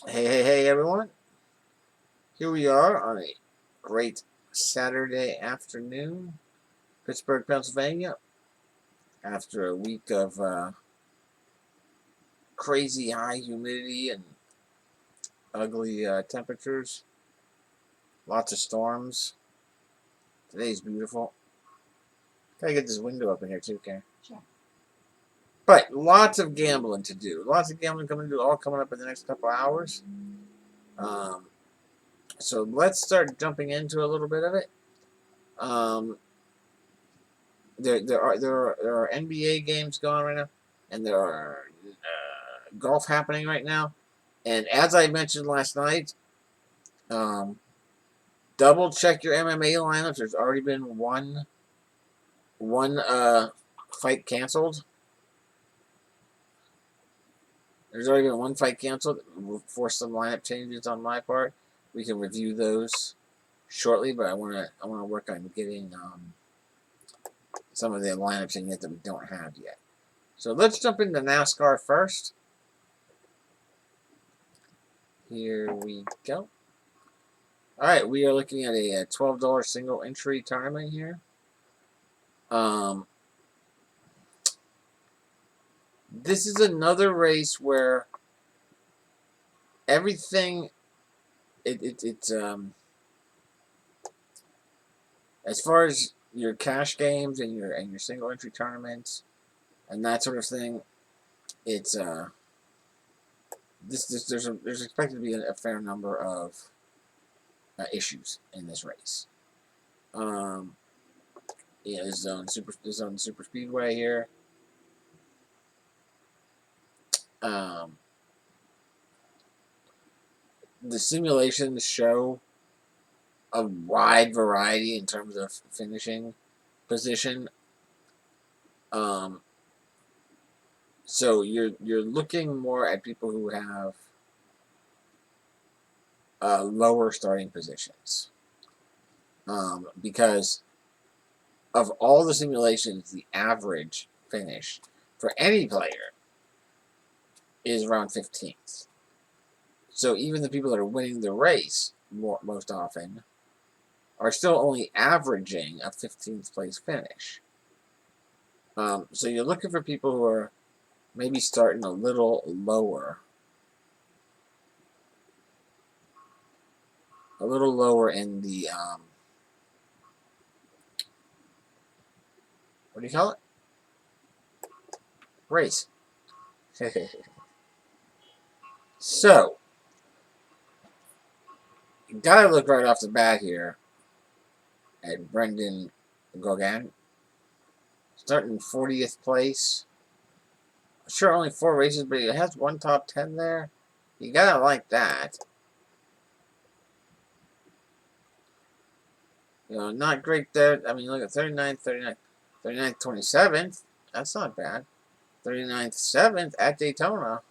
Hey, everyone. Here we are on a great Saturday afternoon, Pittsburgh, Pennsylvania, after a week of crazy high humidity and ugly temperatures, lots of storms. Today's beautiful. Gotta get this window up in here too, Karen. Sure. But lots of gambling to do. Lots of gambling all coming up in the next couple hours. Um, so let's start jumping into a little bit of it. Um, there are NBA games going right now, and there are golf happening right now. And as I mentioned last night, um, double check your MMA lineups. There's already been one fight canceled. There's already been one fight canceled for some lineup changes on my part. We can review those shortly, but I wanna work on getting some of the lineups in yet that we don't have yet. So let's jump into NASCAR first. Here we go. All right, we are looking at a $12 single entry tournament here. This is another race where everything it's as far as your cash games and your single entry tournaments and that sort of thing. It's there's expected to be a fair number of issues in this race. Yeah, this is on super speedway here. Um, the simulations show a wide variety in terms of finishing position. Um, so you're looking more at people who have lower starting positions, because of all the simulations, the average finish for any player is around 15th. So even the people that are winning the race most often are still only averaging a 15th place finish. So you're looking for people who are maybe starting a little lower in the what do you call it? Race. So you gotta look right off the bat here at Brendan Gauguin, starting 40th place. Sure, only 4 races, but he has one top 10 there. You gotta like that. Not great there. I mean, look at 39th, 39th, 27th. That's not bad. 39th, 7th at Daytona.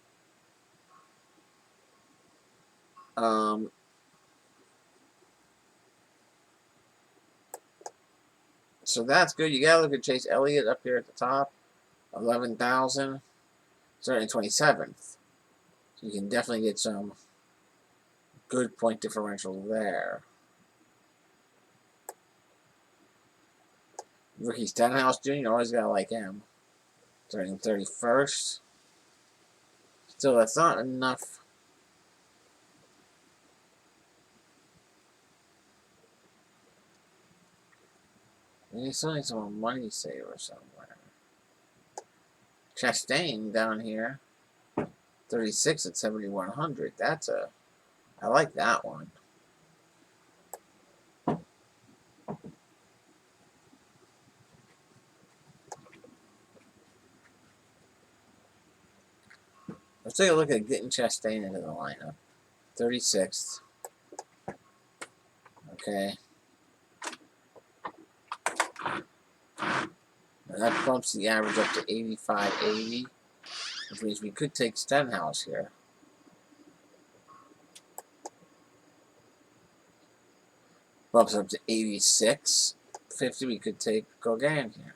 Um, so that's good. You gotta look at Chase Elliott up here at the top, 11,000, starting 27th. So you can definitely get some good point differential there. Ricky Stenhouse Jr. always gotta like him, starting 31st. Still, that's not enough. You still need some money saver somewhere. Chastain down here, 36 at 7,100. I like that one. Let's take a look at getting Chastain into the lineup. 36th. Okay. And that bumps the average up to 85.80, which means we could take Stenhouse here. Bumps up to 86.50. We could take Gauguin here.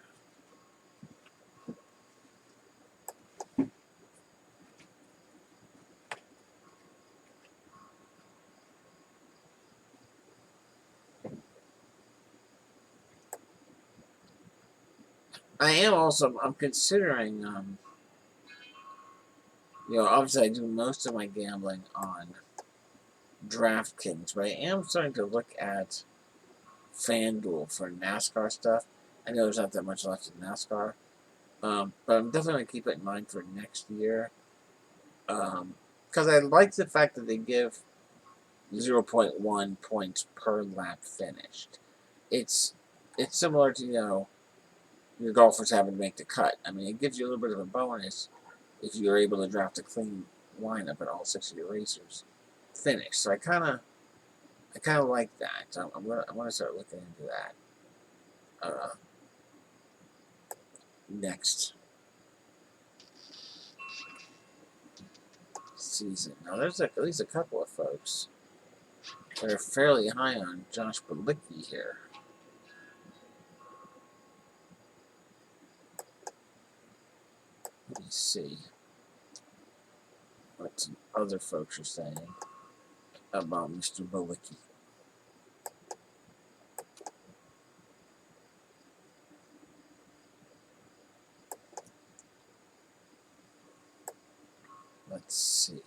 I am also, I'm considering, obviously I do most of my gambling on DraftKings, but I am starting to look at FanDuel for NASCAR stuff. I know there's not that much left in NASCAR, but I'm definitely going to keep it in mind for next year. Because I like the fact that they give 0.1 points per lap finished. It's similar to, your golfers having to make the cut. I mean, it gives you a little bit of a bonus if you're able to draft a clean lineup at all 6 of your racers finish. So I kind of like that. So I'm gonna start looking into that next season. Now there's at least a couple of folks that are fairly high on Josh Bilicki here. Let me see what some other folks are saying about Mr. Bilicki. Let's see.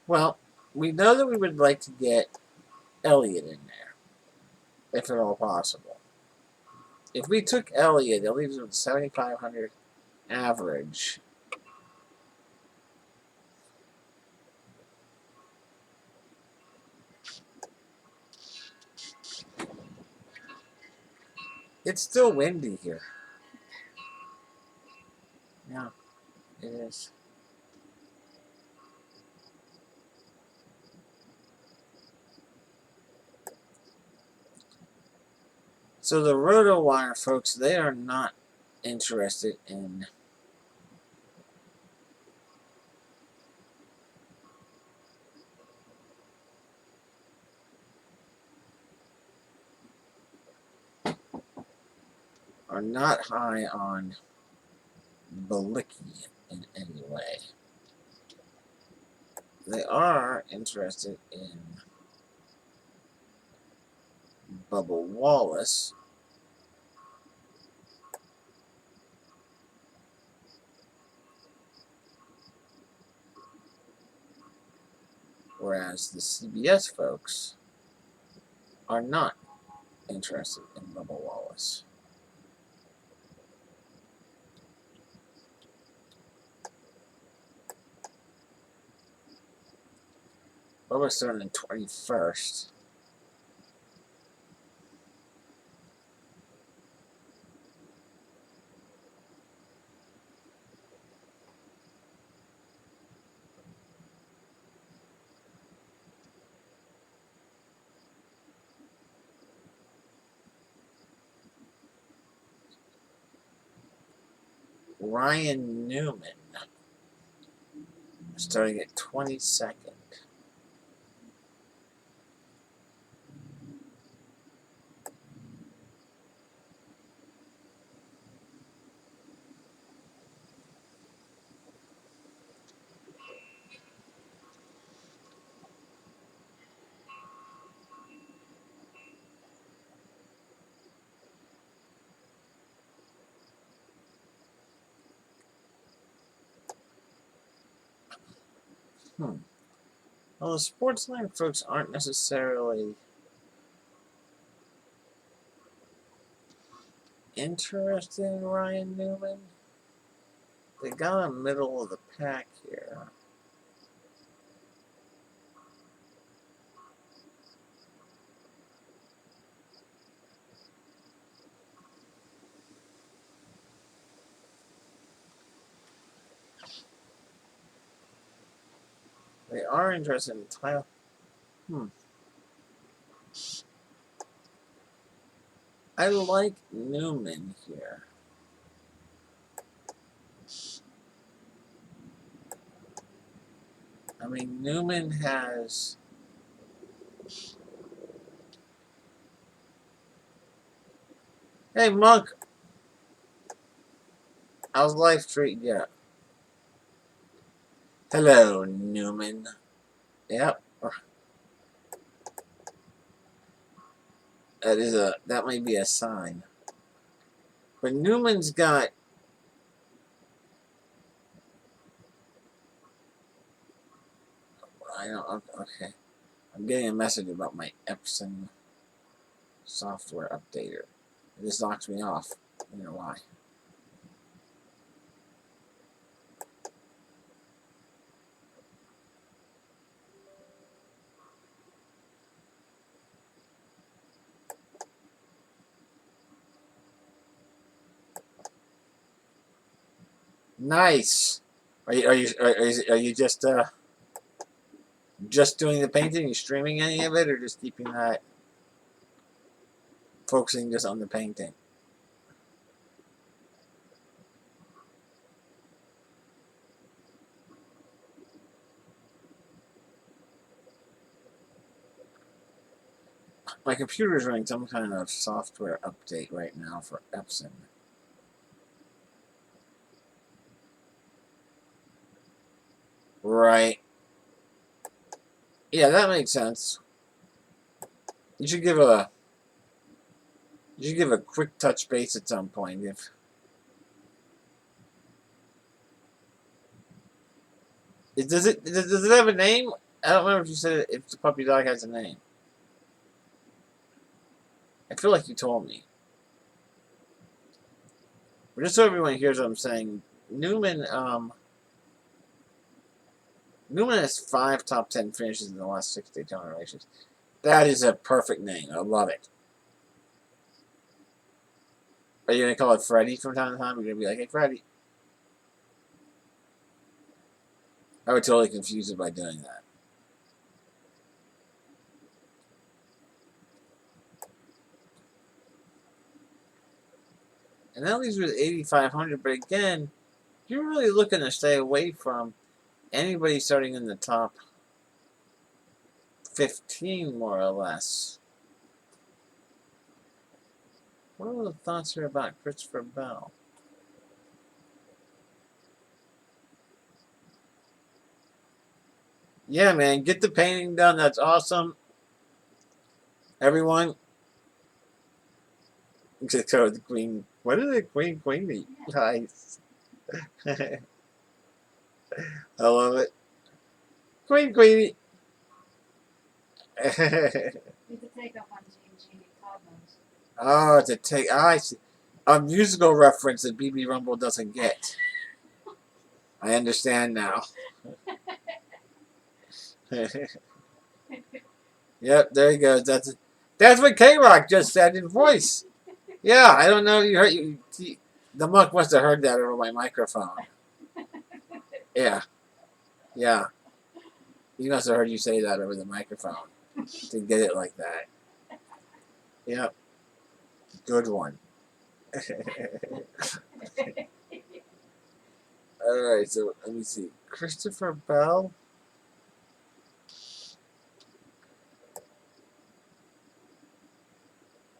Well, we know that we would like to get Elliott in there, if at all possible. If we took Elliott, that leaves him with 7,500 average. It's still windy here. Yeah, it is. So the RotoWire folks, they are not interested in are not high on Bilicki in any way. They are interested in Bubba Wallace. Whereas the CBS folks are not interested in Bubba Wallace. Bubba's starting in 21st. Ryan Newman starting at 22nd. Well, the Sportsline folks aren't necessarily interested in Ryan Newman. They got a middle of the pack here. They are interested in Tyler. I like Newman here. I mean, Newman has... Hey, Monk! How's life treating you? Hello, Newman. Yep. That might be a sign. But Newman's got... I don't... Okay. I'm getting a message about my Epson software updater. This knocks me off. I don't know why. Nice. Are you just doing the painting? Are you streaming any of it, or just keeping that focusing just on the painting? My computer's running some kind of software update right now for Epson. Right. Yeah, that makes sense. You should give a quick touch base at some point. If does it have a name? I don't remember if you said if the puppy dog has a name. I feel like you told me. But just so everyone hears what I'm saying, Newman has 5 top 10 finishes in the last 6 Daytona races. That is a perfect name. I love it. Are you gonna call it Freddy from time to time? You're gonna be like, "Hey, Freddy." I would totally confuse it by doing that. And that leaves you with 8,500. But again, you're really looking to stay away from anybody starting in the top 15, more or less. What are the thoughts here about Christopher Bell? Yeah, man, get the painting done. That's awesome. Everyone, just go with the queen. What is it, Queenie? Nice. I love it. Queenie. It's a takeoff on Gene Cosmos. Oh, it's a take. I see. A musical reference that BB Rumble doesn't get. I understand now. Yep, there he goes. That's what K-Rock just said in voice. Yeah, I don't know if you heard. The Monk must have heard that over my microphone. Yeah, yeah. He must have heard you say that over the microphone to get it like that. Yep, good one. All right, so let me see. Christopher Bell.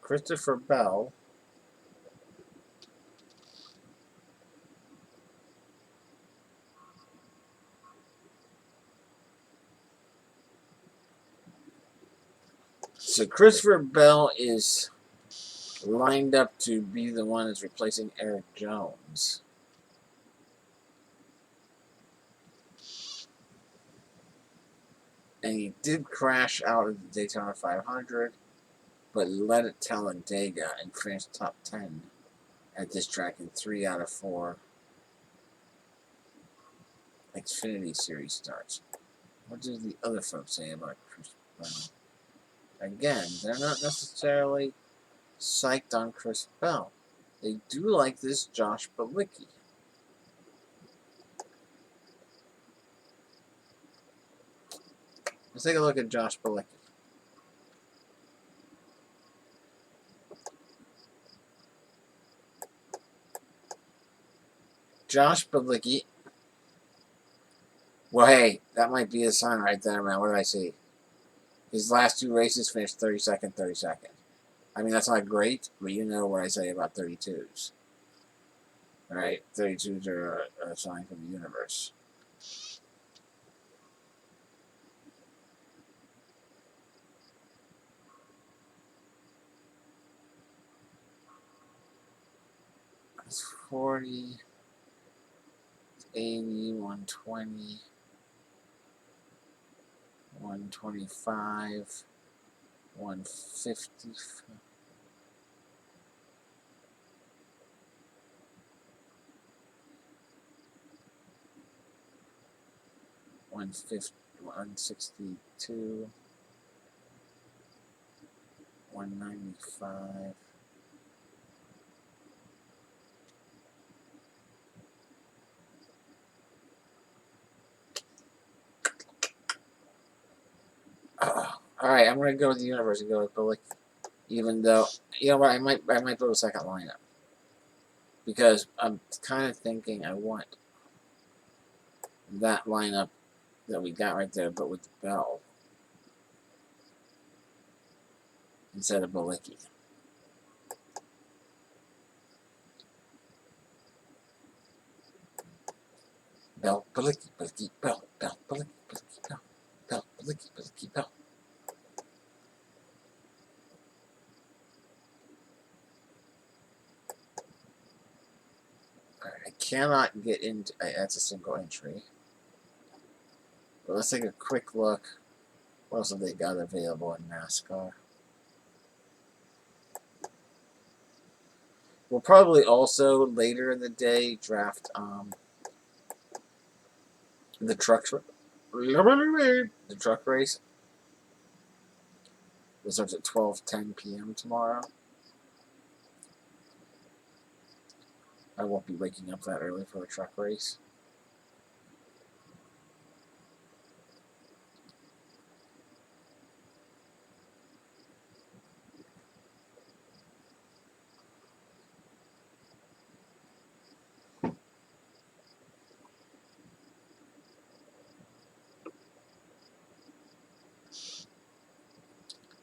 Christopher Bell. So Christopher Bell is lined up to be the one that's replacing Eric Jones. And he did crash out of the Daytona 500, but led at Talladega and finished top 10 at this track in 3 out of 4 Xfinity Series starts. What do the other folks say about Chris Bell? Again, they're not necessarily psyched on Chris Bell. They do like this Josh Bilicki. Let's take a look at Josh Bilicki. Josh Bilicki Well, hey, that might be a sign right there, man. What did I see? His last 2 races finished 32nd, 32nd. I mean, that's not great, but you know what I say about 32s. Right? 32s are a sign from the universe. It's 40, 80, 120, 125, 150. 150, 162, 195. Alright, I'm gonna go with the universe and go with Billy. Even though, you know what, I might go to second lineup. Because I'm kind of thinking I want that lineup that we got right there, but with Bell instead of Balicki. Bell, Balicki, Balicki, Bell, Bell, Balicki, Balicki, Bell, Bell, Balicki, Balicki, Bell. Alright, I cannot get into. That's a single entry. But let's take a quick look. What else have they got available in NASCAR? We'll probably also later in the day draft the truck race. It starts at 12:10 p.m. tomorrow. I won't be waking up that early for a truck race.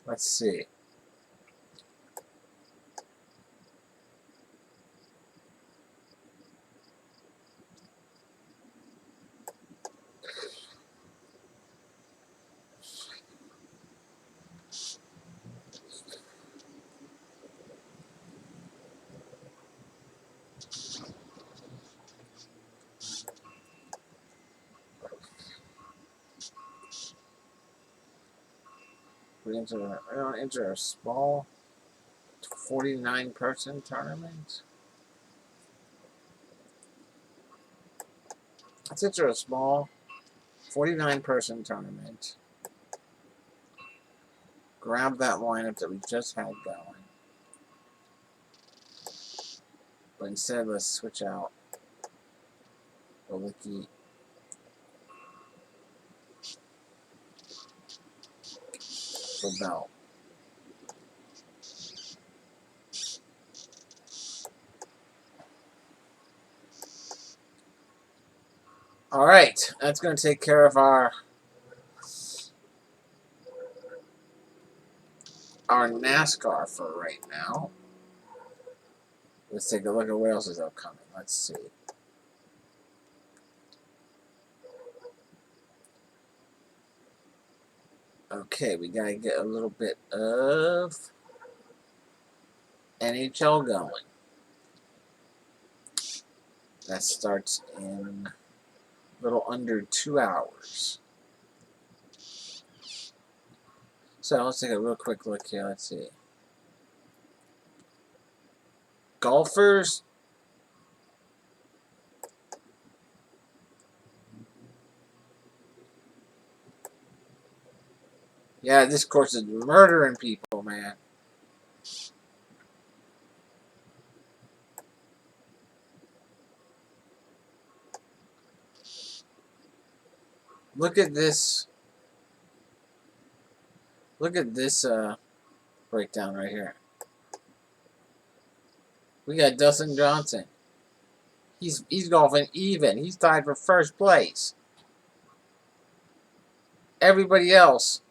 Let's see. We're going to enter a small 49-person tournament. Let's enter a small 49-person tournament. Grab that lineup that we just had going. But instead, let's switch out Balicki for Bell. Alright, that's going to take care of our NASCAR for right now. Let's take a look at what else is upcoming. Let's see. Okay, we gotta get a little bit of NHL going. That starts in a little under 2 hours. So let's take a real quick look here. Let's see. Golfers. Yeah, this course is murdering people, man. Look at this. Look at this breakdown right here. We got Dustin Johnson. He's golfing even. He's tied for first place. everybody else.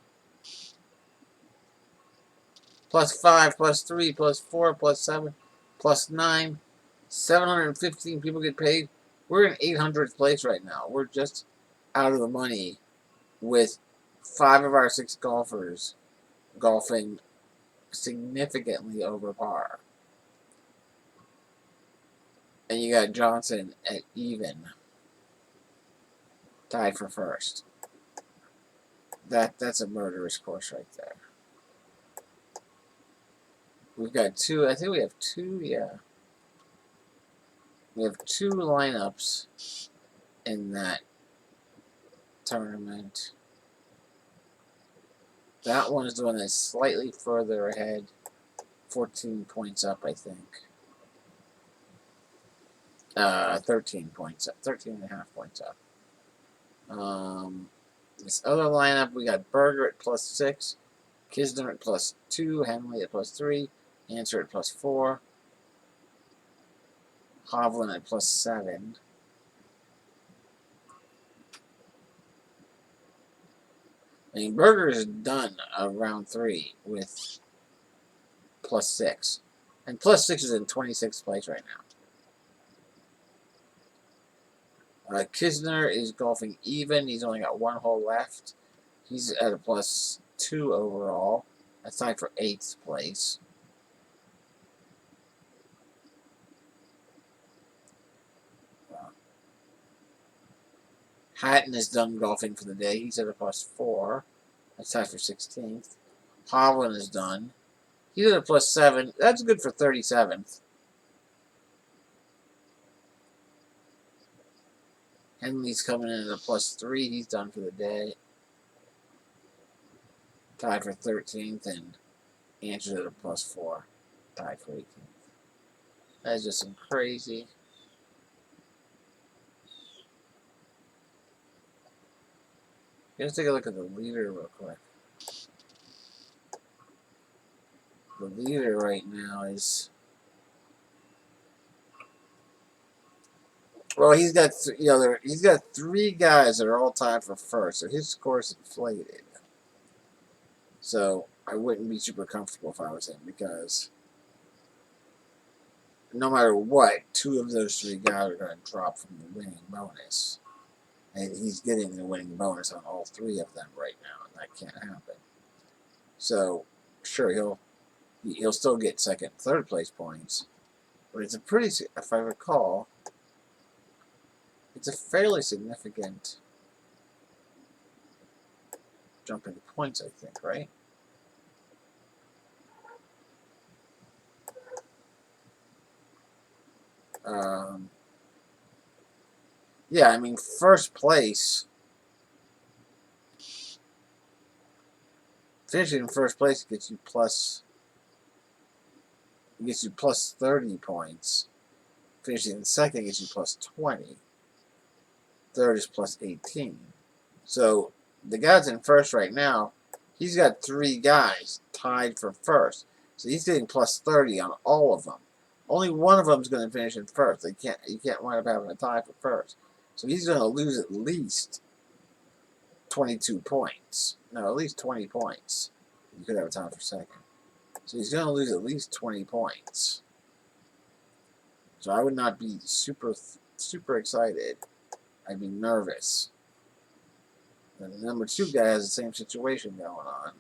+5, +3, +4, +7, +9. 715 people get paid. We're in 800th place right now. We're just out of the money with 5 of our 6 golfers golfing significantly over par. And you got Johnson at even, tied for first. That's a murderous course right there. We've got 2. I think we have 2. Yeah, we have 2 lineups in that tournament. That one is the one that's slightly further ahead, 14 points up, I think. 13 points up, 13.5 points up. This other lineup, we got Berger at +6, Kisner at +2, Henley at +3, Answer at +4, Hovland at +7. I mean, Berger is done round 3 with +6. And +6 is in 26th place right now. Kisner is golfing even. He's only got 1 hole left. He's at a +2 overall. That's tied for 8th place. Hatton is done golfing for the day. He's at a +4. That's tied for 16th. Hovland is done. He's at a +7. That's good for 37th. Henley's coming in at a +3. He's done for the day. Tied for 13th. And Answer's at a +4. Tied for 18th. That is just some crazy. Let's take a look at the leader real quick. The leader right now is, well, he's got he's got 3 guys that are all tied for first, so his score's inflated. So I wouldn't be super comfortable if I was him, because no matter what, 2 of those 3 guys are going to drop from the winning bonus. And he's getting the winning bonus on all 3 of them right now, and that can't happen. So, sure, he'll still get 2nd, 3rd place points, but it's a pretty, if I recall, it's a fairly significant jump into points, I think, right? Yeah, I mean, first place, finishing in first place gets you plus 30 points. Finishing in second gets you plus 20. Third is plus 18. So the guy's in first right now, he's got 3 guys tied for first. So he's getting plus 30 on all of them. Only one of them is going to finish in first. You can't wind up having a tie for first. So he's going to lose at least 22 points. No, at least 20 points. You could have a tie for second. So he's going to lose at least 20 points. So I would not be super excited. I'd be nervous. And the number 2 guy has the same situation going on.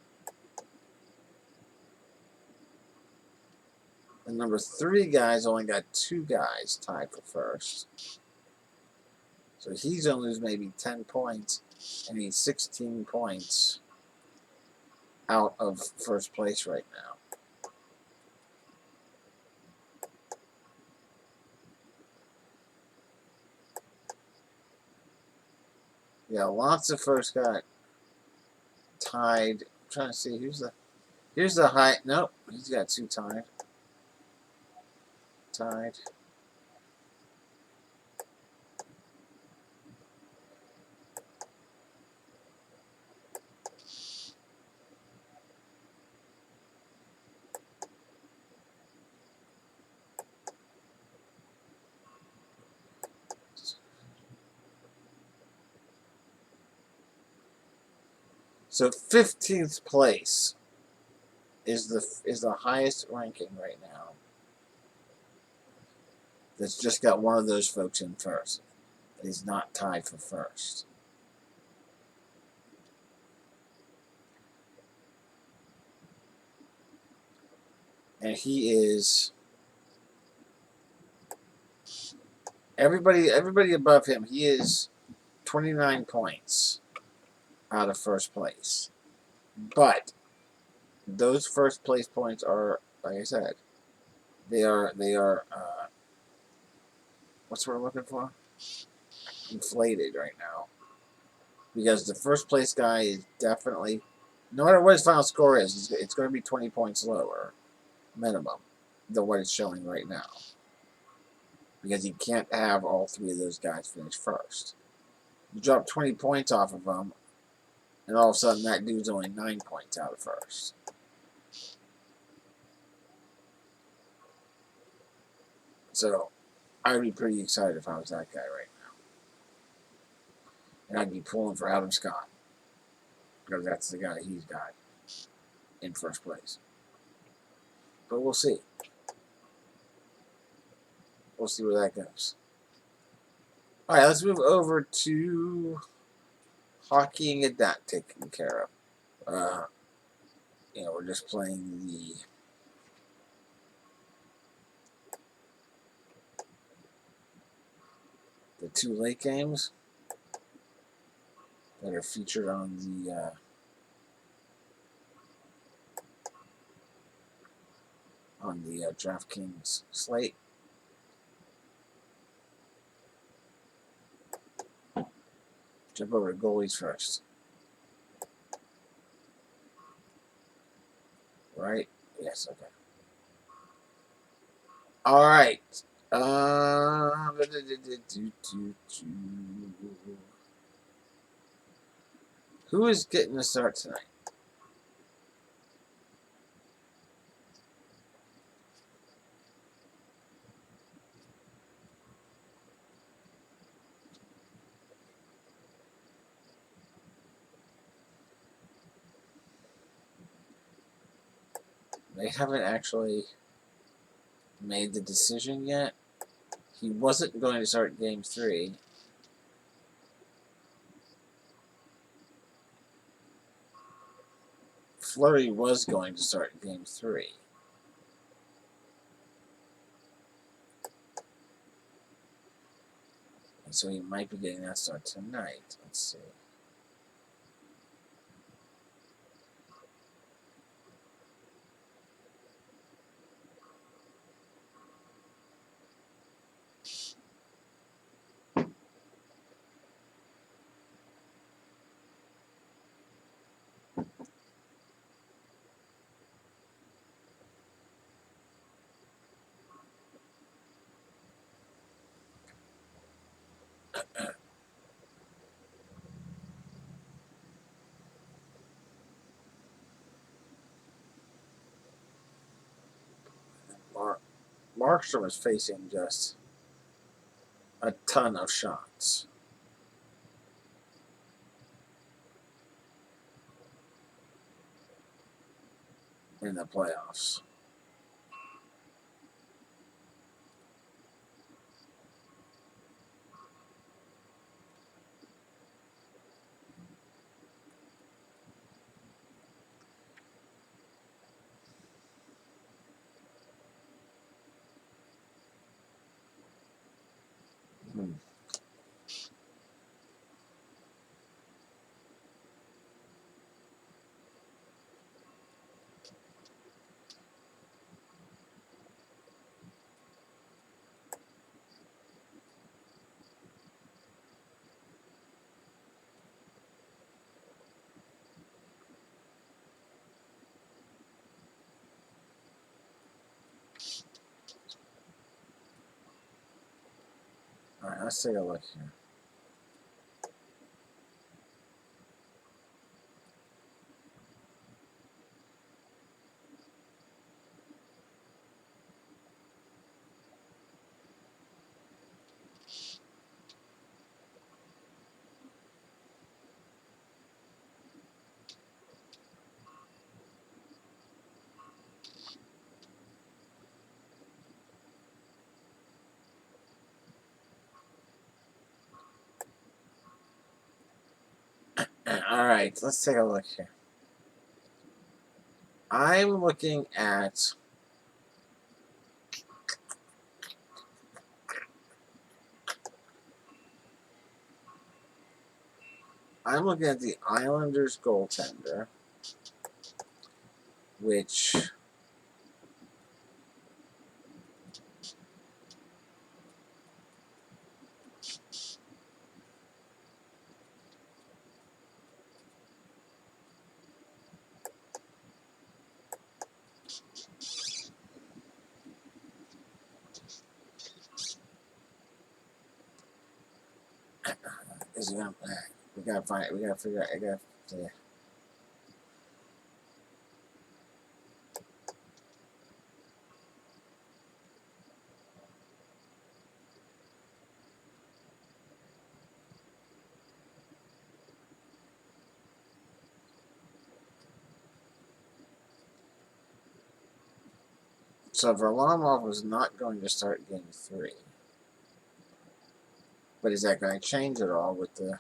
The number 3 guy's only got 2 guys tied for first. So he's going to lose maybe 10 points, and he's 16 points out of first place right now. Yeah, lots of first got tied. I'm trying to see here's the high. Nope, he's got 2 tied. So 15th place is the highest ranking right now. That's just got one of those folks in first. He's not tied for first. And he is everybody above him, he is 29 points out of first place. But those first place points are, like I said, they are what's what I'm looking for? Inflated right now. Because the first place guy is definitely, no matter what his final score is, it's going to be 20 points lower, minimum, than what it's showing right now. Because you can't have all three of those guys finish first. You drop 20 points off of them, and all of a sudden that dude's only 9 points out of first. So, I'd be pretty excited if I was that guy right now. And I'd be pulling for Adam Scott. Because that's the guy he's got in first place. But we'll see. We'll see where that goes. Alright, let's move over to hockey and get that taken care of. We're just playing the two late games that are featured on the DraftKings slate. Jump over to goalies first. Right? Yes, okay. Alright. Who is getting the start tonight? They haven't actually made the decision yet. He wasn't going to start Game 3. Fleury was going to start Game 3. And so he might be getting that start tonight. Let's see. Markstrom is facing just a ton of shots. In the playoffs. Alright, let's take a look here. Alright, let's take a look here. I'm looking at the Islanders goaltender, which is gonna. We gotta find it. We gotta figure out. I gotta. Yeah. So Varlamov was not going to start game 3. But is that going to change at all with the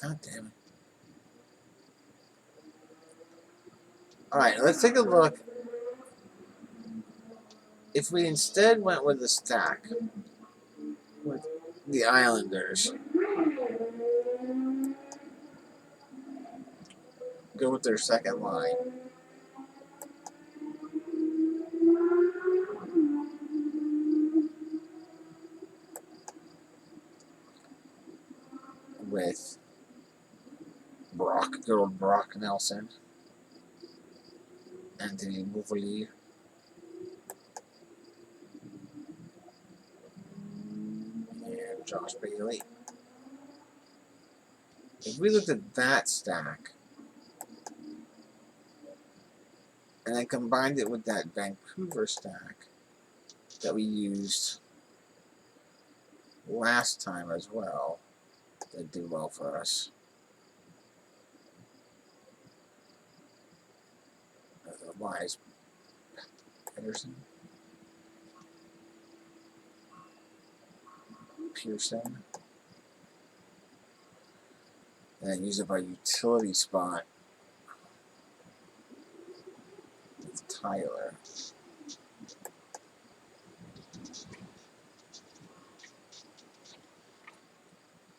God damn it. Alright, let's take a look. If we instead went with the stack with the Islanders, go with their second line. With good old Brock Nelson, Anthony Beauvillier, and Josh Bailey. If we looked at that stack and then combined it with that Vancouver stack that we used last time as well, that did well for us. Wise Peterson, Pearson, and then use up our utility spot with Tyler.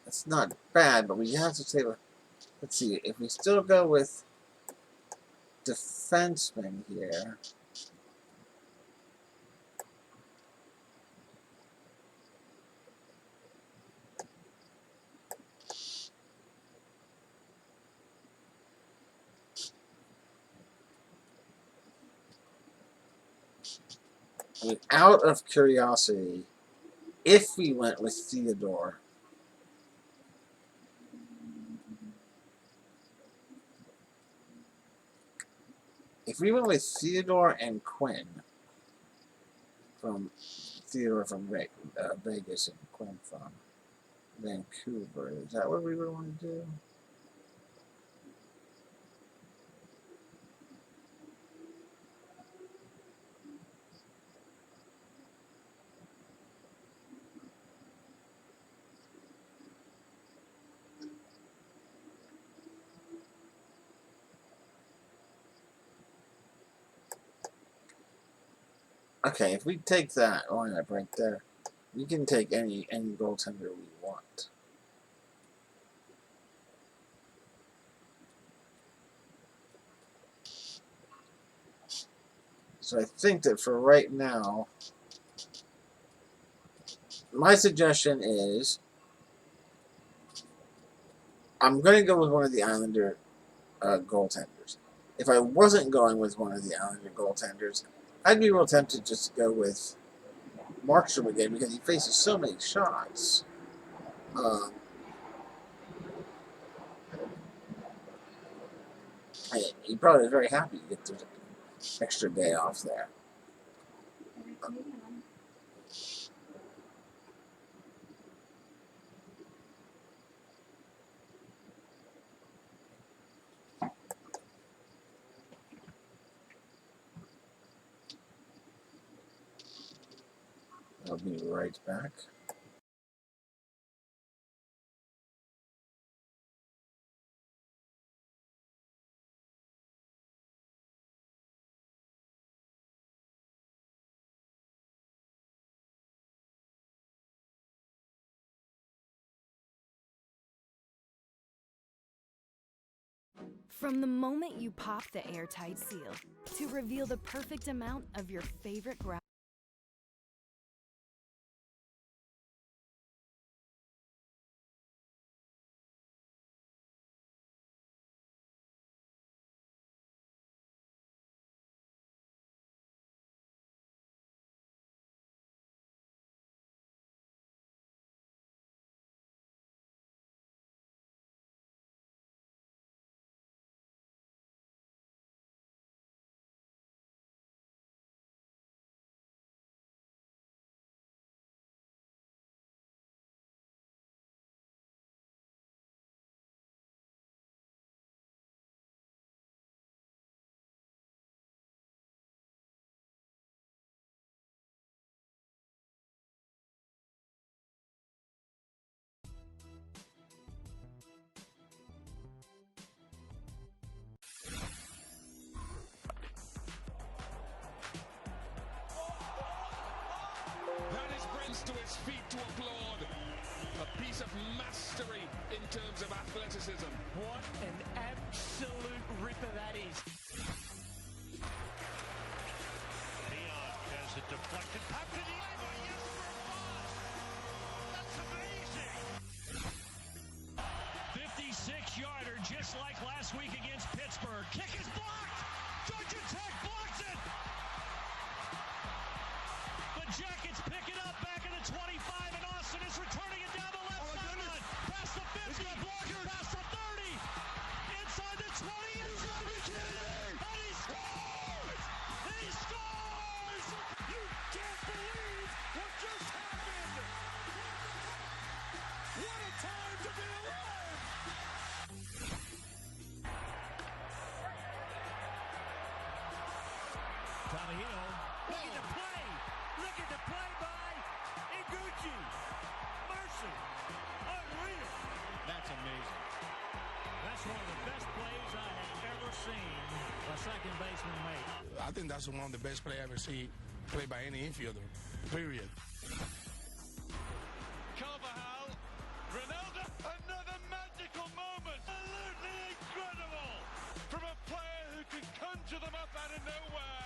That's not bad, but we have to take a. Let's see, if we still go with defensemen here. I mean, out of curiosity, if we went with Theodore, and Quinn from Theodore from Vegas and Quinn from Vancouver, is that what we would want to do? Okay, if we take that lineup right there, we can take any goaltender we want. So I think that for right now, my suggestion is I'm going to go with one of the Islander goaltenders. If I wasn't going with one of the Islander goaltenders, I'd be real tempted just to go with Markstrom again because he faces so many shots. He probably was very happy to get the extra day off there. I'll be right back. From the moment you pop the airtight seal to reveal the perfect amount of your favorite That is brings to his feet to applaud. A piece of mastery in terms of athleticism. What an absolute ripper that is. Dion has it deflected. Back to the angle. Yes, for a pass. That's amazing. 56-yarder, just like last week against Pittsburgh. Kick is blocked. Georgia Tech blocks it. The Jackets pick it up back in the 25, and Austin is returning it down the left sideline. Past the 50, past the 30, inside the 20, and he scores! He scores! You can't believe what just happened! What a time to be alive! Tanahino, look at the play! Look at the play by Iguchi. Mercy. Unreal. That's amazing. That's one of the best plays I have ever seen a second baseman make. I think that's one of the best plays I ever seen played by any infielder, period. Carvajal, Ronaldo, another magical moment. Absolutely incredible. From a player who can conjure them up out of nowhere.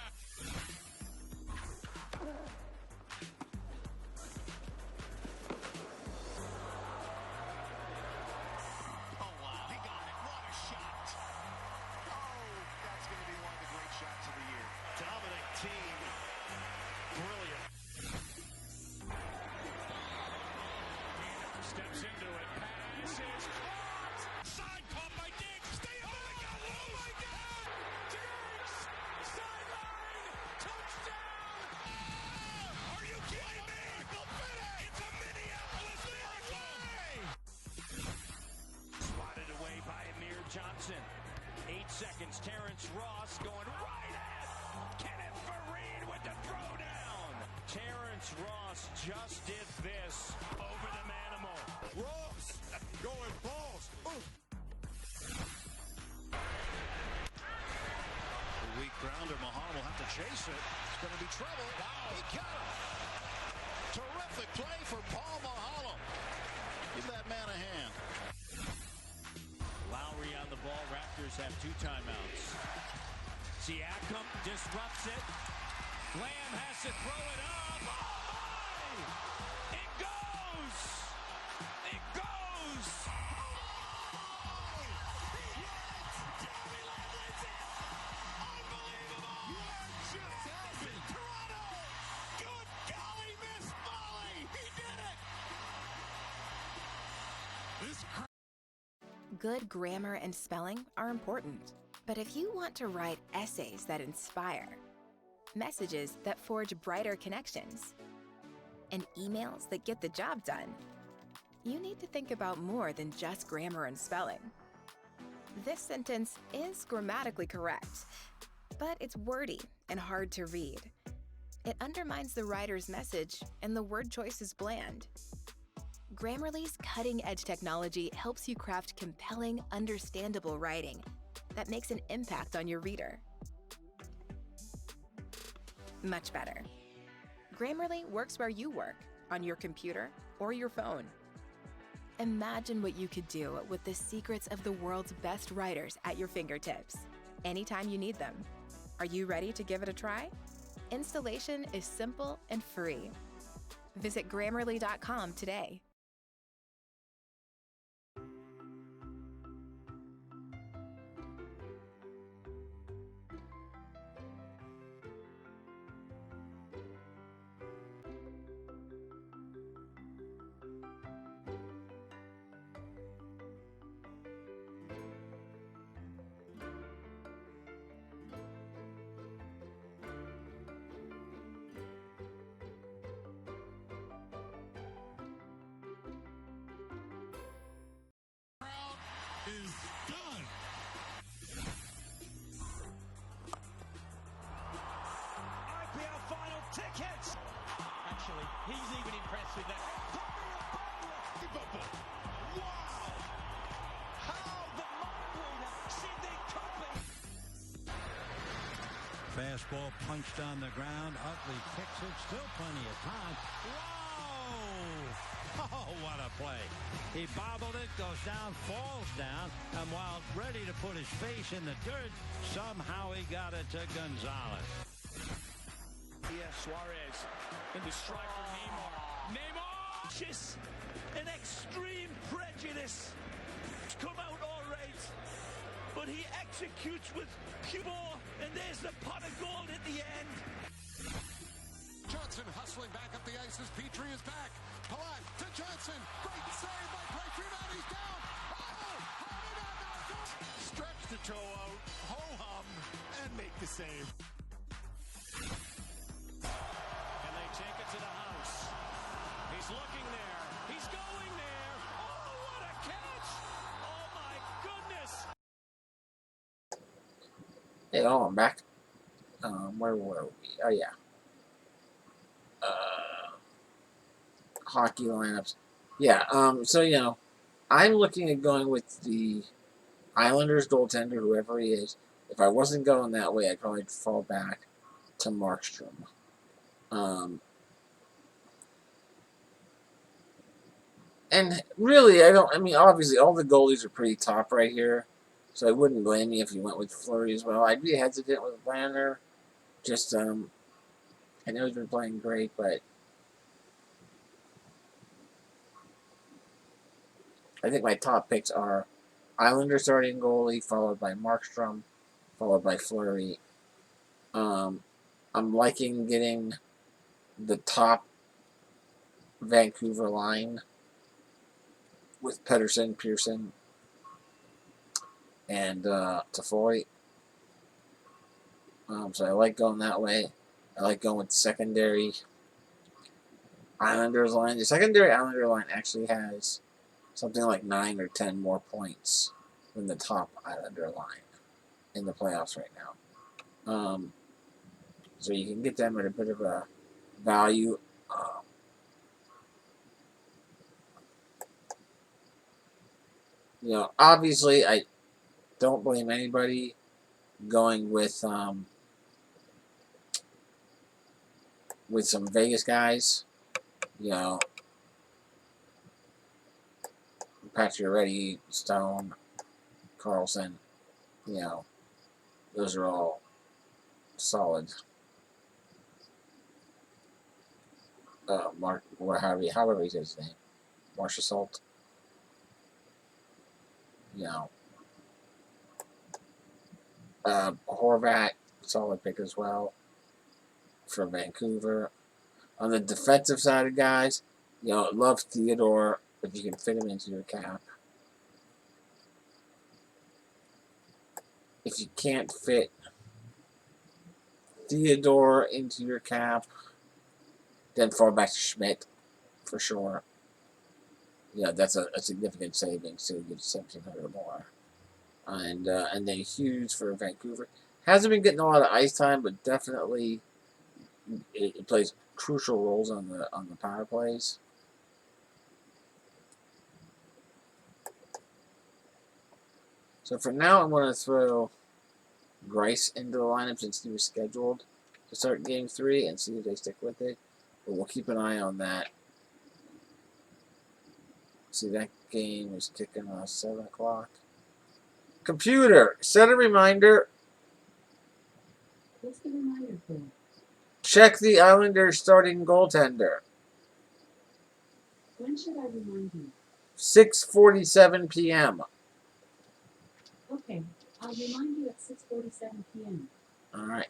Team, brilliant. Steps into it, passes, caught! Side caught by Diggs, stay up, oh, oh my God! Diggs, sideline, touchdown! Oh, are you kidding me? It's a Minneapolis miracle! Spotted away by Amir Johnson. 8 seconds, Terrence Ross going right at Kenneth Fareed with the throwdown. Terrence Ross just did this over the Manimal. Ross going balls. The weak grounder, Mahan will have to chase it. It's going to be trouble. Wow. He got him. Terrific play for Paul Mahalam. Give that man a hand. Lowry on the ball. Raptors have 2 timeouts. Siakam disrupts it. Lamb has to throw it up. Oh, my! It goes! It goes! Oh! Yes! Jeremy Lamb is it! Unbelievable! What just happened? Toronto! Good golly, Miss Molly! He did it! This Good grammar and spelling are important. But if you want to write essays that inspire, messages that forge brighter connections, and emails that get the job done, you need to think about more than just grammar and spelling. This sentence is grammatically correct, but it's wordy and hard to read. It undermines the writer's message, and the word choice is bland. Grammarly's cutting-edge technology helps you craft compelling, understandable writing that makes an impact on your reader. Much better. Grammarly works where you work, on your computer or your phone. Imagine what you could do with the secrets of the world's best writers at your fingertips, anytime you need them. Are you ready to give it a try? Installation is simple and free. Visit Grammarly.com today. Is done. IPL final tickets. Actually, he's even impressed with that. Unbelievable. Wow. How the mind reader, Sidney Crosby. Fastball punched on the ground. Utley kicks it. Still plenty of time. Whoa! Oh, what a play. He bobbled it, goes down, falls down, and while ready to put his face in the dirt, somehow he got it to Gonzalez. Yes, Suarez into strike from Neymar. Neymar! Just an extreme prejudice. It's come out all right, but he executes with pure, and there's the pot of gold at the end. Johnson hustling back up the ice as Petrie is back. Palat to Johnson. Great save by Blake Freeman. He's down. Oh, how did that not go? Stretch the toe out, ho-hum, and make the save. And they take it to the house. He's looking there. He's going there. Oh, what a catch! Oh, my goodness! Hey, oh, I'm back. Where were we? Oh, yeah. Hockey lineups. Yeah, so, you know, I'm looking at going with the Islanders goaltender, whoever he is. If I wasn't going that way, I'd probably fall back to Markstrom. And really, I mean, obviously, all the goalies are pretty top right here. So I wouldn't blame you if you went with Fleury as well. I'd be hesitant with Lander. Just, I know he's been playing great, but I think my top picks are Islanders starting goalie, followed by Markstrom, followed by Fleury. I'm liking getting the top Vancouver line with Pettersson, Pearson, and Toffoli. So I like going that way. I like going with the secondary Islanders line. The secondary Islander line actually has something like 9 or 10 more points than the top Islander line in the playoffs right now. So you can get them at a bit of a value. You know, obviously, I don't blame anybody going with some Vegas guys. You know, Pacioretty, Stone, Carlson. You know, those are all solid. Mark, or however he says his name, Marcia Salt. You know, Horvat, solid pick as well for Vancouver. On the defensive side of guys, you know, love Theodore if you can fit him into your cap. If you can't fit Theodore into your cap, then fall back to Schmidt for sure. Yeah, that's a significant savings to get 1,700 or more. And then Hughes for Vancouver. Hasn't been getting a lot of ice time, but definitely it plays crucial roles on the power plays. So for now, I'm going to throw Grice into the lineup since he was scheduled to start Game 3 and see if they stick with it. But we'll keep an eye on that. See, game is kicking off 7 o'clock. Computer, set a reminder. What's the reminder for? Check the Islanders starting goaltender. When should I remind you? 6:47 p.m. Okay, I'll remind you at 6:47 p.m. All right.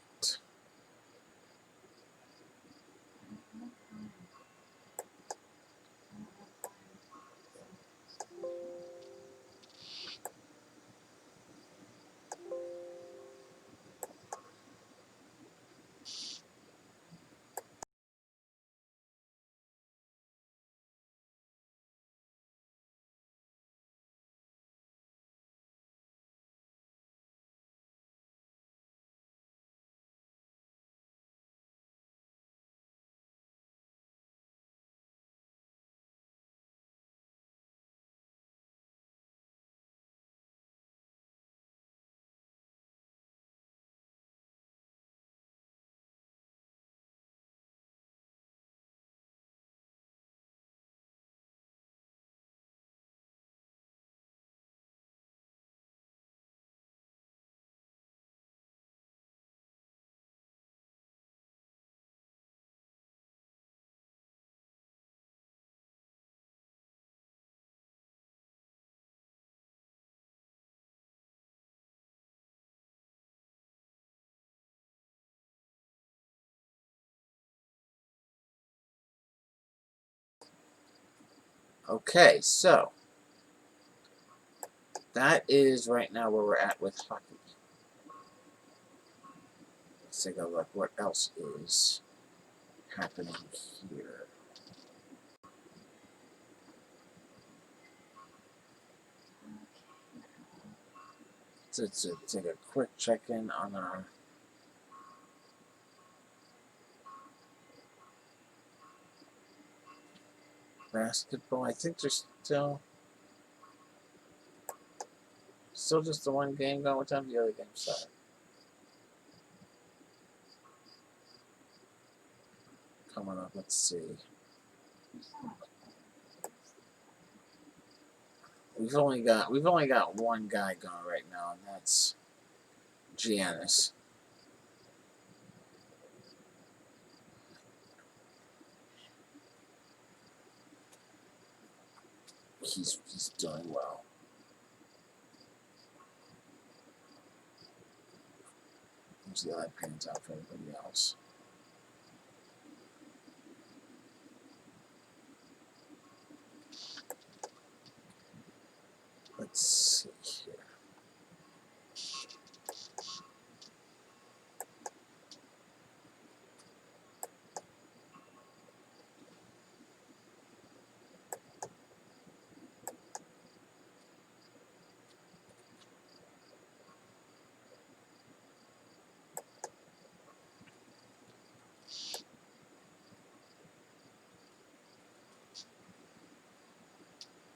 Okay, so that is right now where we're at with hockey. Let's take a look what else is happening here. Let's take a quick check-in on our basketball. I think there's still just the one game going. What time did the other game start? Coming up, let's see. We've only got one guy going right now, and that's Giannis. He's doing well. There's the eye pans out for everybody else. Let's see here.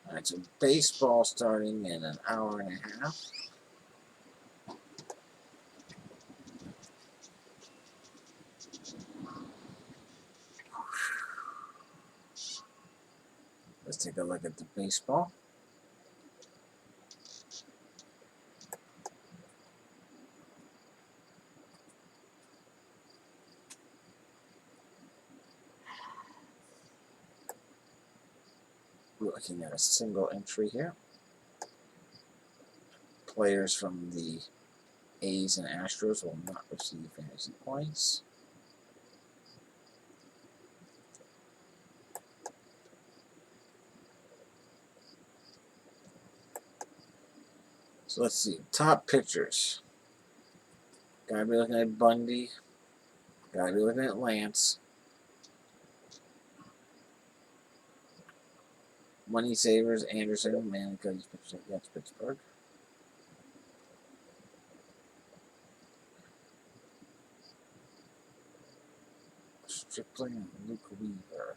Alright, so baseball starting in an hour and a half. Let's take a look at the baseball. We're looking at a single entry here. Players from the A's and Astros will not receive fantasy points. So let's see. Top pitchers. Gotta be looking at Bundy. Gotta be looking at Lance. Money Savers, Anderson, man, because he's pitching against Pittsburgh. Stripling and Luke Weaver.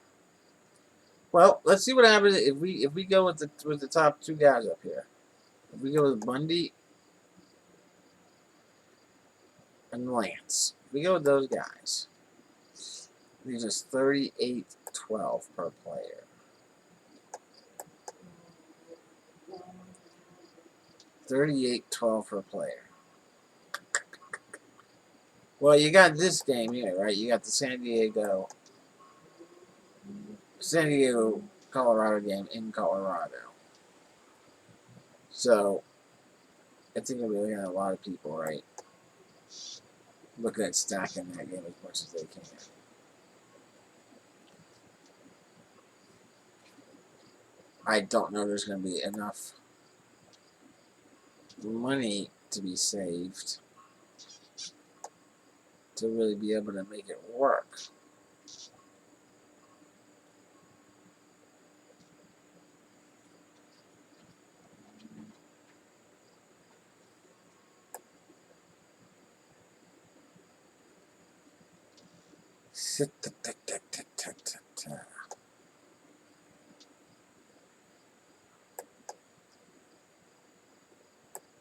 Well, let's see what happens if we go with the top two guys up here. If we go with Bundy and Lance, if we go with those guys, these are $38.12 per player. $38.12 per player. Well, you got this game here, right? You got the San Diego, Colorado game in Colorado. So, I think we're looking at a lot of people, right? Looking at stacking that game as much as they can. I don't know there's going to be enough money to be saved to really be able to make it work.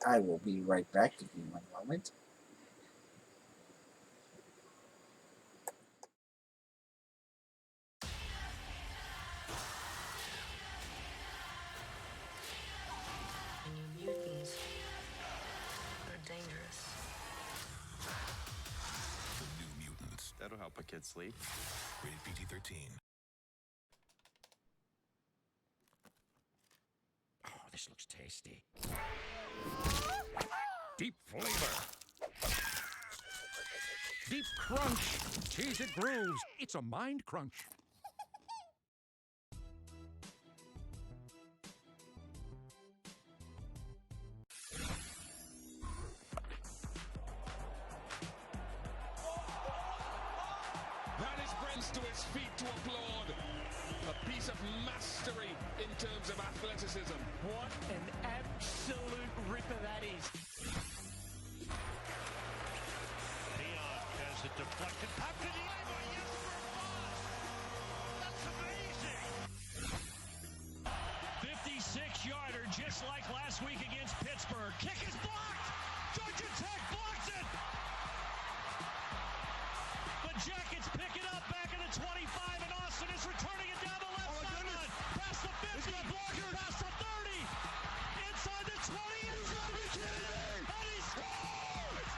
I will be right back. Give you one moment. Mutants are dangerous. The New Mutants. That'll help a kid sleep. Rated PG-13. Oh, this looks tasty. Deep flavor. Deep crunch. Cheese it grooves. It's a mind crunch. That is Brents to his feet to applaud. A piece of mastery in terms of athleticism. What an absolute ripper that is. Dion has it deflected. Up to Diego. Yes, for a pass. That's amazing. 56-yarder, just like last week against Pittsburgh. Kick is blocked. Georgia Tech blocks it. The Jackets pick it up back at the 25, and Austin is returning it down the left sideline. Past the 50, past the 30, inside the 20, and he scores!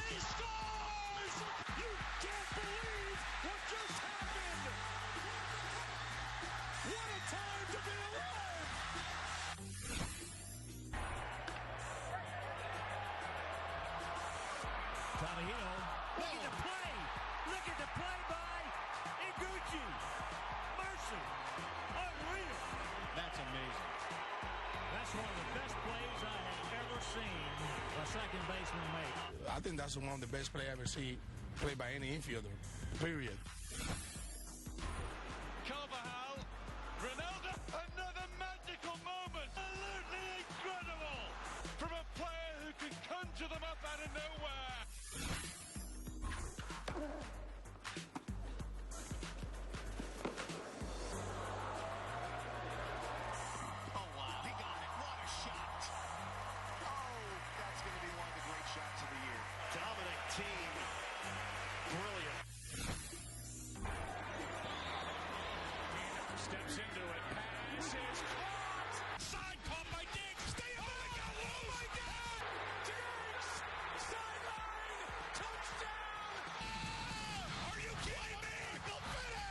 He scores! You can't believe what just happened! What a time to be alive! Tavahino, look at the play! Look at the play by Iguchi! Mercy! Unreal! That's amazing. That's one of the best plays I have ever seen a second baseman make. I think that's one of the best plays I ever see played by any infielder, period. Carvajal, Ronaldo, another magical moment. Absolutely incredible from a player who can conjure them up out of nowhere. Oh, wow. He got it. What a shot. Oh, that's going to be one of the great shots of the year. Dominant team. Brilliant. Steps into it. Pass is caught. Side caught by Diggs. Stay on it. Got loose. Oh, my God. Diggs. Sideline. Touchdown. Are you kidding me?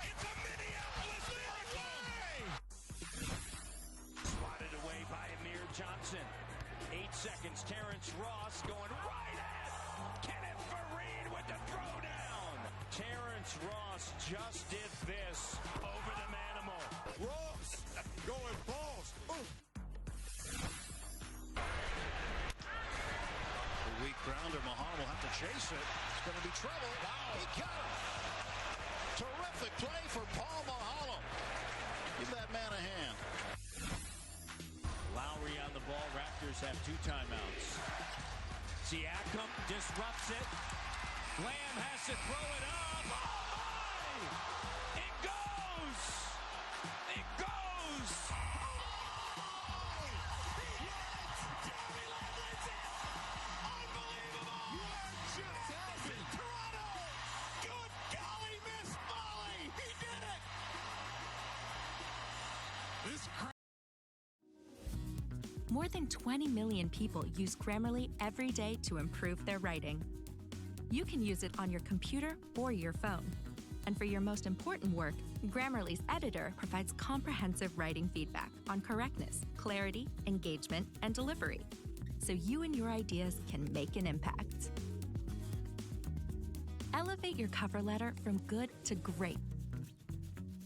It's a Minneapolis miracle. Swatted away by Amir Johnson. 8 seconds. Terrence Ross going right at Kenneth Fareed with the throwdown. Terrence Ross just did this over the manimal. Ross going balls. The weak grounder. Mahal will have to chase it. It's going to be trouble. Wow. He got him. Terrific play for Paul Mahalo. Give that man a hand. Lowry on the ball. Raptors have 2 timeouts. Siakam disrupts it. Lamb has to throw it up. Oh, my! It goes! It goes! Yes! Tommy Lamb, unbelievable! What just happened? Toronto! Good golly, Miss Molly! He did it! This More than 20 million people use Grammarly every day to improve their writing. You can use it on your computer or your phone. And for your most important work, Grammarly's editor provides comprehensive writing feedback on correctness, clarity, engagement, and delivery, so you and your ideas can make an impact. Elevate your cover letter from good to great,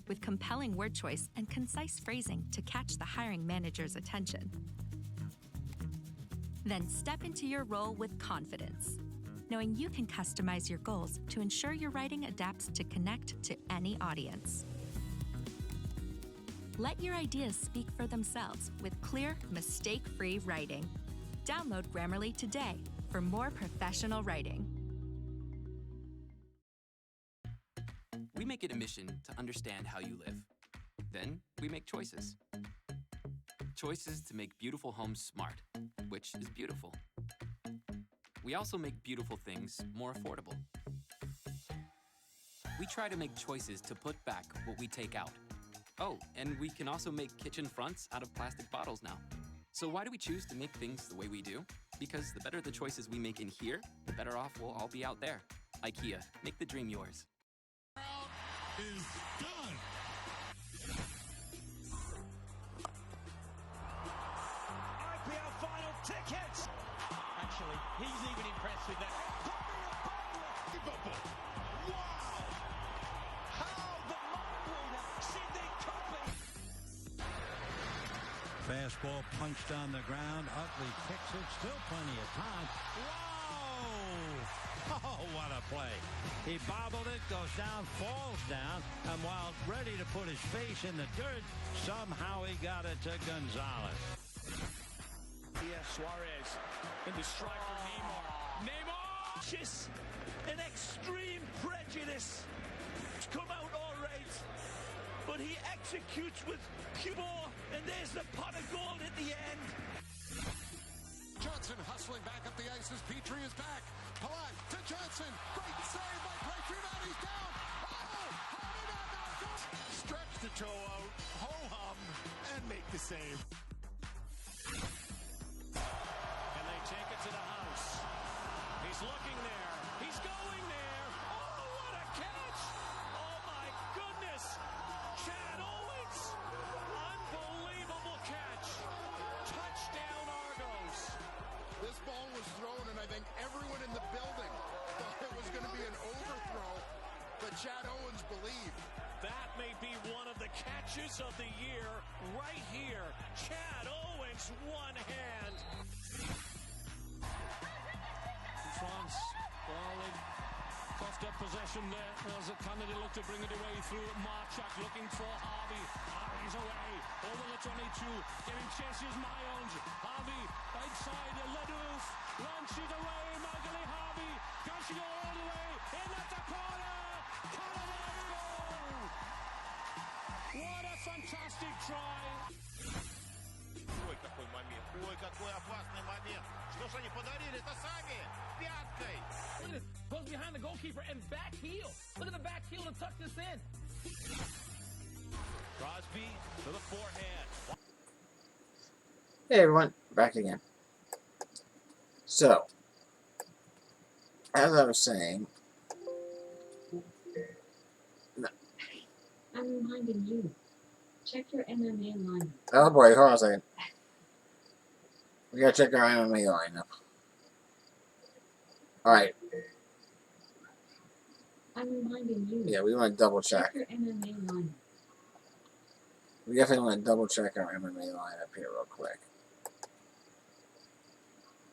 with compelling word choice and concise phrasing to catch the hiring manager's attention. Then step into your role with confidence, knowing you can customize your goals to ensure your writing adapts to connect to any audience. Let your ideas speak for themselves with clear, mistake-free writing. Download Grammarly today for more professional writing. We make it a mission to understand how you live. Then we make choices. Choices to make beautiful homes smart, which is beautiful. We also make beautiful things more affordable. We try to make choices to put back what we take out. Oh, and we can also make kitchen fronts out of plastic bottles now. So why do we choose to make things the way we do? Because the better the choices we make in here, the better off we'll all be out there. IKEA, make the dream yours. Is done. IPL final tickets. Actually, he's even impressed with that. Unbelievable. Wow. How the mind reader, Sidney Crosby. Fastball punched on the ground. Utley kicks it. Still plenty of time. Whoa! Oh, what a play. He bobbled it, goes down, falls down, and while ready to put his face in the dirt, somehow he got it to Gonzalez. Here, Suarez into strike from Neymar. Neymar! Just an extreme prejudice. It's come out all right, but he executes with pure, and there's the pot of gold at the end. Johnson hustling back up the ice as Petrie is back. Palat to Johnson. Great save by Freeman. He's down. Oh, how did that not go? Stretch the toe out, ho-hum, and make the save. And they take it to the house. He's looking there. He's going there. Oh, what a catch! Oh, my goodness! Chad Owens! Unbelievable catch! Touchdown, Argos! This ball was thrown, and I think everyone in the building thought it was going to be an overthrow, but Chad Owens believed. That may be one of the catches of the year right here. Chad Owens, one hand. France, well, they coughed up possession there as Kennedy looked to bring it away through Marchak, looking for Harvey. Harvey's away, over the 22, getting chances, Mayons. Harvey, right side, Ledouf, launches away, Magali Harvey, can she go all the way, in at the corner, Canada goal! What a fantastic try! Ой, какой момент, ой, какой опасный момент. Что ж они подарили это сами? Пяткой. Look at this, goes behind the goalkeeper and back heel. Look at the back heel to tuck this in. Crosby to the forehand. Hey everyone, back again. So, as I was saying, I'm reminding you. Check your MMA lineup. oh boy, hold on a second. We gotta check our MMA lineup. Alright, I'm reminding you. yeah, we want to double check. Check your MMA lineup. We definitely want to double check our MMA lineup here real quick.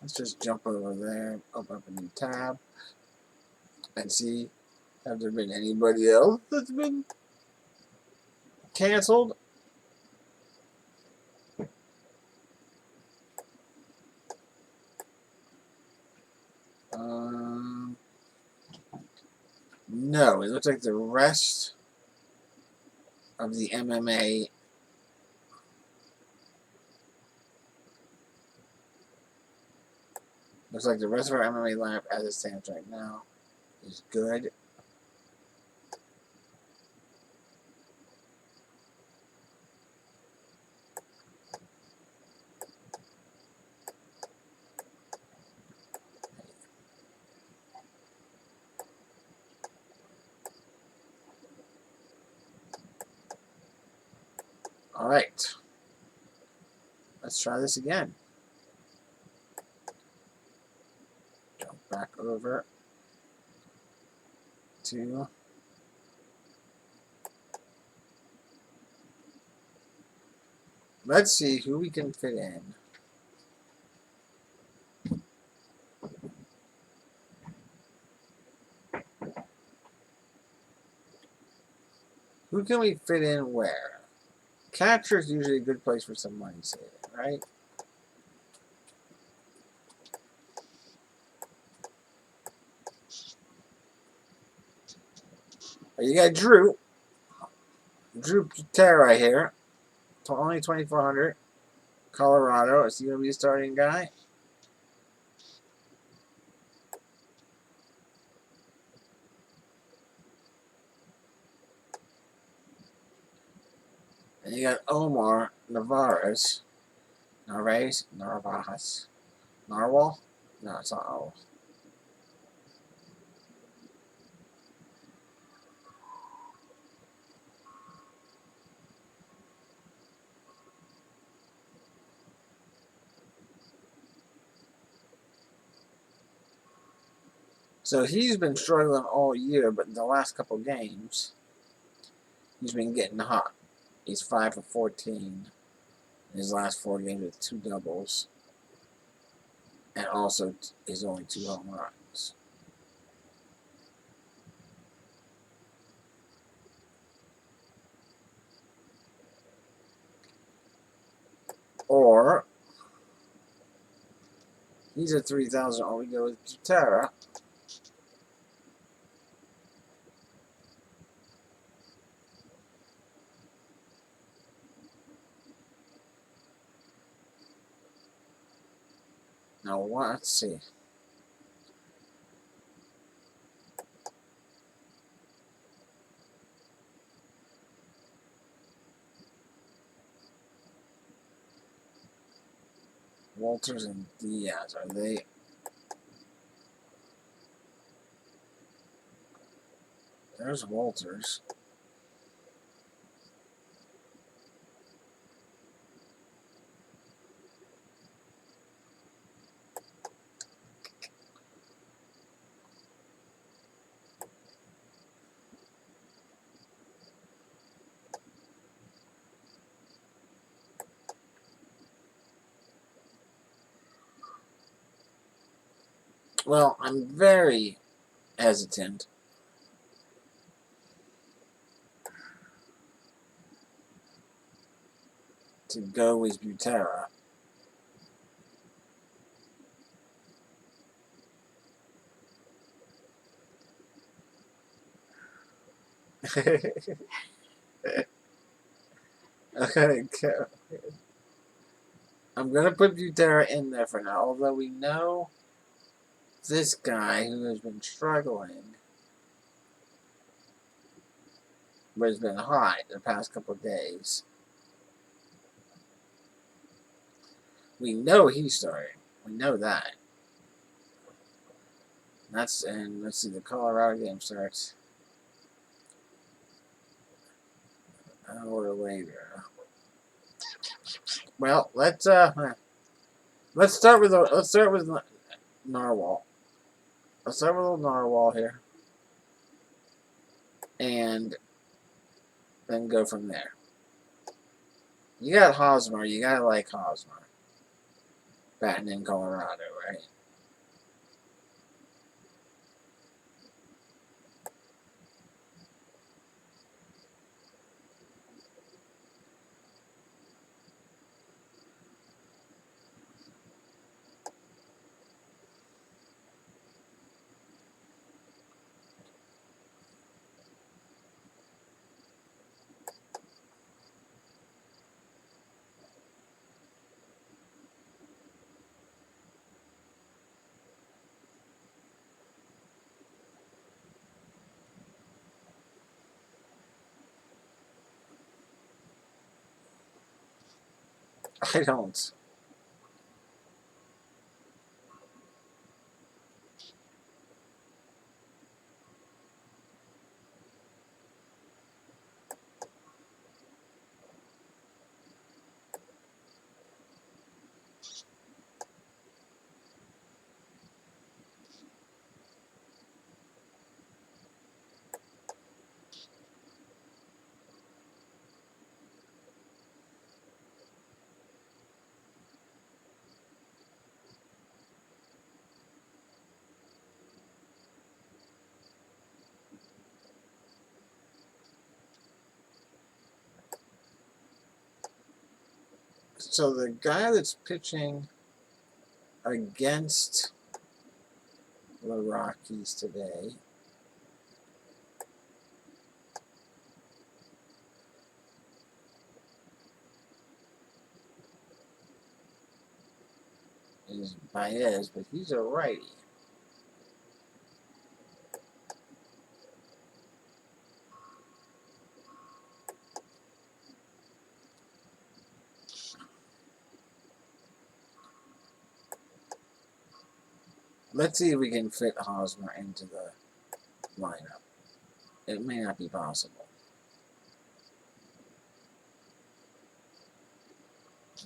Let's just jump over there, open up a new tab, and see, have there been anybody else that's been canceled? No, it looks like the rest of the MMA looks like the rest of our MMA lineup as it stands right now is good. Alright. Let's try this again. Jump back over to let's see who we can fit in. Who can we fit in where? Catcher is usually a good place for some money saving, right? You got Drew Butera here. Only 2,400. Colorado. Is he going to be a starting guy? And you got Omar Narvaez. Narvaez? Narwhal? No, it's not O. So he's been struggling all year, but in the last couple games, he's been getting hot. He's 5 for 14 in his last 4 games with 2 doubles. And also, he's only 2 home runs. Or, he's at 3,000. Or we go with Butera. Now, let's see. Walters and Diaz, are they? There's Walters. Well, I'm very hesitant to go with Butera. I'm gonna put Butera in there for now, although we know this guy who has been struggling, but has been hot the past couple of days. We know he's starting. We know that. And let's see, the Colorado game starts an hour later. Well, let's start with Narwhal. Let's start with a little Narwhal here, and then go from there. You got Hosmer. You gotta like Hosmer. Batting in Colorado, right? I don't. So the guy that's pitching against the Rockies today is Baez, but he's a righty. Let's see if we can fit Hosmer into the lineup. It may not be possible.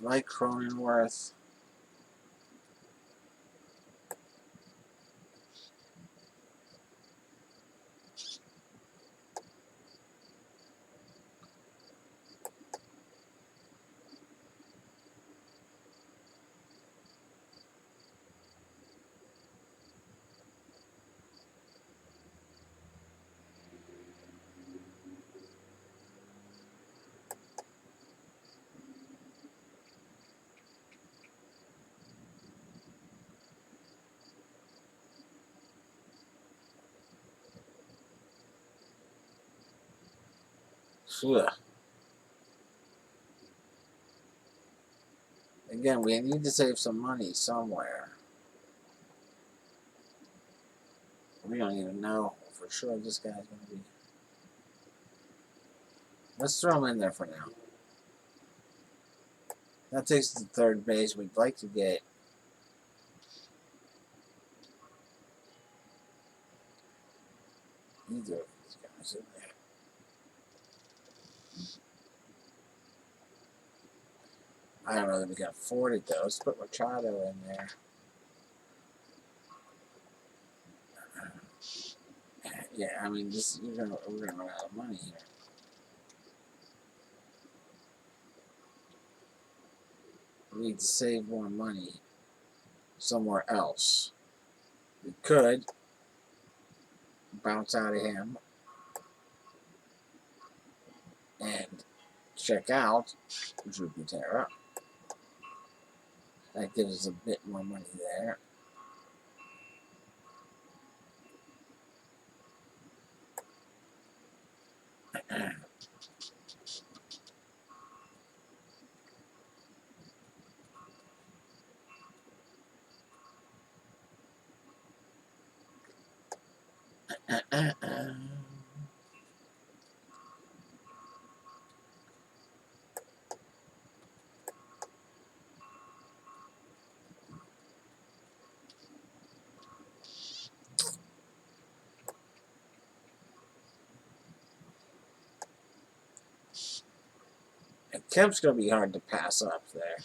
Like Cronenworth. Ugh. Again, we need to save some money somewhere. We don't even know for sure this guy's going to be. Let's throw him in there for now. That takes us to third base. We'd like to get either of these guys in there. I don't know that we can afford it though. Let's put Machado in there. Yeah, I mean, we're gonna run out of money here. We need to save more money somewhere else. We could bounce out of him and check out Drew Butera. That gives us a bit more money there. Kemp's going to be hard to pass up there.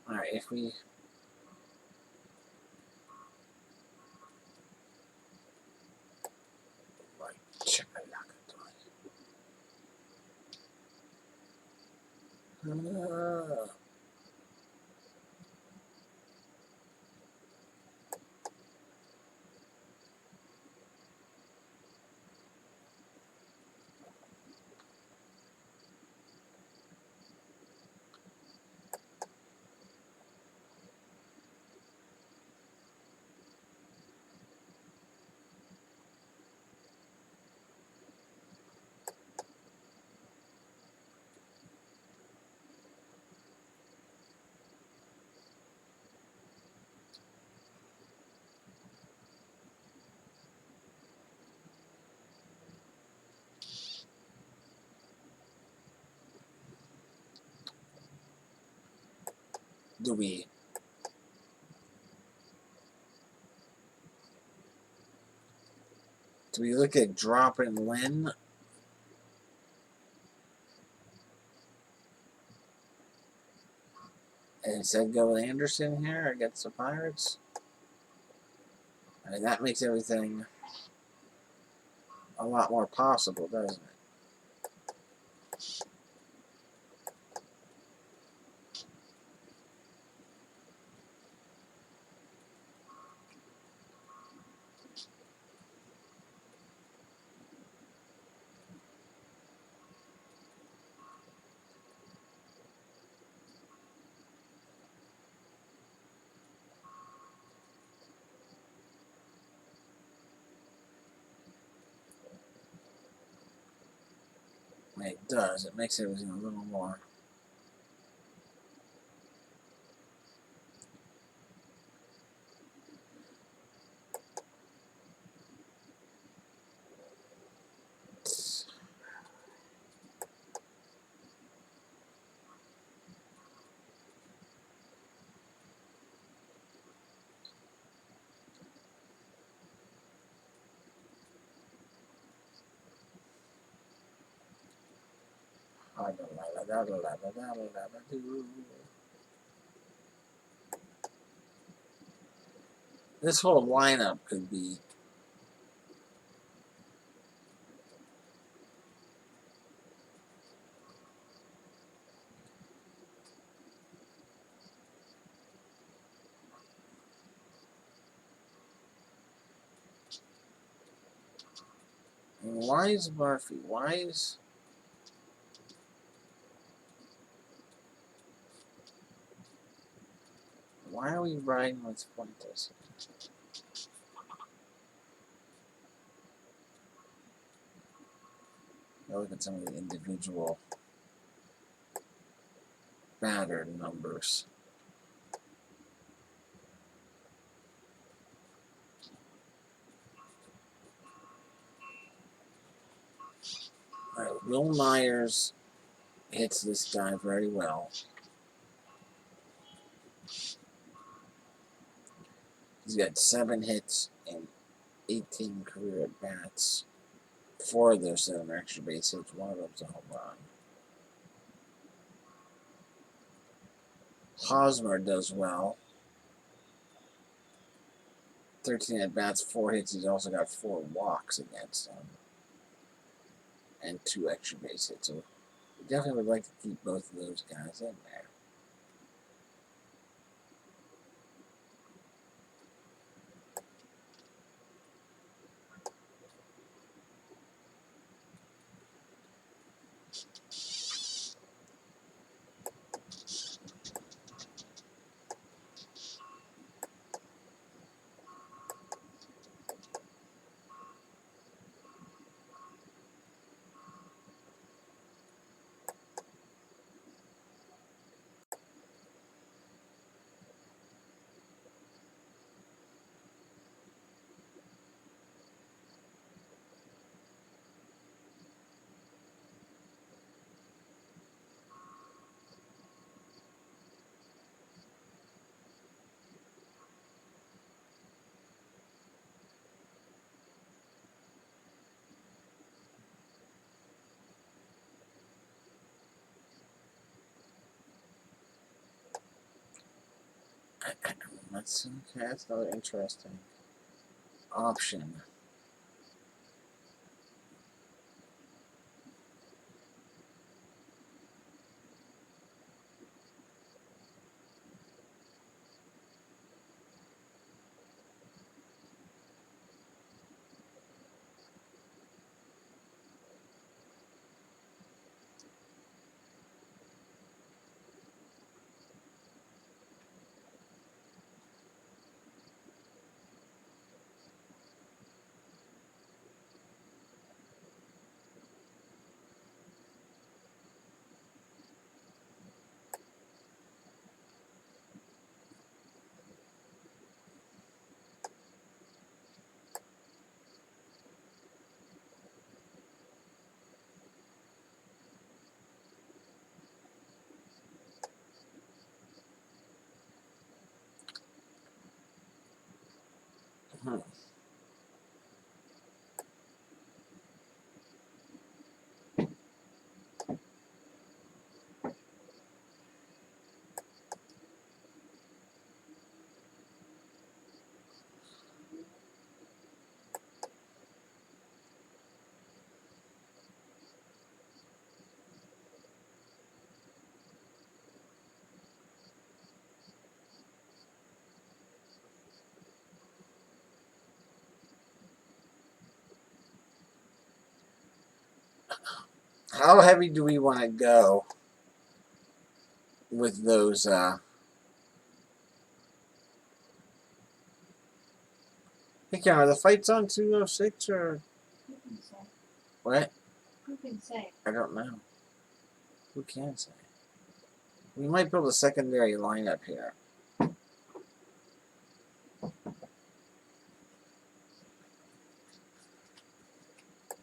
Alright, if we... check it out. Do we look at dropping Lynn? And instead go with Anderson here against the Pirates. I mean, that makes everything a lot more possible, doesn't it? It does. It makes everything a little more. This whole lineup could be why is Murphy? Why are we riding with Fuentes? Look at some of the individual batter numbers. All right, Will Myers hits this guy very well. He's got 7 hits and 18 career at bats. 4 of those 7 are extra base hits. 1 of them's a home run. Hosmer does well. 13 at bats, 4 hits. He's also got 4 walks against him. And 2 extra base hits. So we definitely would like to keep both of those guys in there. That's another interesting option. how heavy do we want to go with those? Hey, Karen, are the fights on 206 or Who can say? what? Who can say? I don't know. Who can say? We might build a secondary lineup here.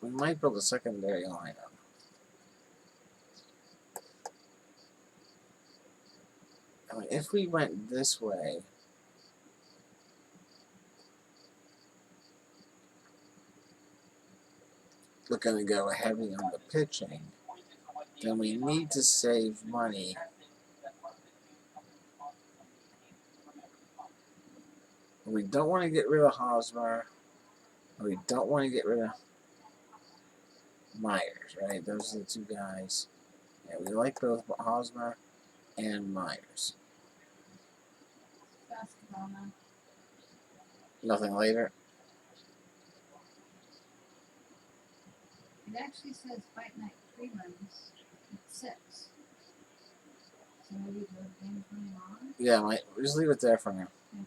We might build a secondary lineup. I mean, if we went this way, we're going to go heavy on the pitching, then we need to save money. We don't want to get rid of Hosmer. We don't want to get rid of Myers, right? Those are the two guys. Yeah, we like both Hosmer and Myers. Basketball now. Nothing later. It actually says fight night prelims at 6. So maybe the game's running on? Yeah, just leave it there for now. Yeah.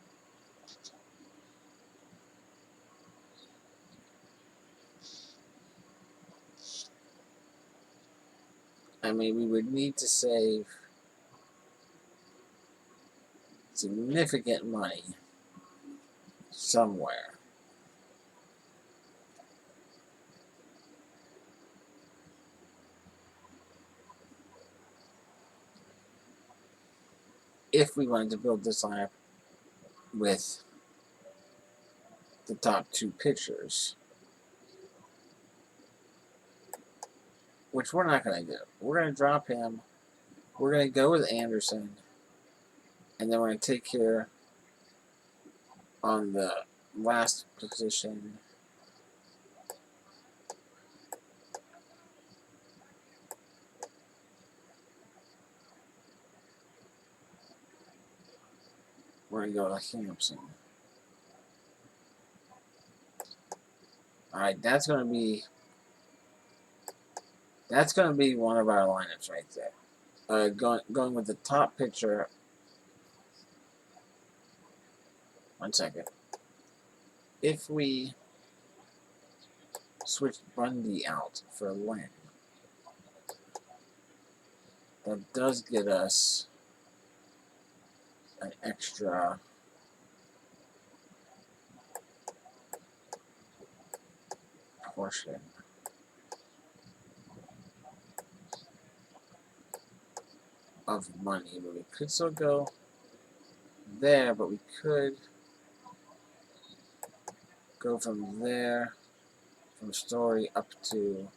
I mean, we would need to save significant money somewhere. If we wanted to build this lineup with the top two pitchers, which we're not going to do. We're going to drop him. We're going to go with Anderson. And then we're going to take care on the last position. We're going to go with Hampson. Alright, that's going to be one of our lineups right there. Going with the top pitcher. One second. If we switch Bundy out for Lynn, that does get us an extra portion of money, but we could still go there, but we could go from there, from Story up to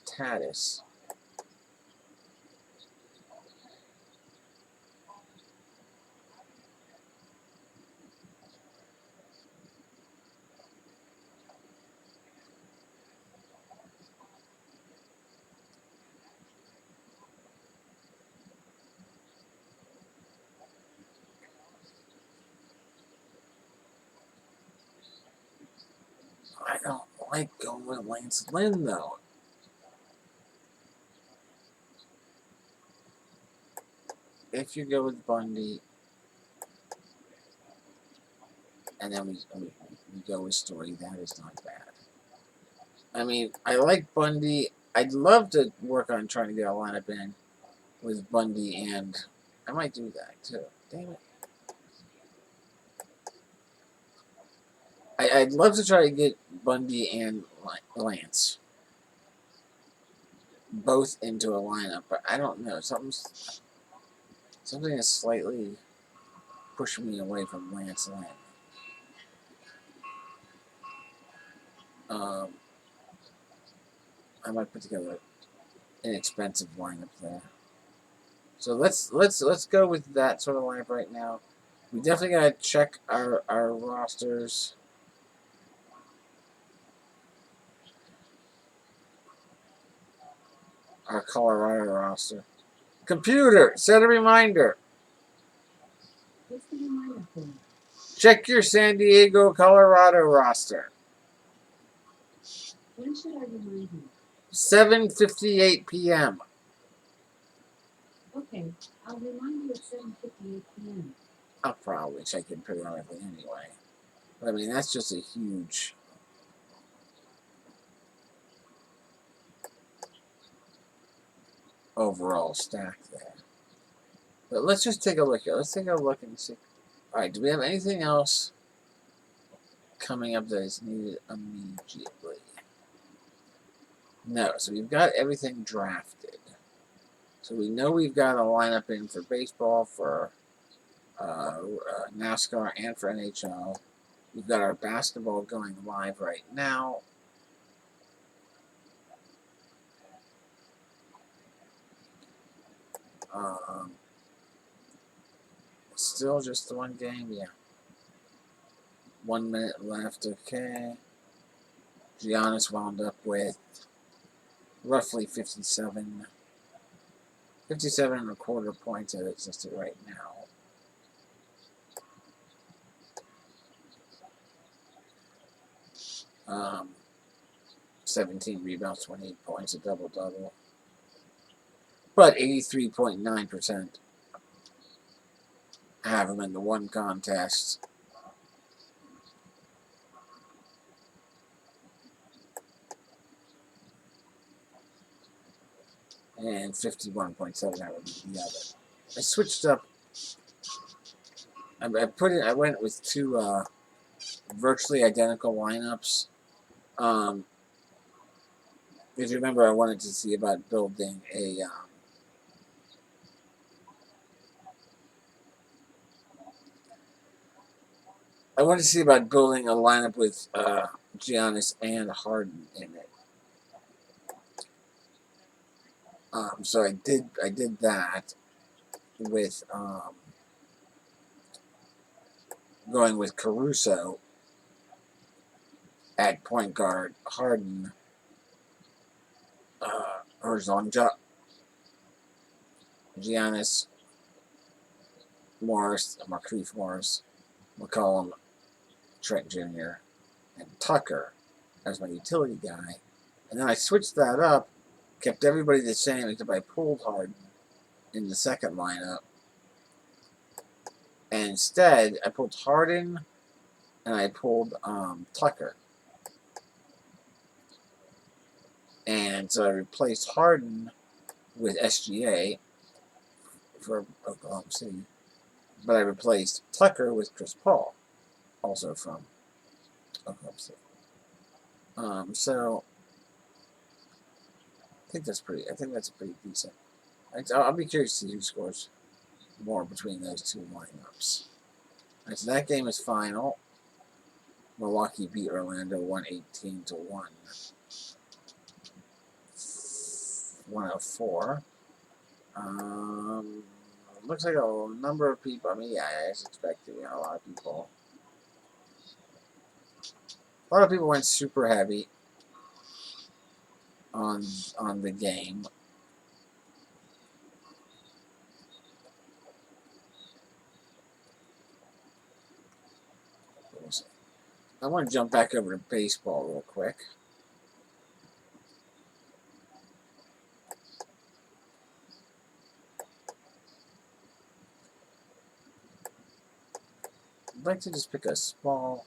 Tatis. I don't like going with Lance Lynn, though. If you go with Bundy, and then we go with Story, that is not bad. I mean, I like Bundy. I'd love to work on trying to get a lineup in with Bundy, and I might do that, too. Damn it. I'd love to try to get Bundy and Lance both into a lineup, but I don't know. Something is slightly pushing me away from Lance Lynn. I might put together an expensive lineup there. So let's go with that sort of lineup right now. We definitely gotta check our rosters. Our Colorado roster. Computer, set a reminder. What's the reminder for? Check your San Diego, Colorado roster. When should I remind you? 7:58 p.m. Okay, I'll remind you at 7:58 p.m. I'll probably check in periodically anyway. But I mean, that's just a huge overall stack there. But let's just take a look here. Let's take a look and see. Alright, do we have anything else coming up that is needed immediately? No, so we've got everything drafted. So we know we've got a lineup in for baseball, for NASCAR, and for NHL. We've got our basketball going live right now. Still just the one game, yeah. 1 minute left, okay. Giannis wound up with roughly 57 and a quarter points as it existed right now. 17 rebounds, 28 points, a double-double. But 83.9% have him in the one contest. And 51.7 have him in the other. I switched up. I went with two virtually identical lineups. If you remember, I wanted to see about building a lineup with Giannis and Harden in it. So I did that with going with Caruso at point guard, Harden horizontal, Giannis, Morris, Markieff Morris, McCollum, Trent Jr., and Tucker as my utility guy. And then I switched that up, kept everybody the same, except I pulled Harden in the second lineup. And instead, I pulled Harden and I pulled Tucker. And so I replaced Harden with SGA for Oklahoma City. But I replaced Tucker with Chris Paul, also from Oklahoma City. So I think that's pretty decent. I'll be curious to see who scores more between those two lineups. Alright, so that game is final. Milwaukee beat Orlando 118-1. 104. Looks like a number of people. I mean, yeah, I was expecting a lot of people. A lot of people went super heavy on the game. I want to jump back over to baseball real quick. I'd like to just pick a small.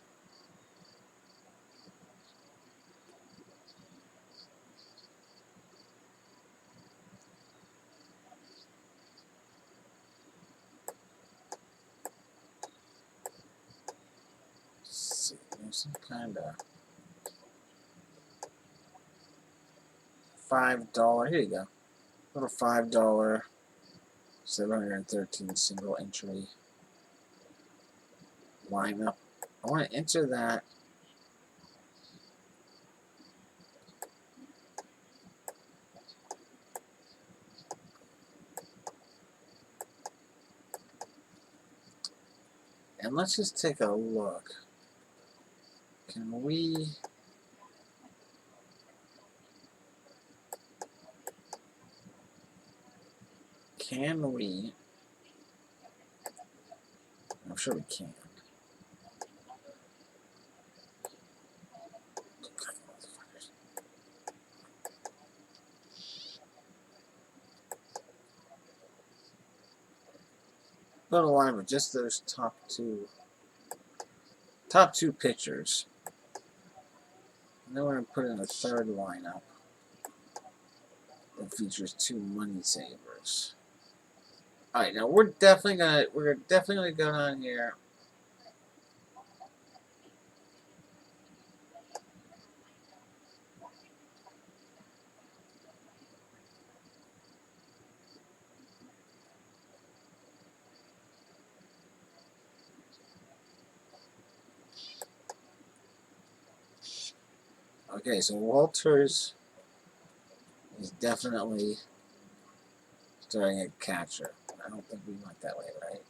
Let's see, there's some kind of $5. Here you go. Little $5, 713 single entry lineup. I want to enter that. And let's just take a look. Can we... I'm sure we can. Go to line with just those top two pitchers. And then we're gonna put in a third lineup that features 2 money savers. All right, now we're definitely gonna go down here. Okay, so Walters is definitely starting at catcher. I don't think we went that way, right?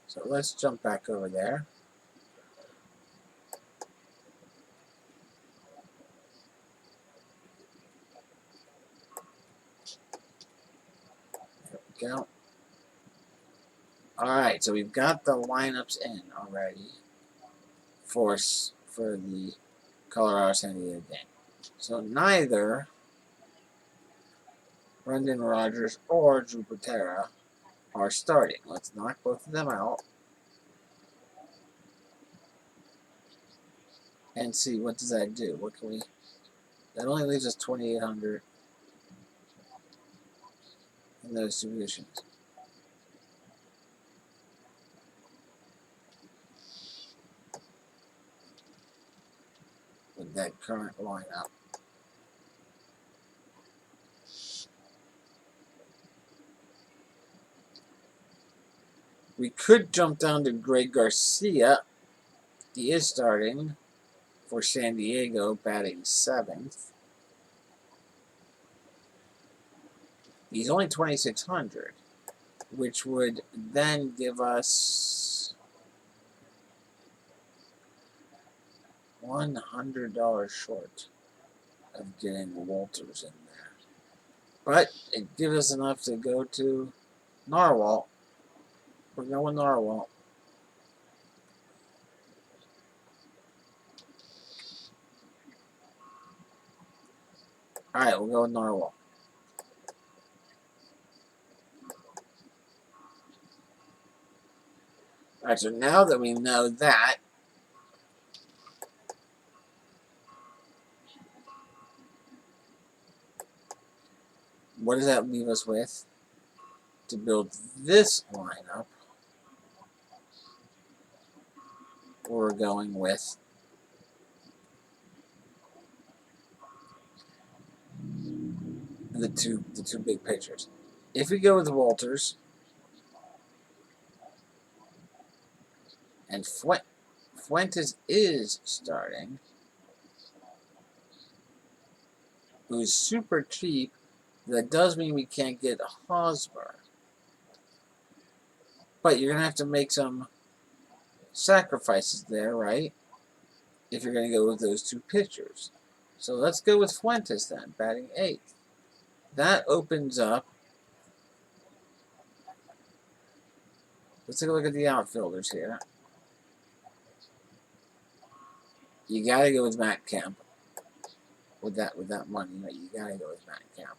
So let's jump back over there. There we go. Alright, so we've got the lineups in already for the Colorado San Diego game. So neither Brendan Rodgers or Drew Patera are starting. Let's knock both of them out and see what does that do. What can we? That only leaves us 2,800 in those two positions. With that current lineup. We could jump down to Greg Garcia. He is starting for San Diego, batting 7th. He's only 2,600, which would then give us $100 short of getting Walters in there. But it gives us enough to go to Narwhal. We're going Narwhal. Alright, we'll go with Narwhal. Alright, so now that we know that, what does that leave us with to build this lineup? We're going with the two big pitchers. If we go with Walters and Fuentes is starting, who's super cheap, that does mean we can't get Hosmer. But you're going to have to make some sacrifices there, right? If you're going to go with those two pitchers. So let's go with Fuentes then, batting 8th. That opens up. Let's take a look at the outfielders here. You got to go with Matt Kemp. With that money, right? You got to go with Matt Kemp.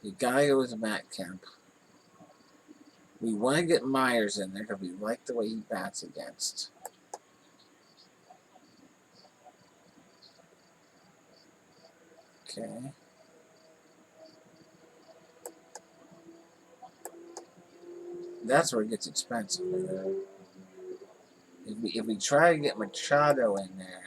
You got to go with Matt Kemp. We want to get Myers in there because we like the way he bats against. Okay. That's where it gets expensive. If we try to get Machado in there,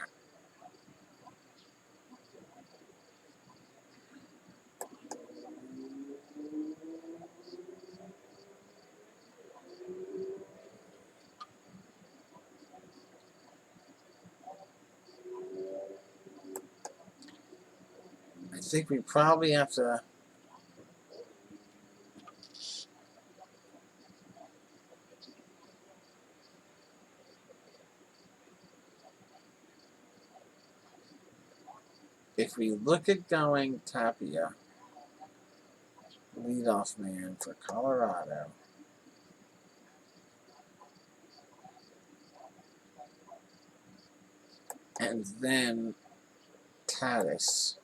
I think we probably have to. If we look at going Tapia, leadoff man for Colorado, And then Tatis.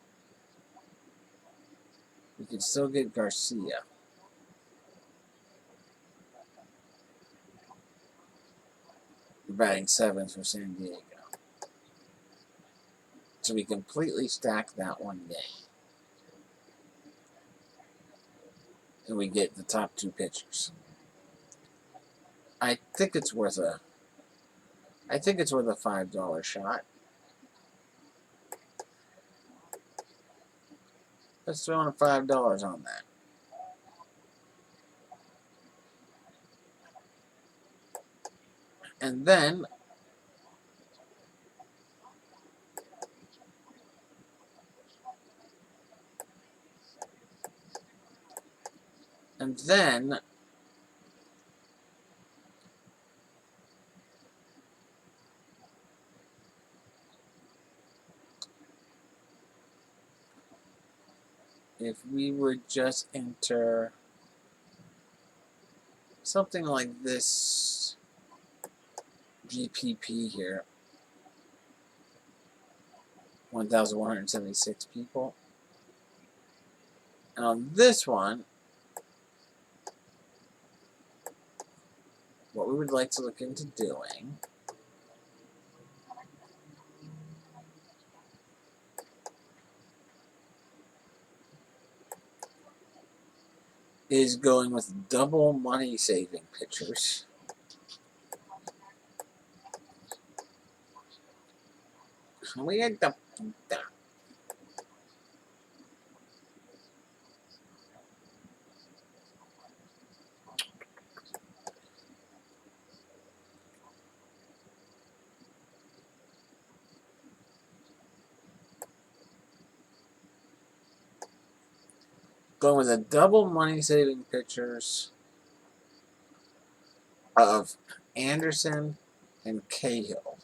We could still get Garcia. Batting 7th for San Diego. So we completely stack that one game. And we get the top 2 pitchers. I think it's worth a $5 shot. Let's throw in $5 on that. And then if we would just enter something like this GPP here, 1,176 people. And on this one, what we would like to look into doing is going with double money saving pitchers. We had the going with the double money saving pitchers of Anderson and Cahill.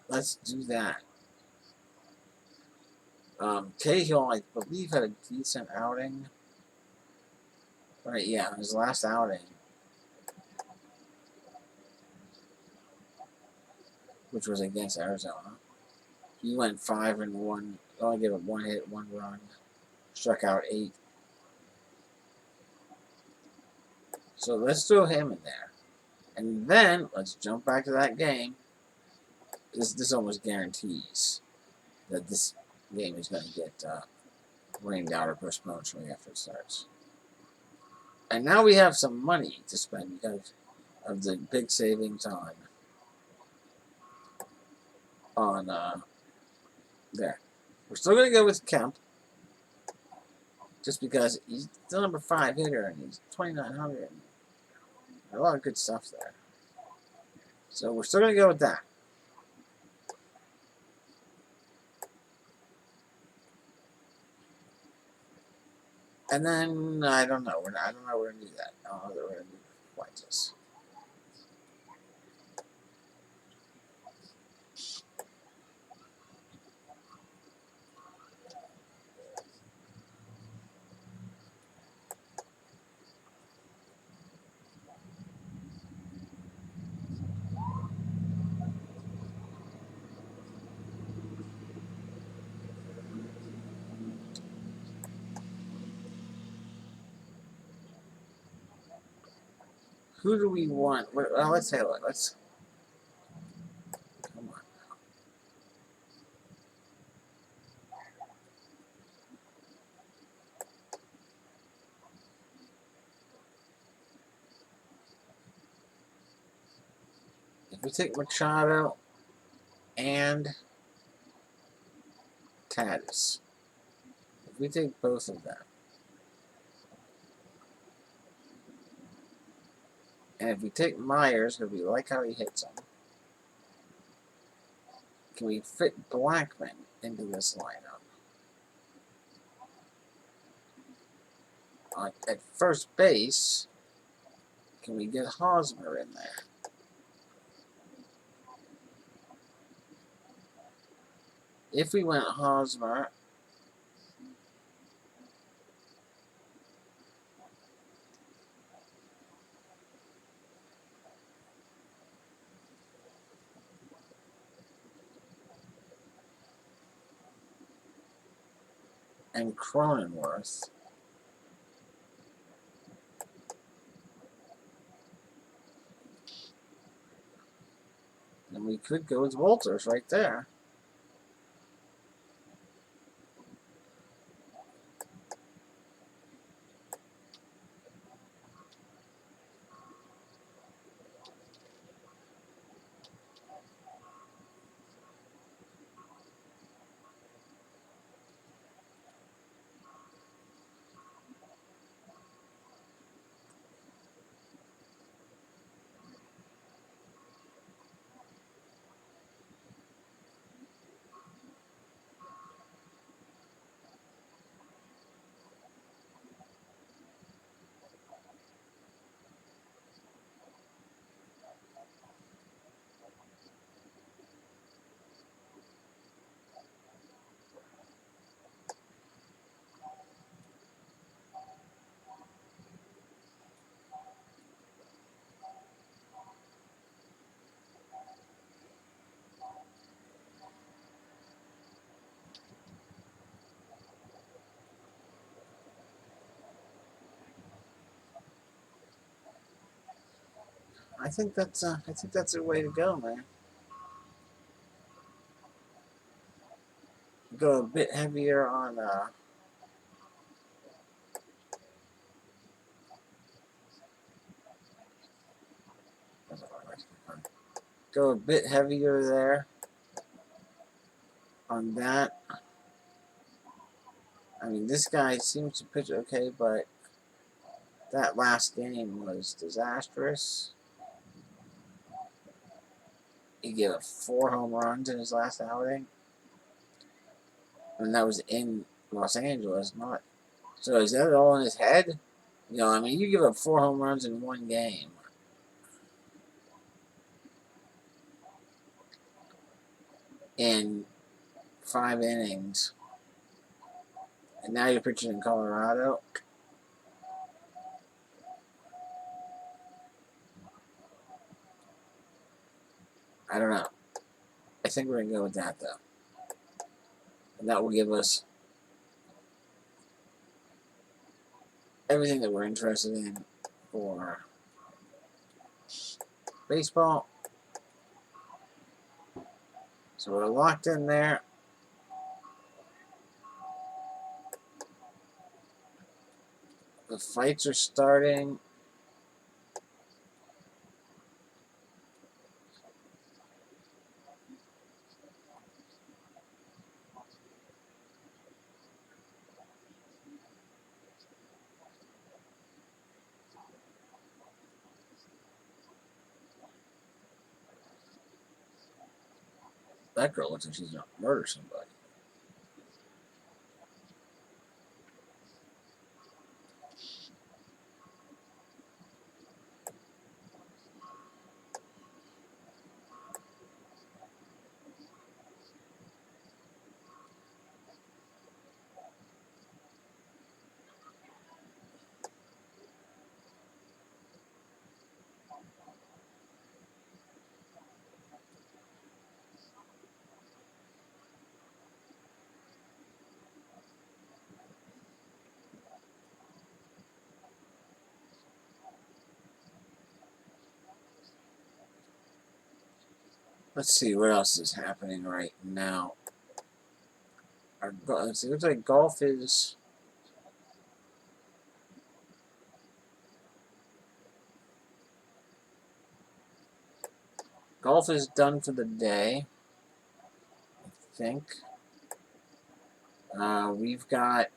Let's do that. Cahill, I believe, had a decent outing. Right, yeah, his last outing, which was against Arizona, he went 5-1. Only gave up 1 hit, 1 run, struck out 8. So let's throw him in there, and then let's jump back to that game. This almost guarantees that this game is going to get rained out or postponed shortly after it starts. And now we have some money to spend because of the big savings on there. We're still going to go with Kemp just because he's the number 5 hitter and he's 2,900. A lot of good stuff there. So we're still going to go with that. And then, I don't know. I don't know we're going to do that. I don't know that we're going to do Whites. Who do we want? Well, let's say, let's. Come on. If we take Machado and Tatis, if we take both of them, and if we take Myers, because we like how he hits them, can we fit Blackman into this lineup? At first base, can we get Hosmer in there? If we went Hosmer, and Cronenworth. And we could go with Walters right there. I think that's a way to go, man. Go a bit heavier on go a bit heavier there on that. I mean, this guy seems to pitch okay, but that last game was disastrous. He gave up 4 home runs in his last outing. And that was in Los Angeles, not. So is that all in his head? You know, I mean, you give up 4 home runs in one game. In 5 innings. And now you're pitching in Colorado. I don't know. I think we're going to go with that, though. And that will give us everything that we're interested in for baseball. So we're locked in there. The fights are starting. That girl looks like she's going to murder somebody. Let's see what else is happening right now. Let's see, it looks like golf is. Golf is done for the day, I think. We've got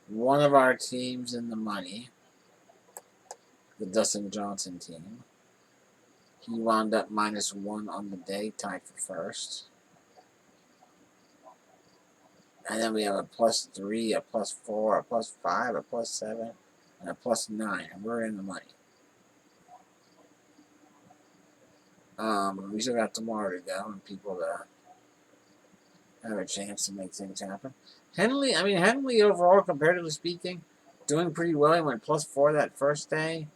one of our teams in the money, the Dustin Johnson team. He wound up -1 on the day, tied for first. And then we have a +3, a +4, a +5, a +7, and a +9. And we're in the money. We still got tomorrow to go and people to have a chance to make things happen. Henley overall, comparatively speaking, doing pretty well. He went +4 that first day.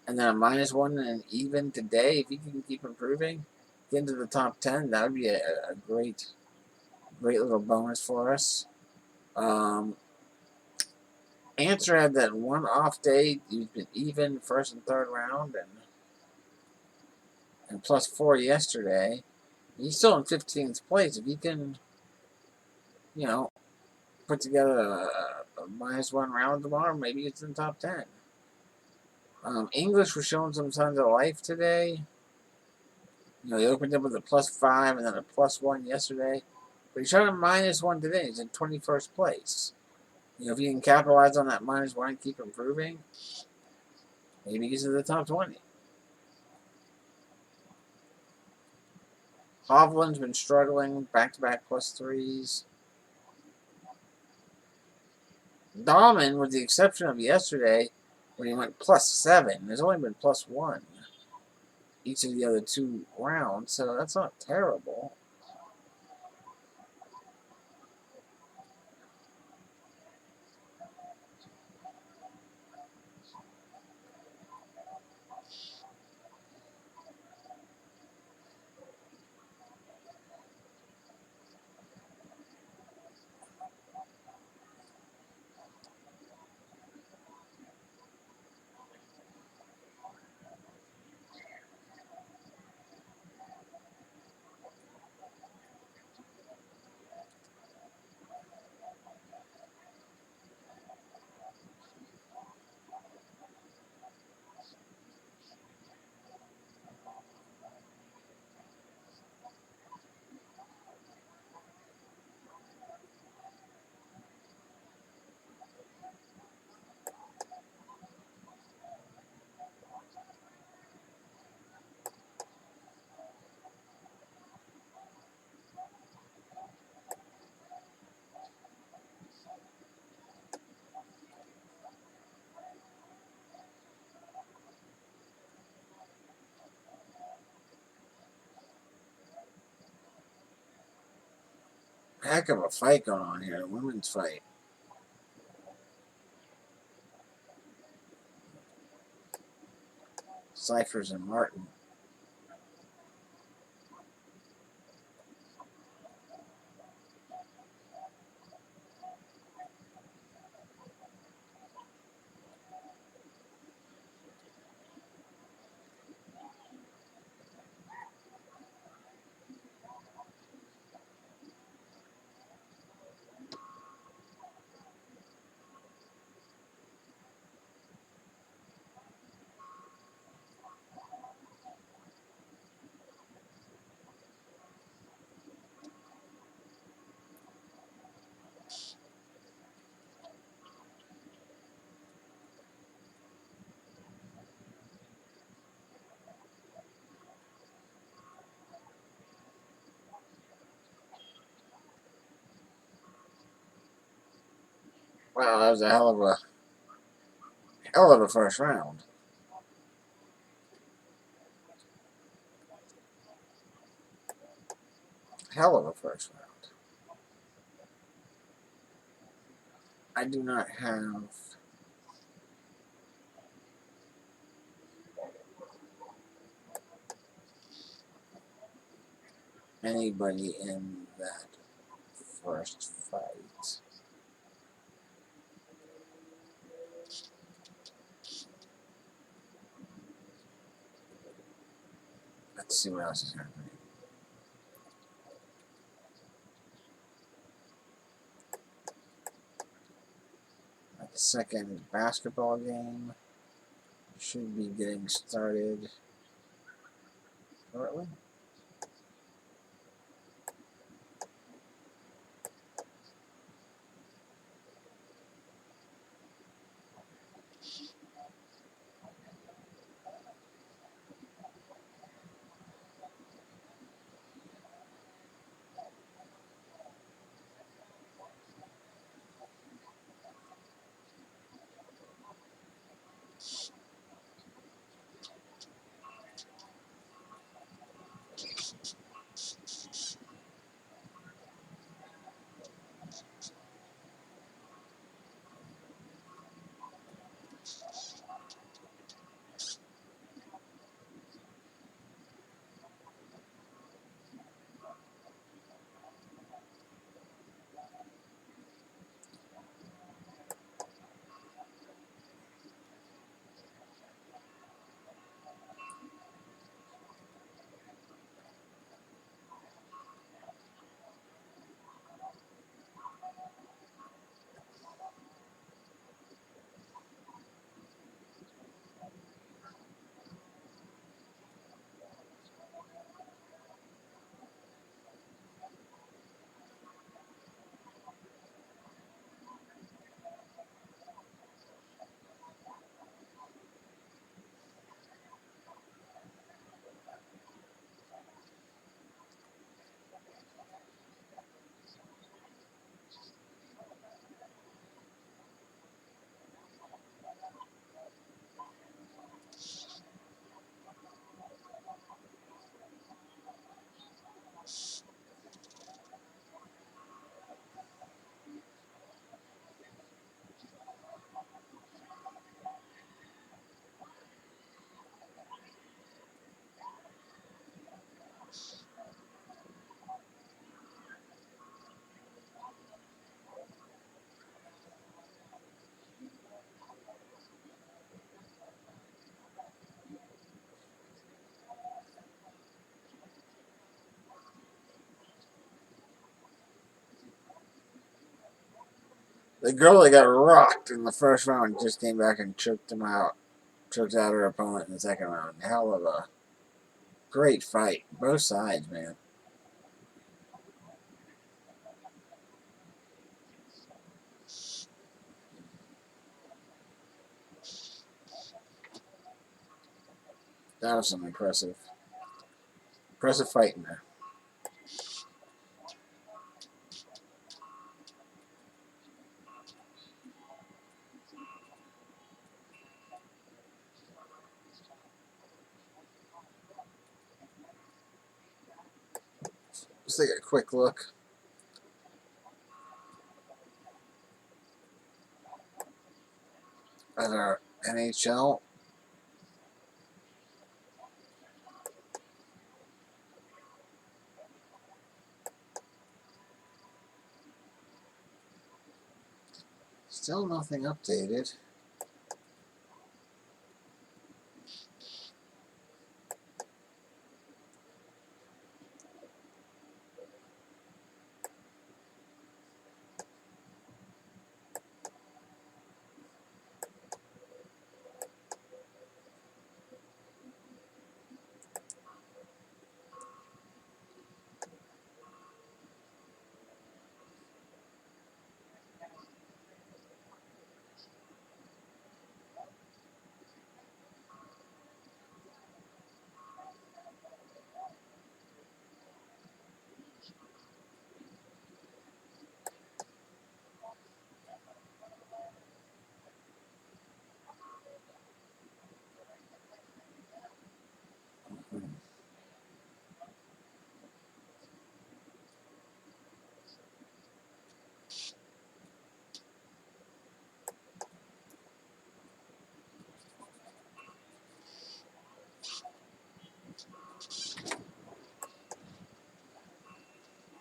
And then a -1 and an even today. If he can keep improving, get into the top 10, that would be a great little bonus for us. Answer had that one off day. He's been even first and third round, and +4 yesterday. He's still in 15th place. If he can, put together a -1 round tomorrow, maybe it's in the top 10. English was showing some signs of life today. He opened up with a +5 and then a +1 yesterday. But he's showing a -1 today. He's in 21st place. If he can capitalize on that -1 and keep improving, maybe he's in the top 20. Hovland's been struggling, back-to-back +3s. Dahlman, with the exception of yesterday, when he went +7, has only been +1 each of the other 2 rounds, so that's not terrible. Heck of a fight going on here, a women's fight. Cyphers and Martin. Wow, that was a hell of a first round. Hell of a first round. I do not have anybody in that first fight. Let's see what else is happening. The second basketball game should be getting started shortly. The girl that got rocked in the first round just came back and choked him out. Choked out her opponent in the second round. Hell of a great fight. Both sides, man. That was some impressive fighting there. Let's take a quick look at our NHL. Still nothing updated.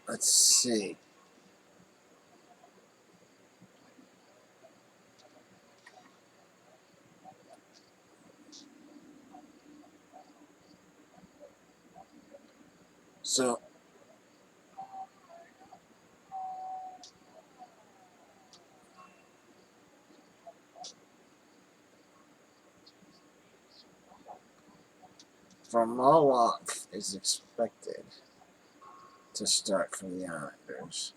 Let's see. So Varlamov is expected to start for the Islanders.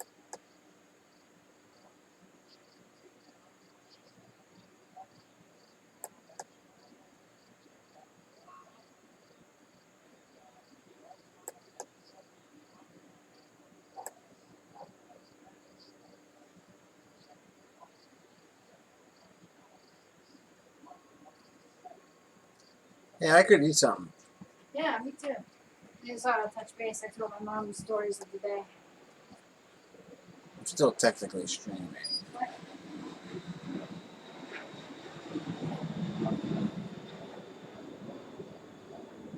Yeah, I could eat something. Yeah, me too. I just thought I'd touch base. I told my mom the stories of the day. I'm still technically streaming.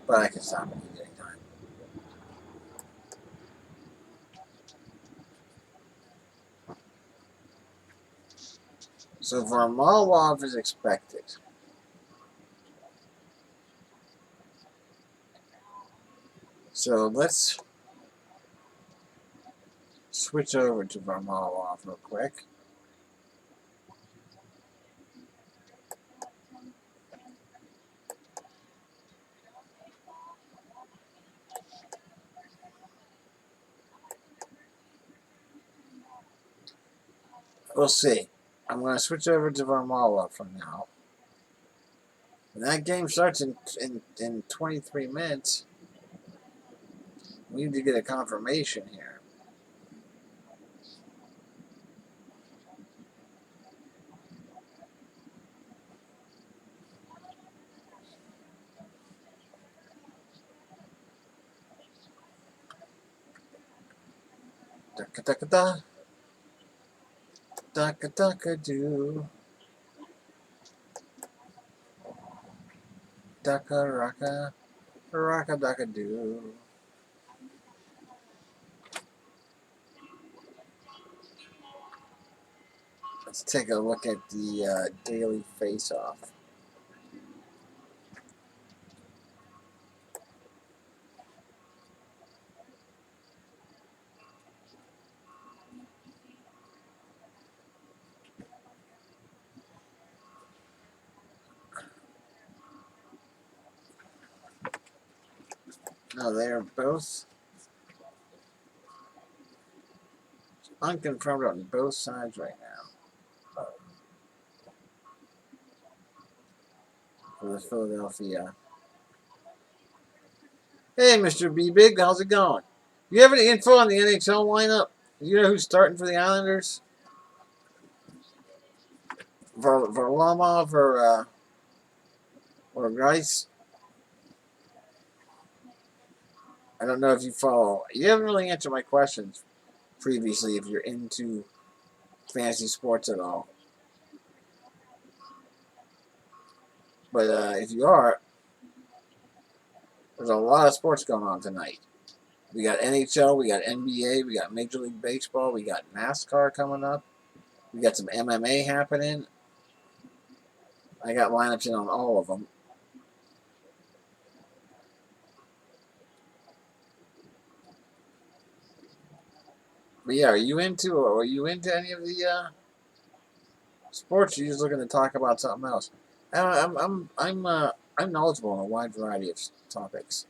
But I can stop it at any time. So Varlamov is expected. So let's switch over to Varlamov real quick. We'll see. I'm going to switch over to Varlamov for now. When that game starts in 23 minutes, we need to get a confirmation here. Da-ka-da-ka-da. Da-ka-da-ka-doo. Da-ka-raka. Raka-da-ka-doo. Let's take a look at the daily face-off. No, they are both unconfirmed on both sides right now for the Philadelphia. Hey, Mr. B Big, how's it going? You have any info on the NHL lineup? You know who's starting for the Islanders? Varlamov or Rice? I don't know if you follow. You haven't really answered my questions previously if you're into fantasy sports at all. But if you are, there's a lot of sports going on tonight. We got NHL, we got NBA, we got Major League Baseball, we got NASCAR coming up. We got some MMA happening. I got lineups in on all of them. But yeah, are you into any of the sports? Or are you just looking to talk about something else? I'm knowledgeable on a wide variety of topics.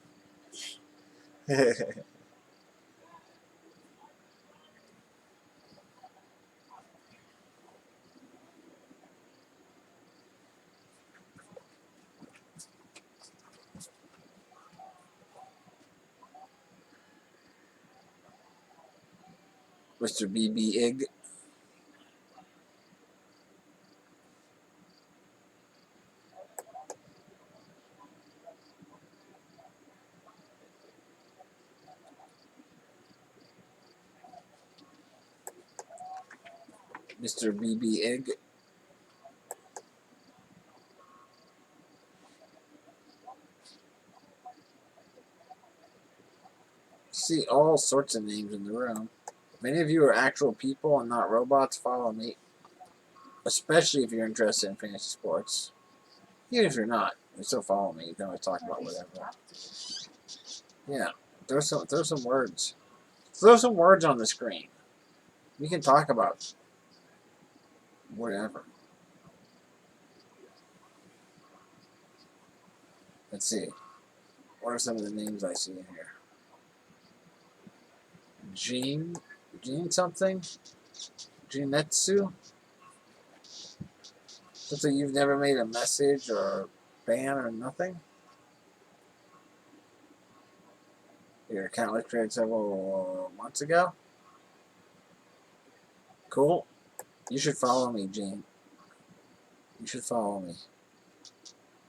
Mr. BB Ig. Mr. BB Ig. See all sorts of names in the room. Many of you are actual people and not robots. Follow me. Especially if you're interested in fantasy sports. Even if you're not, you still follow me. You can always talk about whatever. Yeah. Throw some words. Throw some words on the screen. We can talk about whatever. Let's see. What are some of the names I see in here? Gene something? Genetsu? Something you've never made a message or ban or nothing? Your account was created several months ago? Cool. You should follow me, Gene. You should follow me.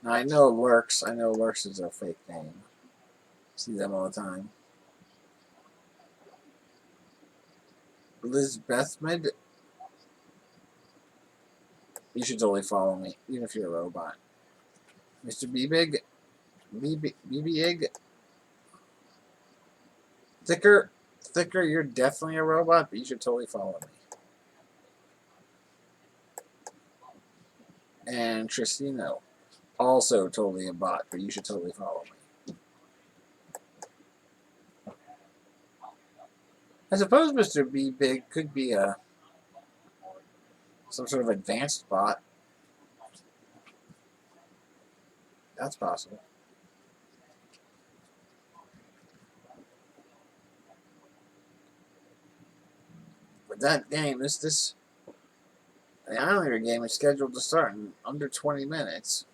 Now, I know Lurks. I know Lurks is a fake name. See them all the time. Liz Bethmed. You should totally follow me, even if you're a robot. Mr. B-Big. BB-Ig. Thicker, you're definitely a robot, but you should totally follow me. And Tristino. Also totally a bot, but you should totally follow me. I suppose Mr. B Big could be some sort of advanced bot. That's possible. But that game, the Islander game is scheduled to start in under 20 minutes.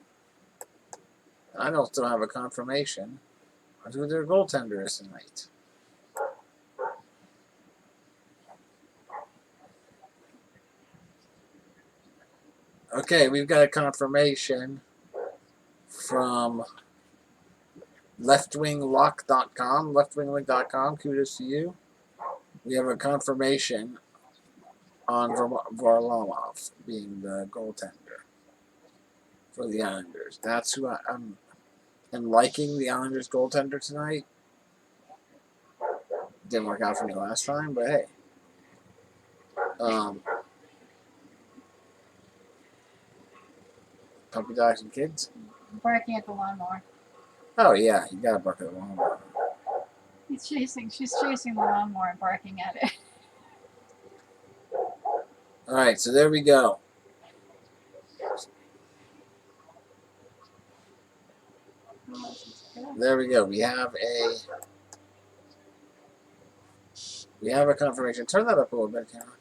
And I don't still have a confirmation on who their goaltender is tonight. Okay, we've got a confirmation from leftwinglock.com. Leftwinglink.com, kudos to you. We have a confirmation on Varlamov being the goaltender for the Islanders. That's who I'm liking the Islanders goaltender tonight. Didn't work out for me last time, but hey. Puppy dogs and kids? Barking at the lawnmower. Oh yeah, you gotta bark at the lawnmower. She's chasing the lawnmower and barking at it. Alright, so there we go. There we go. We have a confirmation. Turn that up a little bit, Cameron.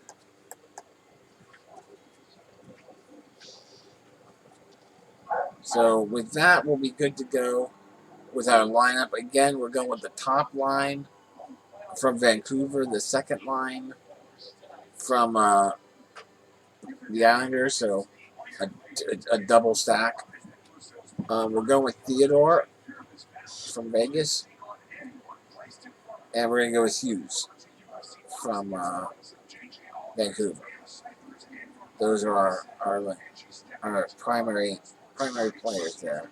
So with that, we'll be good to go with our lineup. Again, we're going with the top line from Vancouver, the second line from the Islanders, so a double stack. We're going with Theodore from Vegas, and we're going to go with Hughes from Vancouver. Those are our primary players there.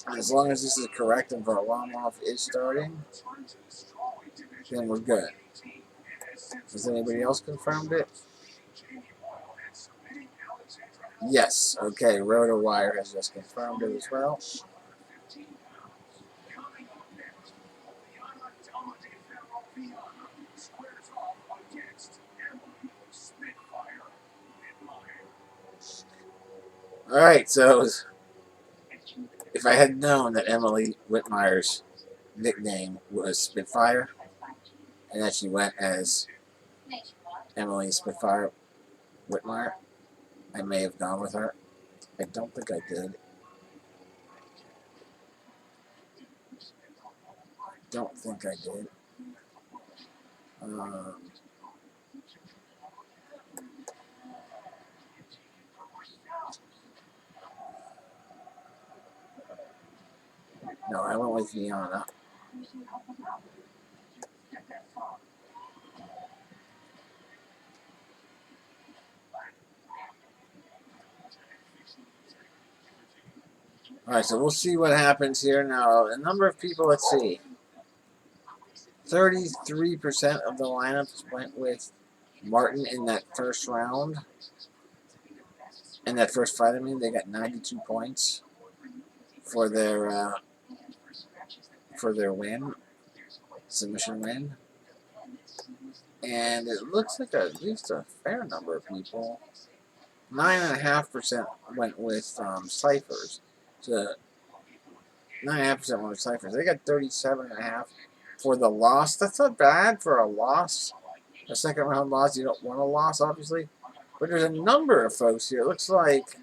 And as long as this is correct and Varlamov is starting, then we're good. Has anybody else confirmed it? Yes. Okay, RotoWire has just confirmed it as well. All right, so if I had known that Emily Whitmire's nickname was Spitfire, and that she went as Emily Spitfire Whitmire, I may have gone with her. I don't think I did. Don't think I did. No, I went with Viana. All right, so we'll see what happens here now. A number of people, let's see. 33% of the lineups went with Martin in that first round. In that first fight, I mean, they got 92 points for their win, submission win. And it looks like at least a fair number of people. 9.5% went with Cyphers. So 9.5% went with Cyphers. They got 37.5 for the loss. That's not bad for a loss. A second round loss. You don't want a loss, obviously. But there's a number of folks here. It looks like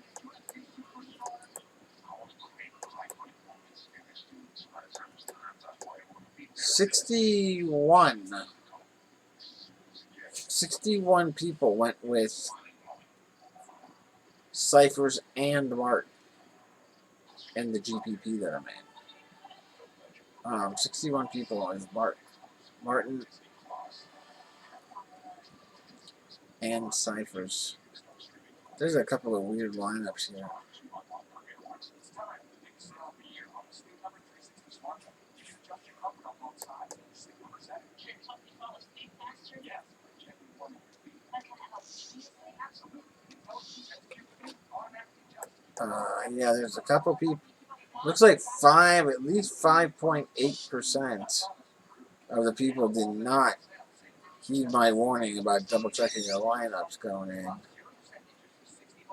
Sixty-one people went with Cyphers and Martin in the GPP that I made. 61 people with Martin and Cyphers. There's a couple of weird lineups here. Yeah, there's a couple people. Looks like at least 5.8% of the people did not heed my warning about double checking their lineups going in,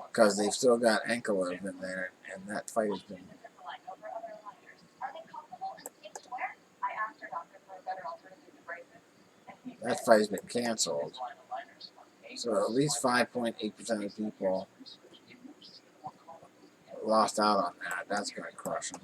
because they've still got Ankalaev in there, and that fight has been. That fight has been canceled. So at least 5.8% of people lost out on that. That's going to crush them.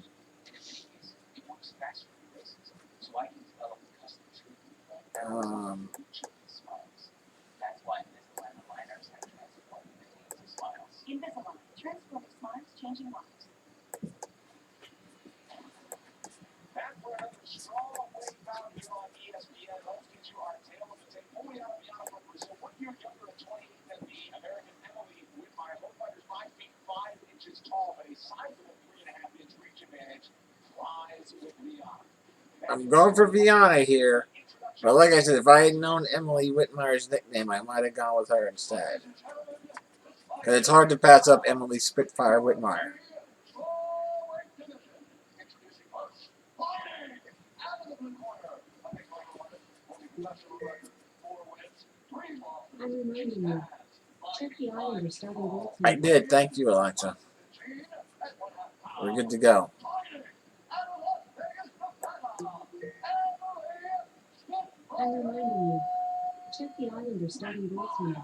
I'm going for Viana here. But like I said, if I had known Emily Whitmire's nickname, I might have gone with her instead. Because it's hard to pass up Emily Spitfire Whitmire. I'm reminding you, check the Islanders starting goaltender. I did. Thank you, Alexa. We're good to go. I'm reminding you. Check the Islanders starting goaltender.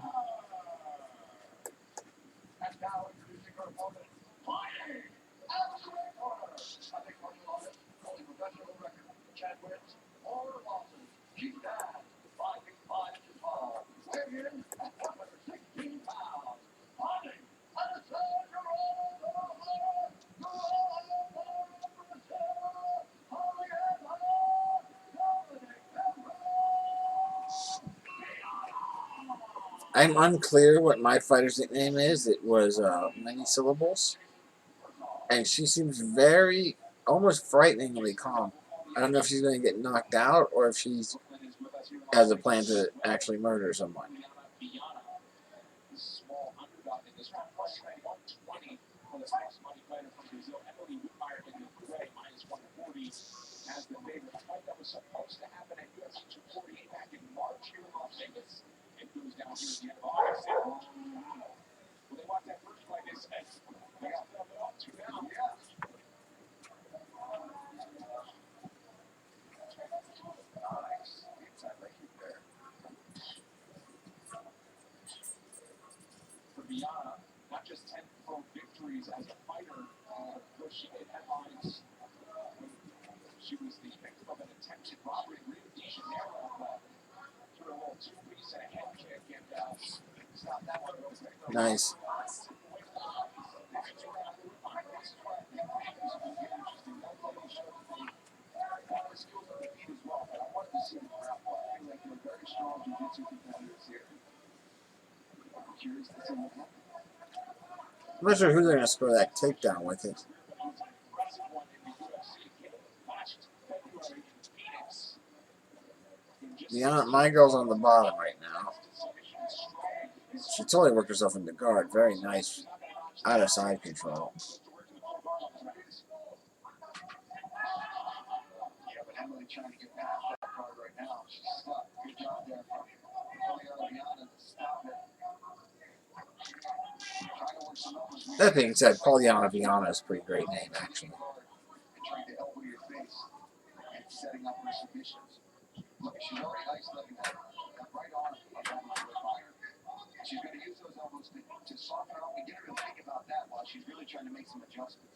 I'm unclear what my fighter's nickname is. It was many syllables. And she seems very, almost frighteningly calm. I don't know if she's going to get knocked out or if she has a plan to actually murder someone. Not just 10 pro victories as a fighter, though she made headlines. She was the victim of an attempted robbery in Rio de Janeiro. Threw a little two-piece and a head kick and stopped that one. Nice. I'm not sure who they're going to score that takedown with it. My girl's on the bottom right now. She totally worked herself into guard. Very nice. Out of side control. That being said, Polyana Viana is a pretty great name, actually. She's already isolating that right arm of that fire. She's going to use those elbows to soften her up and get her to think about that while she's really trying to make some adjustments.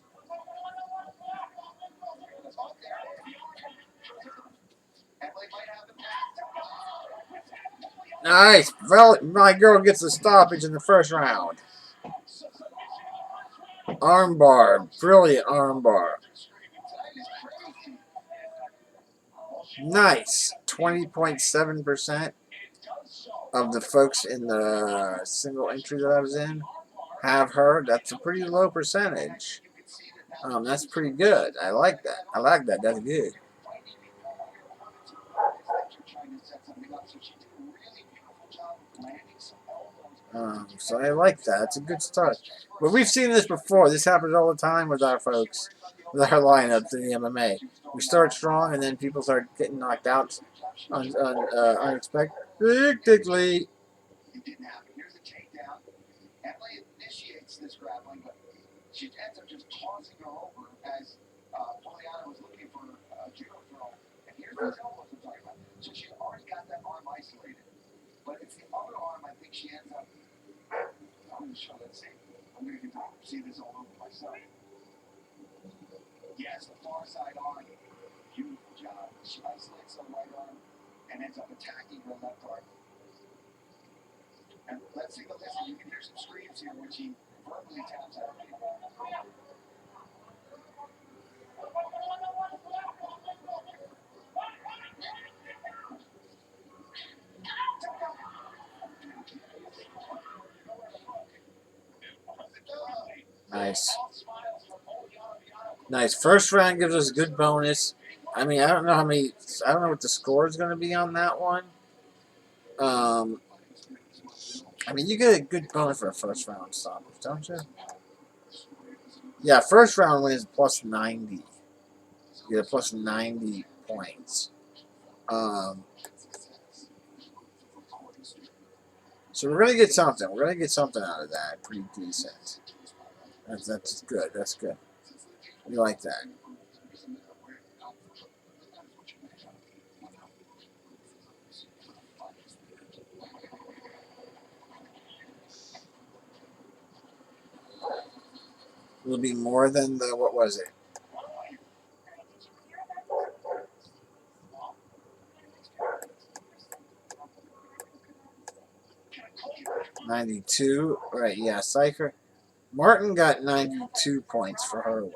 Nice. Well, my girl gets the stoppage in the first round. Armbar. Brilliant armbar. Nice. 20.7% of the folks in the single entry that I was in have her. That's a pretty low percentage. That's pretty good. I like that. I like that. That's good. So I like that. It's a good start. But we've seen this before. This happens all the time with our folks, with our lineups in the MMA. We start strong, and then people start getting knocked out unexpectedly. It didn't happen. Here's a takedown. Emily initiates this grappling, but she ends up just tossing her over as Polyana was looking for a judo throw. And here's those elbows I'm talking about. So she's already got that arm isolated. But it's the other arm I think she ends up. I'm going to show that same. I'm going to get to see this all over myself. Yes, the far side arm. Beautiful job. She isolates the right arm and ends up attacking her left arm. And let's take a listen. You can hear some screams here when she verbally taps out people. Nice. Nice. First round gives us a good bonus. I mean, I don't know what the score is going to be on that one. I mean, you get a good bonus for a first round stoppage, don't you? Yeah, first round win is plus 90. You get a plus 90 points. So we're going to get something. We're going to get something out of that. Pretty decent. That's good. That's good. We like that. Will be more than the, what was it? 92. Right, yeah, Cypher. Martin got 92 points for her win.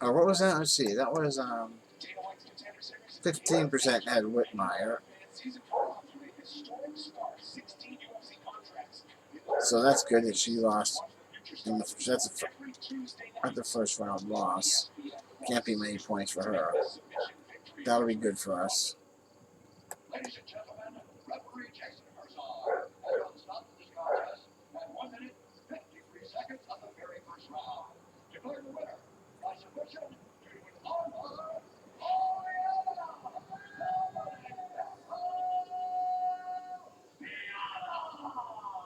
Oh, what was that? Let's see. That was 15% had Whitmire. So that's good that she lost. In the, that's not the first round loss. Can't be many points for her. That'll be good for us. Ladies and gentlemen, referee Jason Herzog has stopped this contest at 1 minute, 53 seconds of the very first round. Declared the winner by submission to an armbar.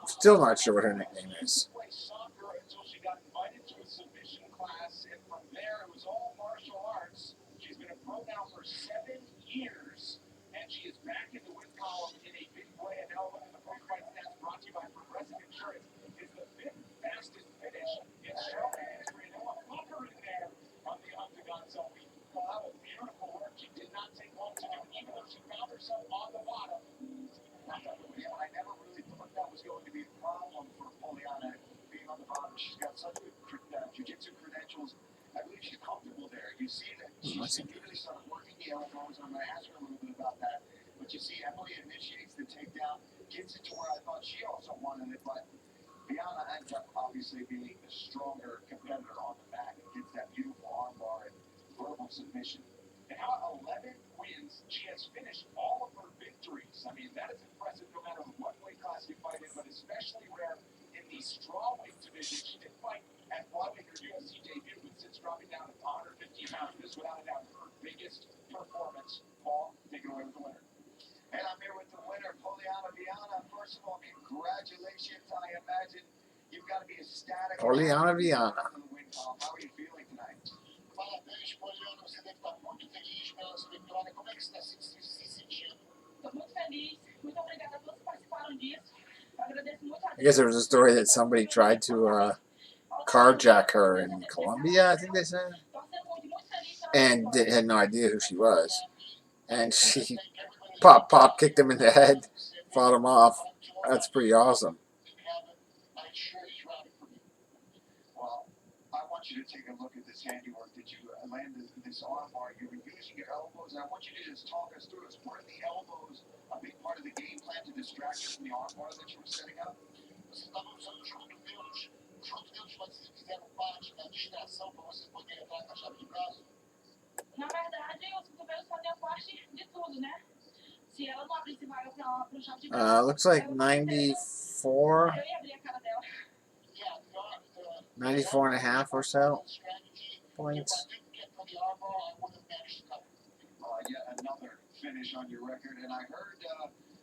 Still not sure what her nickname is. Until she got invited to a submission class, and from there it was all martial arts. She's been a pro now for 7 years, and she is back in the win column in a big way. And now look at the point fight stats brought to you by Progressive Insurance. Is the 5th fastest finish in Strowman history. And they'll pop her in there on the octagon zone. Well, that was beautiful work. She did not take long to do, even though she found herself on the bottom. I never really thought that was going to be a problem for Poliana being on the bottom. She's got such good jiu-jitsu credentials. I believe she's comfortable there. You see that she's immediately started working the elbows. I'm going to ask her a little bit about that. But you see, Emily initiates the takedown, gets it to where I thought she also wanted it. But Biana ends up obviously being the stronger competitor on the mat and gets that beautiful armbar and verbal submission. And now at 11 wins, she has finished all of her victories. I mean, that is impressive no matter what weight class you fight in, but especially where in the strawweight division, she did fight at flyweight her UFC debut, but since dropping down to 150 pounds, this without a doubt her biggest performance. Paul, take it away with the winner. And I'm here with the winner, Poliana Viana. First of all, congratulations. I imagine you've got to be ecstatic. Poliana Viana. How are you feeling tonight? Parabéns, Poliana. Você deve estar muito feliz pela sua vitória. Como é que você está se sentindo? Estou muito feliz. Muito obrigada a todos que participaram disso. Eu agradeço muito a I guess there was a story that somebody tried to carjack her in Colombia, I think they said. And had no idea who she was. And she pop, kicked him in the head, fought him off. That's pretty awesome. Well, I want you to take a look at this handiwork that you landed this armbar. You were using your elbows, and I want you to just talk us through. Is were the elbows a big part of the game plan to distract you from the armbar that you were setting up? Você estava usando os cotovelos fizeram parte da distração para você poder entrar com a chave de braço? Na verdade, os cotovelos faziam parte de tudo, né? Se ela não abrisse vaga para o chave de braço, Looks like 94. eu ia abrir a cara dela. 94 and a half or so points. Yet another finish on your record, and I heard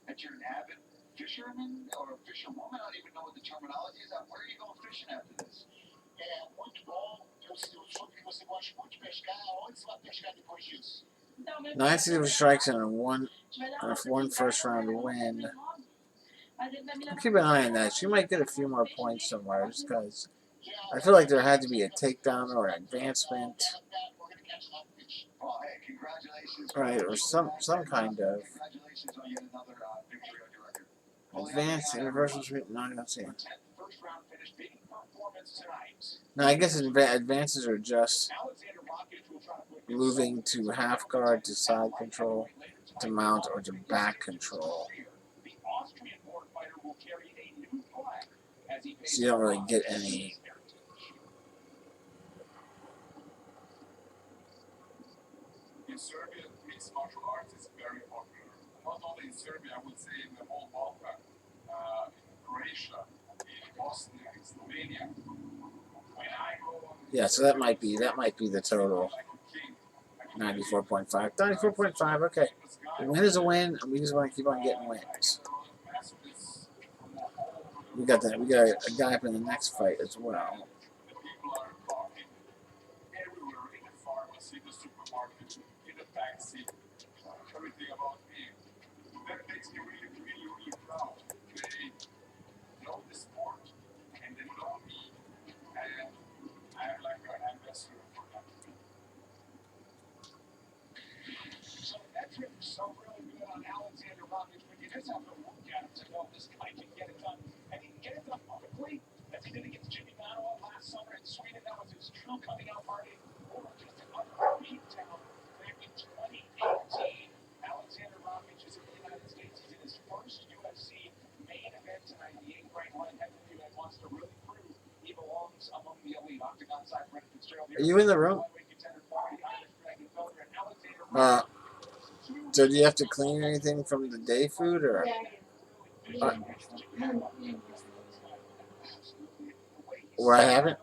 that you're an avid fisherman or fisherwoman. I don't even know what the terminology is. Where are you going fishing after this? É muito bom. Eu soube que você gosta muito de pescar. Onde você vai pescar depois disso? 90 strikes and one first round win. I'll keep an eye on that. She might get a few more points somewhere just because I feel like there had to be a takedown or an advancement. Right, or some kind of advanced universal treatment. No, I don't see it. No, I guess advances are just moving to half guard, to side control, to mount, or to back control. So you don't really get any. In Serbia, mixed martial arts is very popular. Not only in Serbia, I would say in the whole Balkan, in Croatia, in Bosnia, in Slovenia. When I go, Yeah, so that might be the total. 94.5. 94.5, okay. A win is a win, and we just want to keep on getting wins. We got that. We got a guy up in the next fight as well. People are talking everywhere in the pharmacy, the supermarket, in the taxi, everything about me. That makes me really, really, really proud. They know the sport and they know me, and I'm like an ambassador for them. So that trip was so really good on Alexander Rockets, but you just have to look at him to know this guy can get it done. And he can get it done quickly, as he did against Jimmy Manuel last summer in Sweden. That was his true coming out party over just another beat town back in 2018. Alexander Rockets is in the United States. He's in his first UFC main event tonight. The 8th-ranked light heavyweight wants to really prove he belongs among the elite. Octagon side, Brendan Fitzgerald. Are you in the room? So do you have to clean anything from the day food, or? Or I haven't?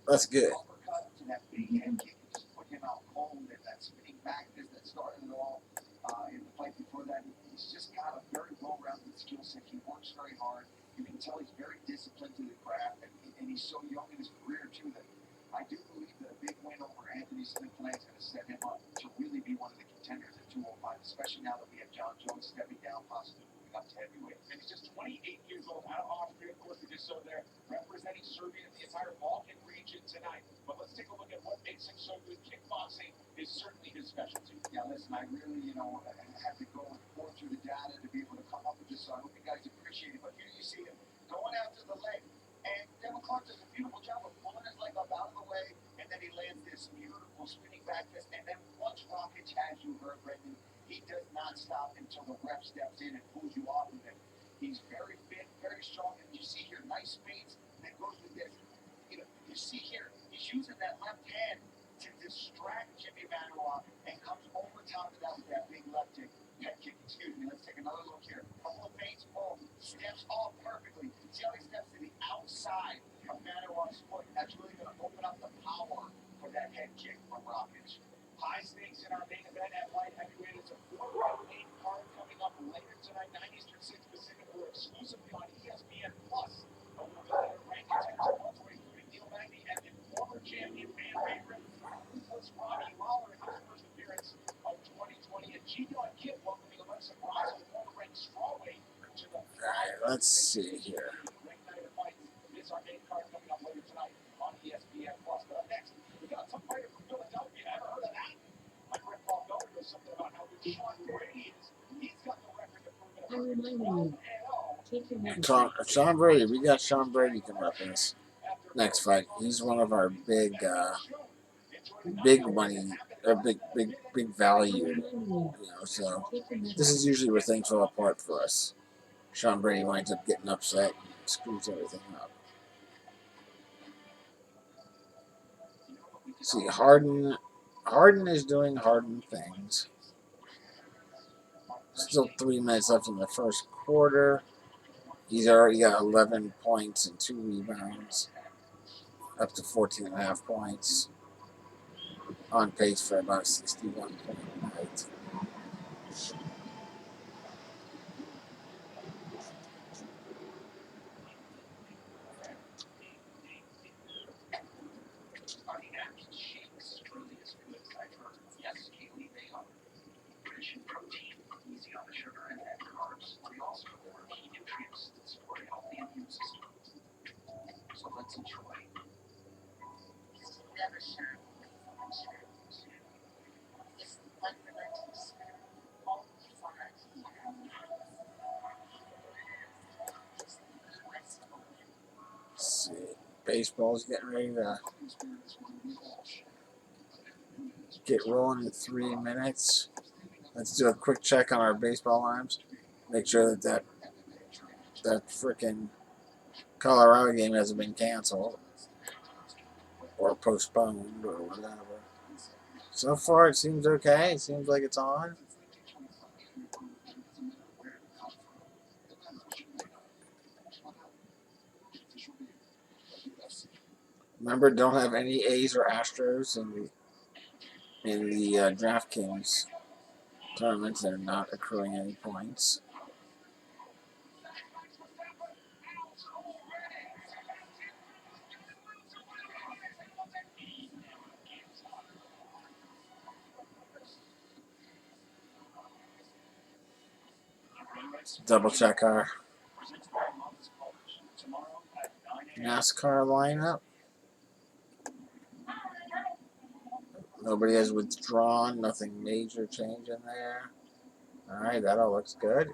That's good. He's just got a very well-rounded skill set. He works very hard. You can tell he's very disciplined to the craft, and he's so young in his career too that I do believe that a big win over Anthony Smith is going to set him up to really be one of the contenders at 205, especially now that we have John Jones stepping down, possibly moving up to heavyweight. And he's just 28 years old, out of Austria, of course, he just so there, representing Serbia and the entire Balkan region tonight. But let's take a look at what makes him so good. Kickboxing is certainly his specialty. Yeah, listen, I really, had to go through the data to be able to come up with this, so I hope you guys appreciate it. But here you see him going after the leg. And Devin Clark does a beautiful job of pulling his leg up out of the way, and then he lands this beautiful spinning back fist. And then once Rockets has you, Brendan, he does not stop until the ref steps in and pulls you off of him. He's very fit, very strong, and you see here, nice speeds that goes with this. You see here, he's using that left hand to distract Jimmy Manuel and comes over top of that with that big left head kick. Excuse me, let's take another look here. Couple of feints, steps off perfectly. See how he steps to the outside of Manuel's foot. That's really going to open up the power for that head kick from Rockets. High stakes in our main event at light heavyweight. It's a 4-round main card coming up later tonight, 9 Eastern, 6 Pacific. We're exclusively on ESPN Plus. But we'll be there ranked contender welterweight, including Neil Magny and the former champion fan favorite, Ruthless Robbie Lawler, in his first appearance of 2020. And Gino and Kip welcoming Alexa Grasso, the former ranked strawweight, to the Alright, let's see here. Ring Night of Fights is our main card coming up later tonight on ESPN Plus. But up next, we got some fighter from Philadelphia. Ever heard of that? My friend Paul Beller knows something about how good Sean Brady is. He's got the record to prove it. I'm reminding you, take your medicine. Sean Brady, we got Sean Brady coming up in this next fight. He's one of our big money, or big value. So this is usually where things fall apart for us. Sean Brady winds up getting upset and screws everything up. See, Harden is doing Harden things. Still 3 minutes left in the first quarter. He's already got 11 points and 2 rebounds, up to 14.5 points. On pace for about 61 point night. Yes, Kaylee, they are rich in protein, easy on the sugar and carbs. They also have key nutrients that support a healthy immune system. So let's enjoy. Never shine. It's like the lentils. All fine. Let's see. Baseball's getting ready to get rolling in 3 minutes. Let's do a quick check on our baseball arms. Make sure that frickin' Colorado game hasn't been canceled or postponed or whatever. So far, it seems okay. It seems like it's on. Remember, don't have any A's or Astros in in the DraftKings tournaments that are not accruing any points. Double check our NASCAR lineup. Nobody has withdrawn. Nothing major change in there. All right, that all looks good.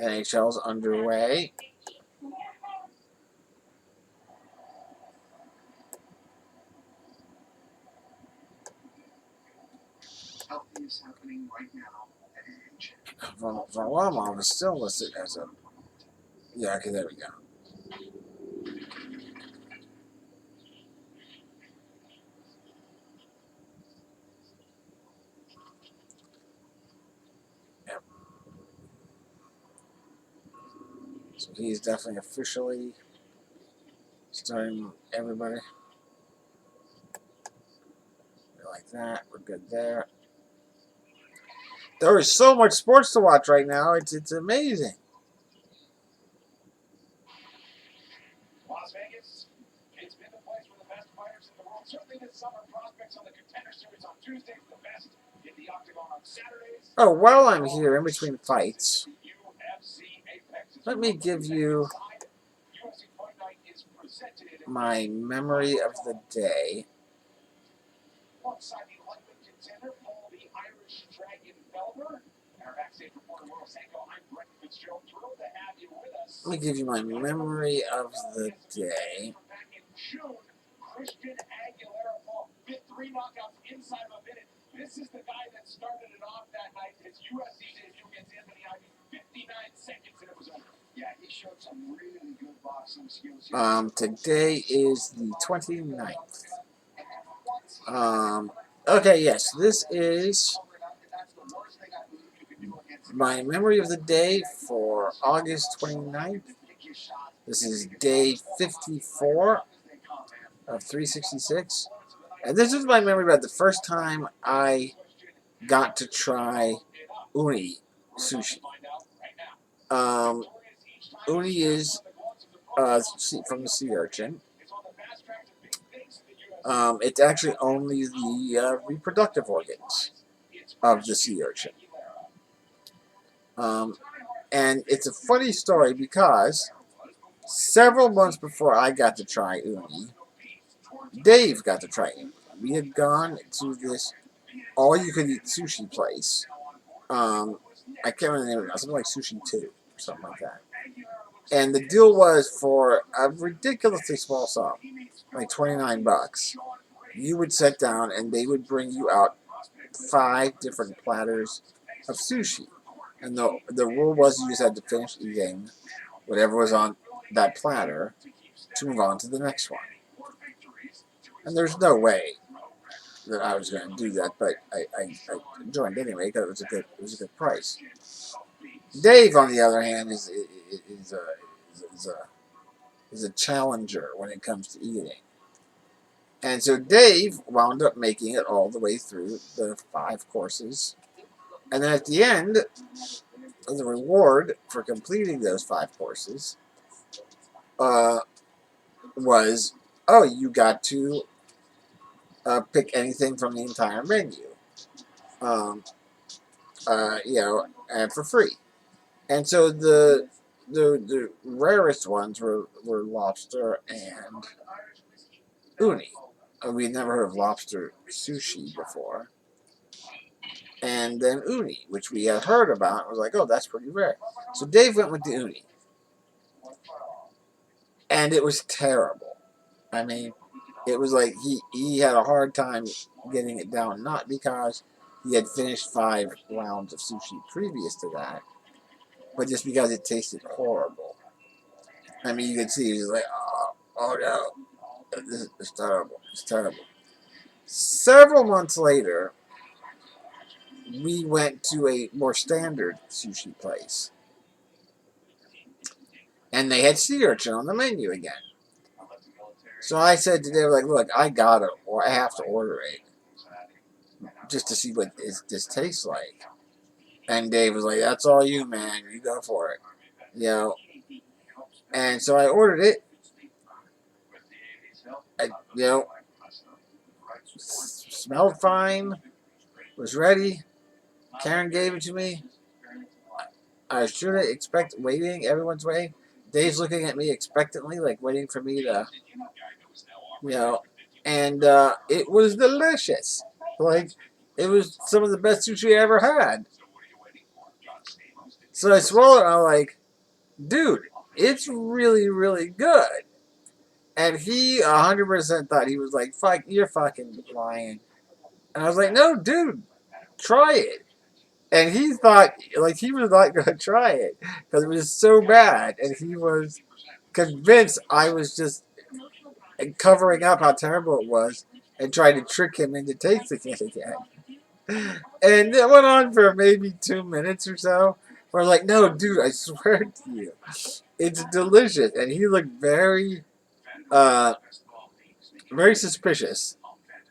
NHL's underway. Healthy is happening right now at AHL. Von Wallmont is still listed as a... Yeah, okay, there we go. Yep. So he's definitely officially starting everybody. Like that, we're good there. There is so much sports to watch right now. It's amazing. Las Vegas, it's been the place where the best fighters in the world. Certainly this summer, prospects on the Contender Series on Tuesdays, the best in the Octagon on Saturdays. Oh, while I'm here in between fights, let me give you my memory of the day. Alongside the lightweight contender, Paul the Irish Dragon Felder, and our backstage reporter, Will Sanko. I'm Brett Fitzgerald. Thrilled to have you with us. Let me give you my memory of the day. Back in June, Christian Aguilera fought 3 knockouts inside of a minute. This is the guy that started it off that night. His UFC debut against Anthony Ivy, 59 seconds, and it was over. Yeah, he showed some really good boxing skills. Today is the 29th. Okay, yes, this is my memory of the day for August 29th. This is day 54 of 366. And this is my memory about the first time I got to try uni sushi. Uni is from the sea urchin. It's actually only the reproductive organs of the sea urchin. And it's a funny story because several months before I got to try uni, Dave got to try it. We had gone to this all-you-could-eat sushi place. I can't remember the name of it. Something like Sushi 2 or something like that. And the deal was for a ridiculously small sum, like $29. You would sit down and they would bring you out 5 different platters of sushi. And the rule was you just had to finish eating whatever was on that platter to move on to the next one. And there's no way that I was going to do that, but I joined anyway because it was a good price. Dave, on the other hand, is a challenger when it comes to eating. And so Dave wound up making it all the way through the 5 courses. And then at the end, the reward for completing those 5 courses was, oh, you got to pick anything from the entire menu, and for free. And so the rarest ones were lobster and uni. We'd never heard of lobster sushi before. And then uni, which we had heard about, was like, oh, that's pretty rare. So Dave went with the uni. And it was terrible. I mean, it was like he had a hard time getting it down, not because he had finished 5 rounds of sushi previous to that, but just because it tasted horrible. I mean, you could see he was like, oh no, this is terrible. It's terrible. Several months later, we went to a more standard sushi place. And they had sea urchin on the menu again. So I said to Dave, like, look, I gotta, or I have to order it just to see what this tastes like. And Dave was like, that's all you, man. You go for it. You know. And so I ordered it. You know, smelled fine. Was ready. Karen gave it to me. I should have expect waiting. Everyone's waiting. Dave's looking at me expectantly, like waiting for me to, you know. And it was delicious. Like, it was some of the best sushi I ever had. So I swallowed it, and I'm like, dude, it's really, really good. And he 100% thought, he was like, fuck, you're fucking lying. And I was like, no, dude, try it. And he thought, like, he was not going to try it because it was so bad. And he was convinced I was just covering up how terrible it was and trying to trick him into tasting it again. And it went on for maybe 2 minutes or so. We're like, no, dude, I swear to you, it's delicious. And he looked very, very suspicious.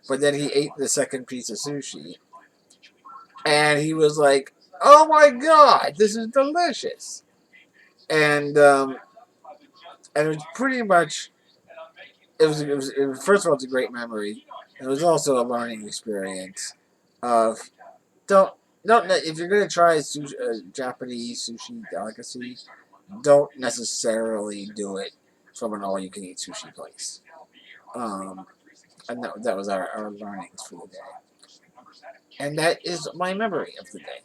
But then he ate the second piece of sushi. And he was like, oh my God, this is delicious. And it was pretty much, it was first of all, it's a great memory. It was also a learning experience of, if you're going to try sushi, Japanese sushi delicacy, don't necessarily do it from an all-you-can-eat sushi place. And that was our learnings for the day. And that is my memory of the day.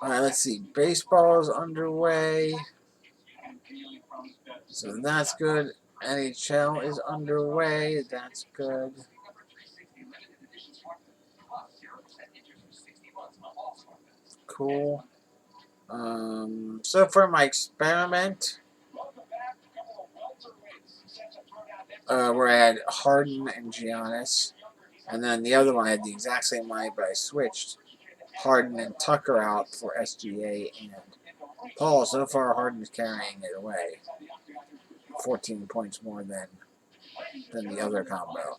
Alright, let's see. Baseball is underway. So that's good. NHL is underway. That's good. Cool. So for my experiment, where I had Harden and Giannis, and then the other one I had the exact same line, but I switched Harden and Tucker out for SGA and Paul. So far, Harden's carrying it away. 14 points more than the other combo.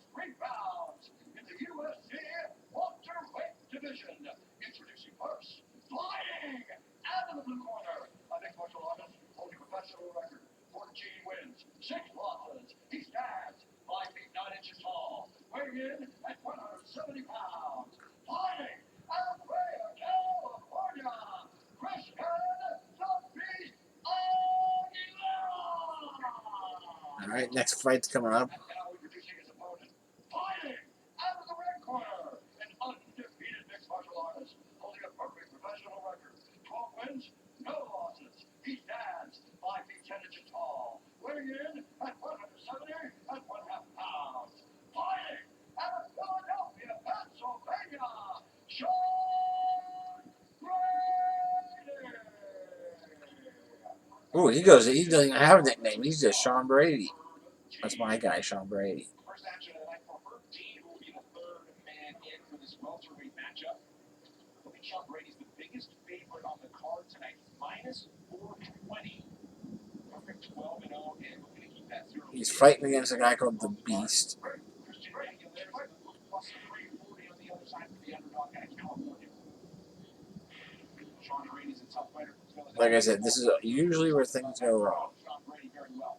Alright, next fight's coming up. Ooh, he doesn't even have a nickname. He's just Sean Brady. That's my guy, Sean Brady. Sean Brady's the biggest favorite on the card tonight. Minus 420. Perfect 12-0, and we're going to keep that 0. He's fighting against a guy called the Beast. Plus 340 on the other side for the underdog out of California. Sean Brady's a tough fighter. Like I said, this is usually where things go wrong. Sean Brady very well.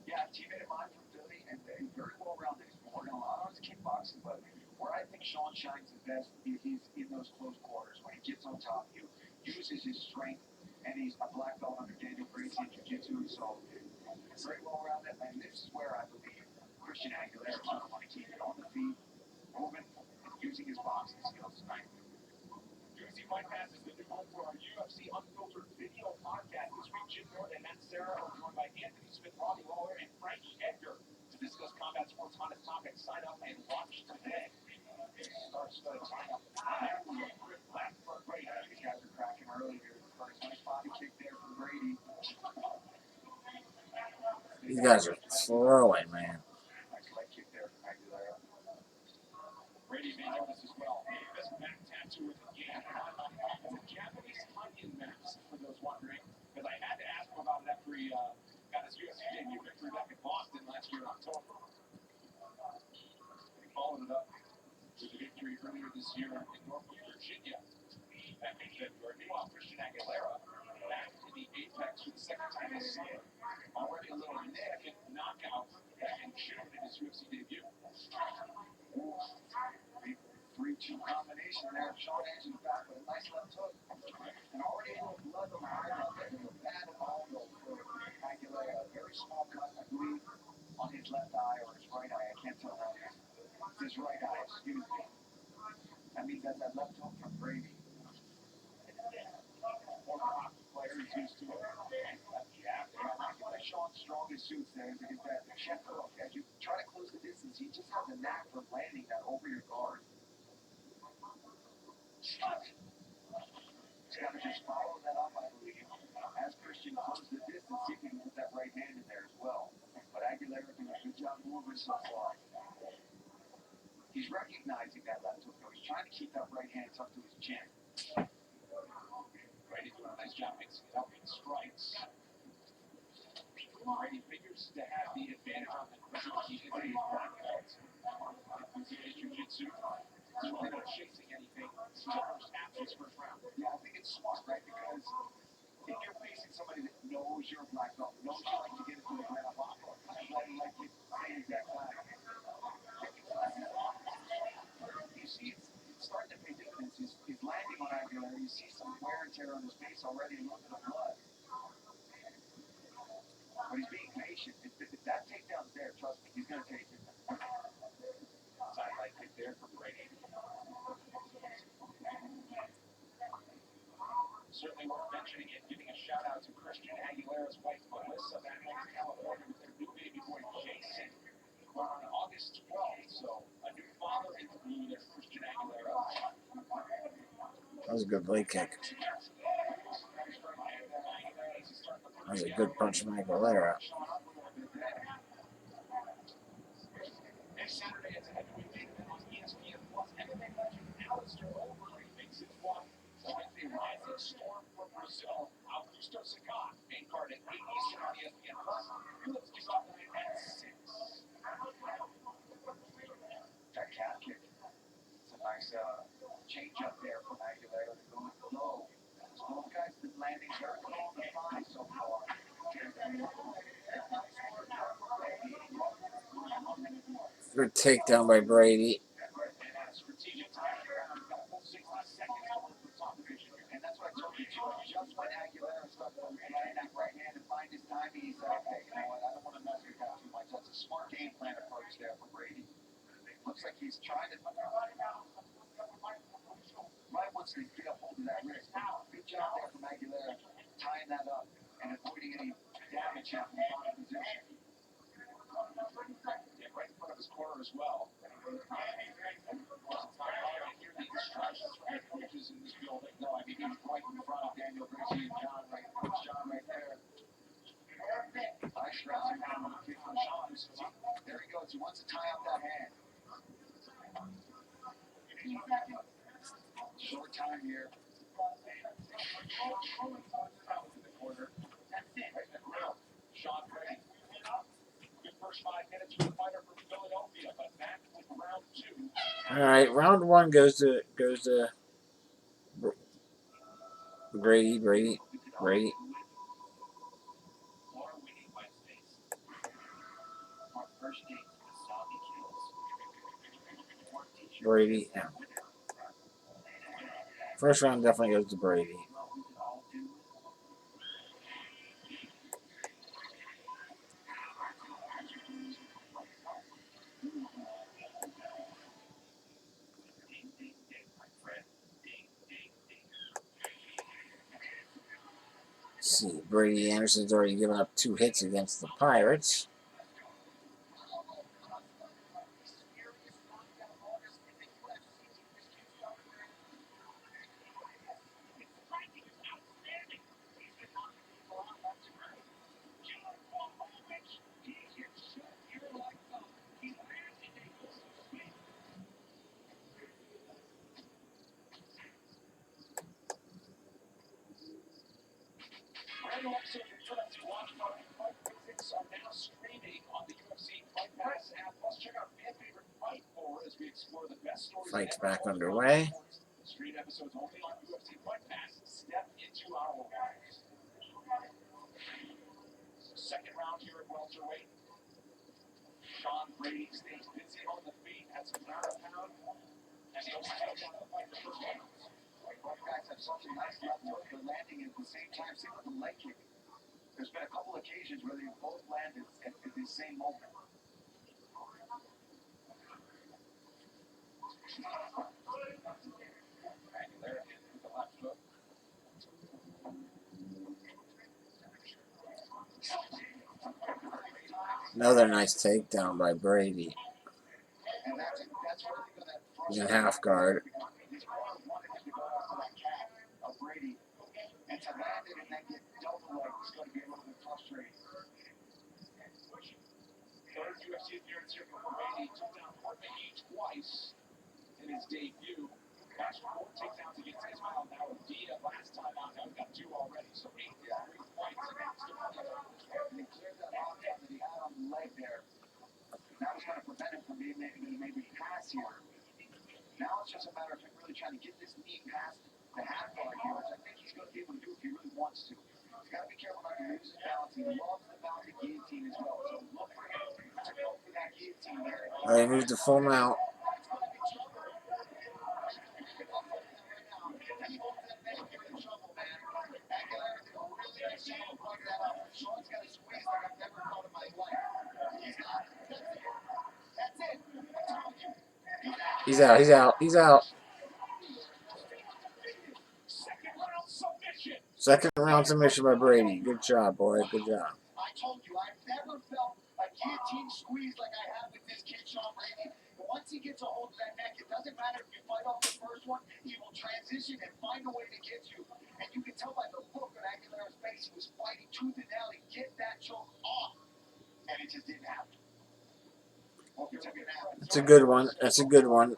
Yeah, teammate of mine from Philly, and very well rounded. He's been working a lot on his kickboxing, but where I think Sean shines the best is in those close quarters. When he gets on top, he uses his strength, and he's a black belt under Daniel Brady in jiu-jitsu, so very well rounded. And this is where I believe Christian Aguilera is going to want to keep it on the feet, moving, using his boxing skills tonight. UFC Fight Pass is the new home for our UFC Unfiltered video podcast. This week, Jim Norton and Matt Serra are joined by Anthony Smith, Robbie Lawler, and Frankie Edgar to discuss combat sports' hottest topics. Sign up and watch today. Starts the time. Last for Brady. These guys are cracking early here. First nice body kick there for Brady. These guys are throwing, man. Nice leg kick there for Aguilera. Brady may know this as well. Best back tattoo in the game. It's a Japanese onion mask, for those wondering. because I had to ask him about it after he got his UFC debut victory back in Boston last year in October. He followed it up with a victory earlier this year in Norfolk, Virginia, back in February. Meanwhile, Christian Aguilera back in the Apex for the second time this summer. Already a little significant knockout back in June in his UFC debut. 3-2 combination there. Sean Angie's back with a nice left hook. And already a little blood on the eyebrow there. A bad elbow for Aguilera. A very small cut, I believe, on his left eye or his right eye. I can't tell that. It's his right eye, excuse me. That means that's that left hook from Brady. Former hockey player, he's used to it. Sean's strongest suits there is that check hook. As you try to close the distance, he just has a knack for landing that over your guard. He's got to just follow that up, I believe. As Christian closes the distance, he can put that right hand in there as well. But Aguilera doing a good job moving so far. He's recognizing that left hook, though. He's trying to keep that right hand tucked to his chin. Brady doing a nice job mixing it up in strikes. Brady figures to have the advantage on the ground. He is a black belt. He's jiu-jitsu. He's really not chasing anything. He's the first after his first round. Yeah, I think it's smart, right? Because if you're facing somebody that knows you're a black belt, knows you like to get into the ground, like you say that time. You see, it's starting to pay dividends. He's landing on Aguilera. You see some wear and tear on his face already, a little bit of blood. But he's being patient. If that takedown's there, trust me, he's going to take it. Sideline kick there for Brady. Certainly worth mentioning and giving a shout out to Christian Aguilera's wife, Melissa, back in California with their new baby boy, Jason, on August 12th. So a new father in the blue there, Christian Aguilera. That was a good leg kick. That was a good punch from Aguilera. Next Saturday, it's a heavyweight main event on ESPN Plus. MMA legend Alistair Overeem makes his one against the rising storm from Brazil, Augusto Sagat. Main card at 8 Eastern on ESPN Plus. Let's kick off the night at 6. That calf kick. It's a nice change up there from Aguilera to go low. Both guys have been landing very low on the thigh so far. Good takedown by Brady. Strategic time around. He's got a full 60 seconds to work the top division. And that's what I told you, just when Aguilera started to land that right hand and find his timing, he said, okay, you know what, I don't want to mess with that too much. That's a smart game plan approach there for Brady. Looks like he's trying to... Right wants to get a hold of that wrist. Good job there from Aguilera, tying that up and avoiding any damage out in the bottom position. Yeah, right in front of his corner as well. I hear the instructions from the coaches in this building. No, I mean, he's right in front of Daniel Gracie and John right there. Nice rousing down with a kick from Sean. There he goes. He wants to tie up that hand. Short time here. In the corner. Right in the grill. Sean Brady. Good first 5 minutes for the fighter from Philadelphia, but back with round 2. All right, round 1 goes to Brady. Brady. Yeah. First round definitely goes to Brady. Let's see, Brady Anderson's already given up 2 hits against the Pirates. brand new episodes of UFC Watch Party Fight Physics are now streaming on the UFC Fight Pass app. Plus, check out Fan Favorite Fight for as we explore the best stories. Fight's back underway. Stream episodes only on UFC Fight Pass. Step into our lives. Second round here at welterweight. Sean Brady stays busy on the feet, has some ground and pound, and he also takes down the fight the first round. Both guys have such a nice left hook. They're landing at the same time. Same with the leg kick. There's been a couple occasions where they both landed at the same moment. Aguilera hit with the left hook. Another nice takedown by Brady. He's in half guard. Brady, and to land it and then get double leg is going to be a little bit frustrating. Third UFC appearance here for Brady. Took down Jorge twice in his debut. Matched 4 takedowns against Ismael Nawadia last time out. Now he's got 2 already, so 8 fights against him. And he cleared that lockdown that he had on the leg there. That was going to prevent him from being maybe pass here. Now it's just a matter of him really trying to get this knee past the half guard here, which I think he's going to be able to do if he really wants to. He's got to be careful not to lose his balance. He loves the mounted guillotine as well. So look for him to go for that guillotine there. They moved to full mount. Sean's got a squeeze like I've never caught in my life. He's got it. That's it. I'm telling you. He's out. He's out. He's out. Second round submission by Brady. Good job, boy. Good job. I told you, I've never felt a guillotine squeeze like I have with this kid, Sean Brady. And once he gets a hold of that neck, it doesn't matter if you fight off the first one, he will transition and find a way to get you. And you can tell by the look on Aguilera's face, he was fighting tooth and nail to get that choke off. And it just didn't happen. That's a good one. That's a good one.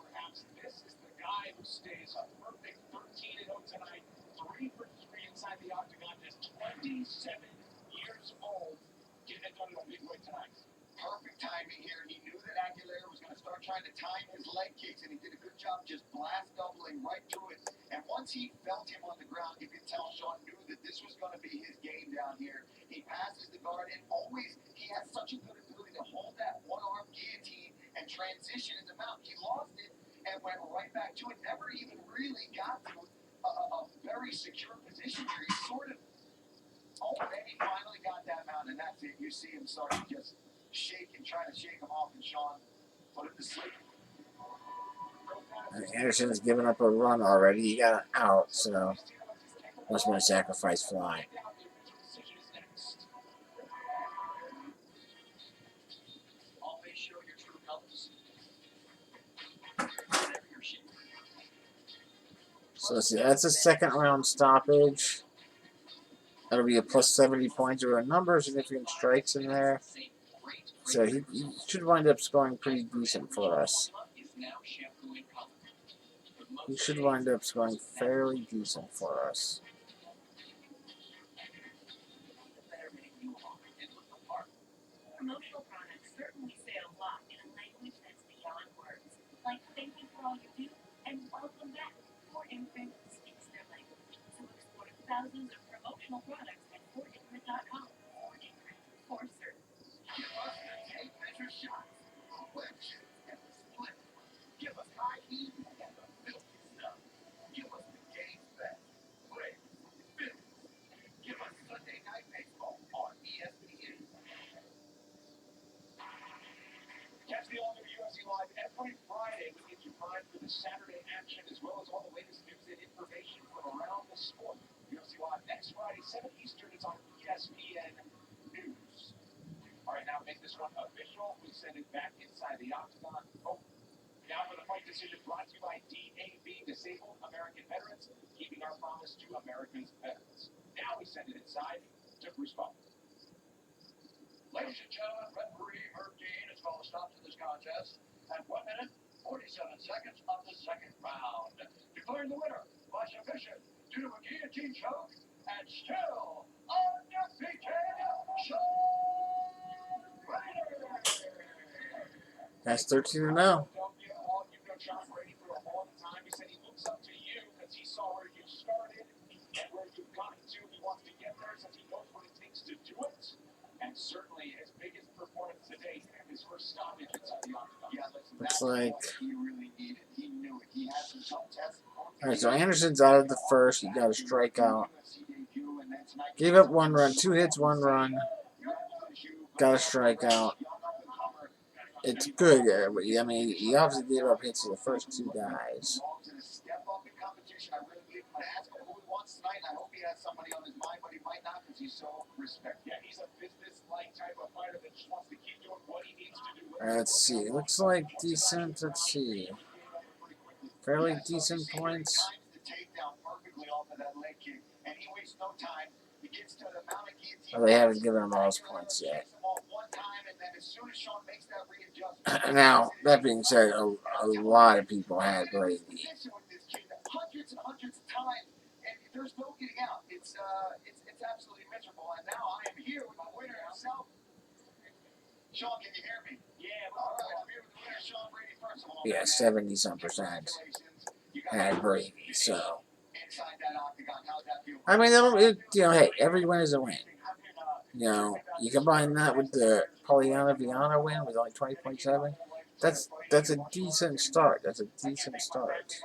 This is the guy who stays a perfect 13-0 tonight. 3 for 3 inside the octagon. Just 27 years old. Getting it done in a big way tonight. Perfect timing here. He knew that Aguilera was going to start trying to time his leg kicks, and he did a good job just blast doubling right through it. And once he felt him on the ground, you could tell Sean knew that this was going to be his game down here. He passes the guard, and always he has such a good ability to hold that one-arm guillotine and transition in the mount. He lost it and went right back to it. Never even really got to a very secure position here. He sort of, and then he finally got that mount, and that's it. You see him start to just shake and try to shake him off, and Sean put him to sleep. Anderson has given up a run already. He got an out, so must have been a sacrifice fly. So let's see, that's a second round stoppage. That'll be a plus 70 points. There are a number of significant strikes in there. So he should wind up scoring pretty decent for us. He should wind up scoring fairly decent for us. Promotional products certainly say a lot in a language that's beyond words. Like thank you for all you do and welcome back. For Imprint speaks their language. So explore thousands of promotional products at ForImprint.com. For Imprint, for certain. Give us the tape measure shots, collections, and the split. Give us high heat and the filthy stuff. Give us the game's best. Play, finish. Give us Sunday Night Baseball on ESPN. Catch the all-new UFC Live every Friday. We get you primed for the Saturday action as well as all the latest news and information from around the sport. UFC Live next Friday, 7 Eastern. It's on ESPN News. All right, now make this one official. We send it back inside the octagon. Oh, now for the fight decision brought to you by DAV, Disabled American Veterans, keeping our promise to America's veterans. Now we send it inside to Bruce Buffer. Ladies and gentlemen, referee Herb Dean has called a stop to this contest at 1 minute, 47 seconds of the second round. Declaring the winner by submission due to a guillotine choke and still under That's 13-0. And certainly his biggest performance to date, his first stoppage inside the octagon. Yeah, listen, Looks that's like. what he really needed. He knew it. He had some tough tests. Alright, so Anderson's out of the first. He got a strikeout. Gave up 1 run, 2 hits, 1 run. Got a strikeout. It's good. I mean, he obviously gave up hits to the first 2 guys. I hope he has somebody on his mind, but he might not because he's so respected. Yeah, he's a business-like type of fighter that just wants to keep doing what he needs to do. Let's see. Looks like decent. Let's see. Fairly decent points. Well, they haven't given him all his points yet. Now, that being said, a lot of people had Brady. Hundreds and hundreds of times, and there's no getting out. It's absolutely miserable. And now I am here with the winner himself. Sean, can you hear me? Yeah. All right. I'm here with the winner, Sean Brady. First of all, Yeah, 70-some% had Brady. So, I mean, hey, every win is a win. You know, you combine that with the Pollyanna Viana win with like 20.7. That's a decent start. That's a decent start.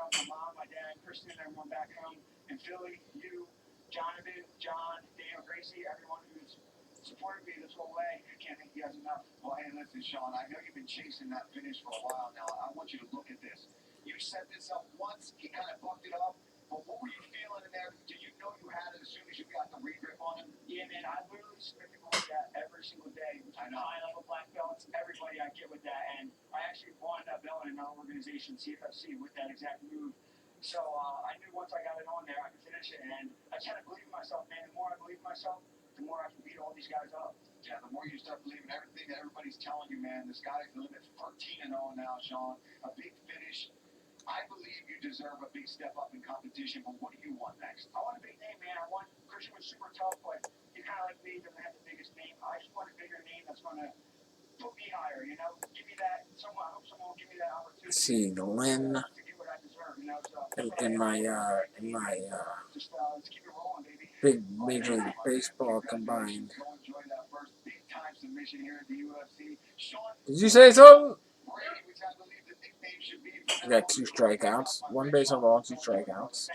Kristen, everyone back home in Philly, you, Jonathan, John, Daniel, Gracie, everyone who's supported me this whole way. I can't thank you guys enough. Well, hey, listen, Sean, I know you've been chasing that finish for a while now. I want you to look at this. You set this up once, he kind of bucked it up, but what were you feeling in there? Did you know you had it as soon as you got the regrip on him? Yeah, man, I literally spent that every single day. I know. High-level black belts, everybody I get with that, and I actually wound up belting another organization, CFFC, with that exact move. So I knew once I got it on there, I could finish it, and I kind of believe in myself, man. The more I believe in myself, the more I can beat all these guys up. Yeah, the more you start believing everything that everybody's telling you, man, the sky's the limit. 13-0 now, Sean. A big finish. I believe you deserve a big step up in competition, but what do you want next? I want a big name, man. I want Christian was super tough, but he kind of like me, doesn't have the biggest name. I just want a bigger name that's going to put me higher, you know? Give me that. I hope someone will give me that opportunity. Let's see, Lynn. In my big Major League Baseball combined. Did you say something? You got 2 strikeouts, 1 base on ball, 2 strikeouts.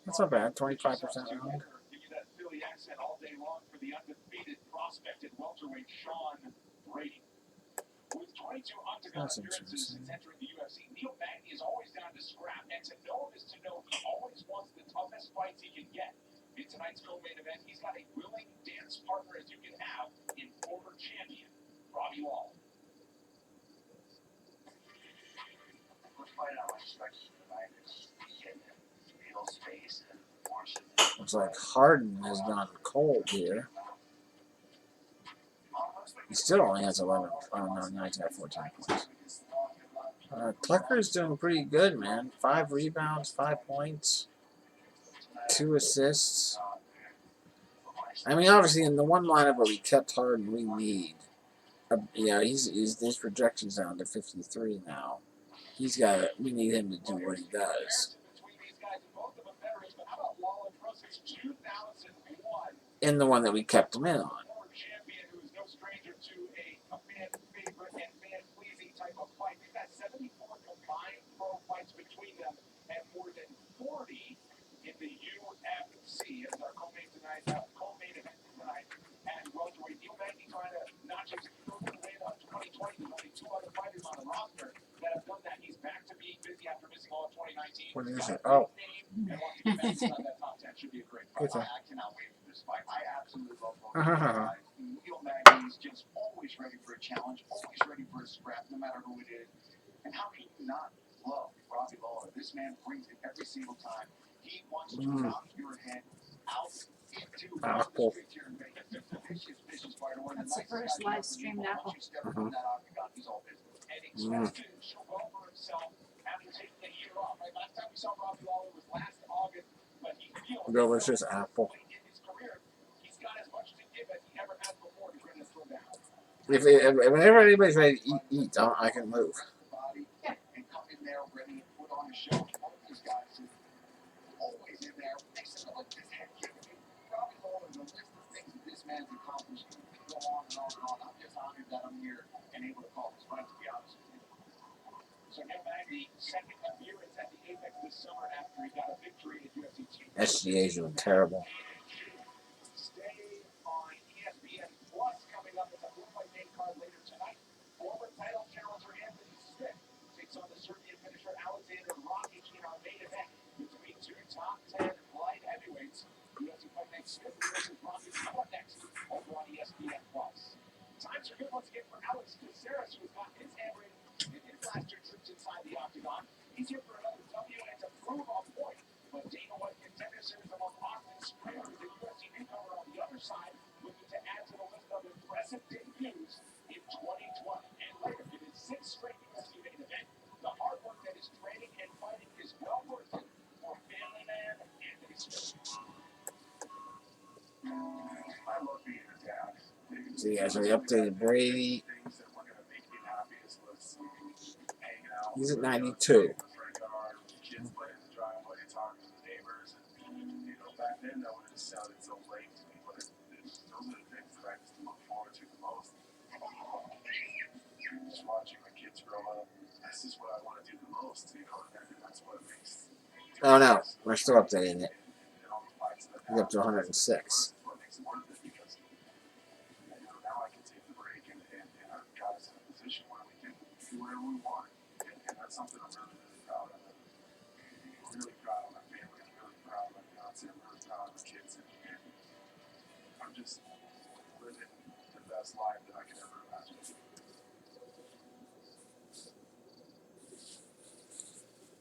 That's not bad. 25% round. With 22 octagon appearances since entering the UFC, Neil Magny is always down to scrap, and to know him is to know he always wants the toughest fights he can get. In tonight's co-main event, he's got a willing dance partner as you can have in former champion Robbie Lawler. First fight I was expecting tonight is Neil space and force it. Looks like Harden has gone cold here. He still only has 11. Oh, no, now he's got 14 points. Klecker's doing pretty good, man. 5 rebounds, 5 points, 2 assists. I mean, obviously, in the one lineup where we kept Harden, we need. His projection's down to 53 now. We need him to do what he does. In the one that we kept him in on. As our co-main event tonight, and welterweight Neil Magny trying to not just throw the weight on 2020. There's only 2 other fighters on the roster that have done that. He's back to being busy after missing all of 2019. What is it? Oh. And wants to get back inside that top 10. Should be a great fight. I cannot wait for this fight. I absolutely love both guys. Neil Magny is just always ready for a challenge, always ready for a scrap, no matter who it is. And how can you not love Robbie Lawler? This man brings it every single time. He wants to knock your head out into Apple. That's the first live streamed apple. Delicious apple. He's got as much to give as he Whenever anybody's ready to eat, I can move. And come in there ready and put on a show. One of these guys is always in there. Makes it look this head kick. Probably all of the list of things that this man's accomplished. Go on and on and on. I'm just honored that I'm here and able to call this fight, to be honest with you. So get back the second appearance at the Apex this summer after he got a victory at UFC 2. SGA's doing terrible. Stay on ESPN Plus coming up with a full-fight main card later tonight. Former title challenger Anthony Smith takes on the Serbian finisher Alexander Rakic in our main event between two top 10 light heavyweights. UFC Fight Night Smith versus Rakic coming next over on ESPN Plus. Times are good once again for Alex Caceres, who's got his hand raised in his last two trips inside the octagon. He's here for another W and to prove a point. But Dana White Contender Series among Austin Springer, the UFC newcomer on the other side, looking to add to the list of impressive debuts in 2020. And later, in his sixth straight UFC main event, the hard work that is training and fighting is well worth it for family man Anthony Smith. I love being a dad. So yeah, so they updated Brady. Things that were going to make me happiest was hanging out. He's at 92. In the front yard, with the kids playing in the driveway, talking to the neighbors, and back then that would have just sounded so lame to me, but those are the things that I just look forward to the most. Just watching my kids grow up. This is what I want to do the most, and that's what makes. Oh no, we're still updating it. And all the fights that He's up to 106. That's what makes it worth it, because now I can take the break and I've got us in a position where we can do whatever we want, and that's something I'm really, really proud of. I'm really proud of my family. I'm really proud of my fiance. I'm really proud of the kids, and I'm just living the best life that I could ever imagine.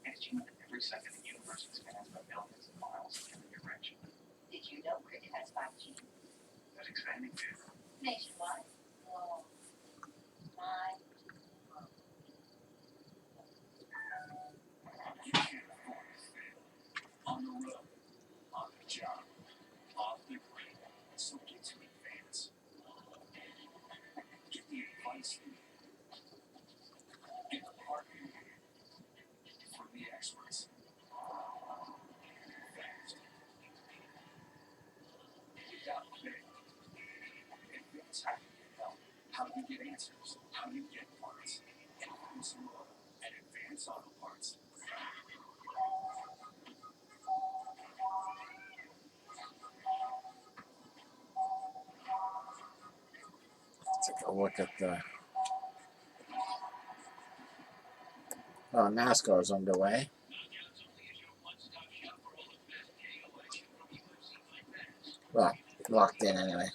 And did you know that every second the universe expands by millions of miles in every direction? Did you know Cricket has 5G? That's expanding too. Nationwide? Oh, my. You can't afford to fail. On the road, on the job, off the grid. So get to advance. Get the advice you need. Get the partner you need. From the experts. Fast. Without fail. Advance how you get help. How you get answers. How you get parts. Advance more. And Advance Auto Parts. Take a look at the. Oh, NASCAR's underway. Well, locked in anyway.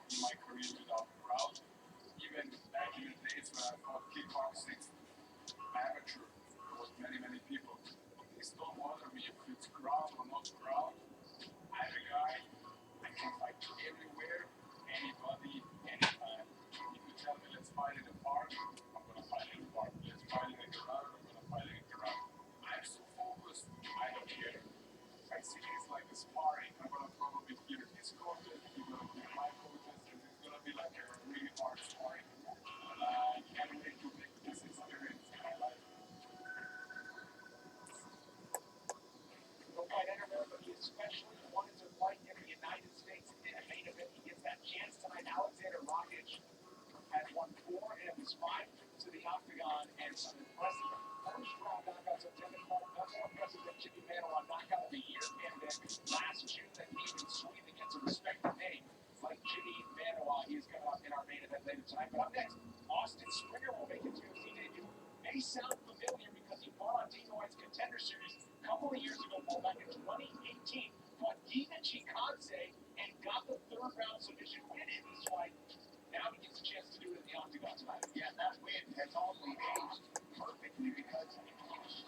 In my career without a crowd, even back in the days when I thought kickboxing amateur, there was many people. It don't bother me if it's crowd or not crowd. I'm a guy, I can fight everywhere, anybody, anytime. If you tell me let's fight in the park, I'm gonna fight in the park. Let's fight in the garage, I'm gonna fight in the garage. I'm so focused, I don't care. I see it's like a sparring. I'm gonna probably hear his coaches, he's gonna be my coaches, and it's gonna be like a really hard sparring. And I can't wait to make this experience in my life. The fight entered, but he especially wanted to fight in the United States in a main event. He gets that chance tonight. Alexander Rakic has won 4 of his 5 trips to the octagon, and some impressive first-round knockouts of Devin Clark. Not more impressive than Jimmy Manuwa knockout of the year candidate last June that came in sweet against a respected name like Jimmy Manuwa. He is coming up in our main event later tonight. But up next, Austin Springer will make his UFC debut. May sound familiar because he fought on Dana White's Contender Series a couple of years ago, back in 2018. Fought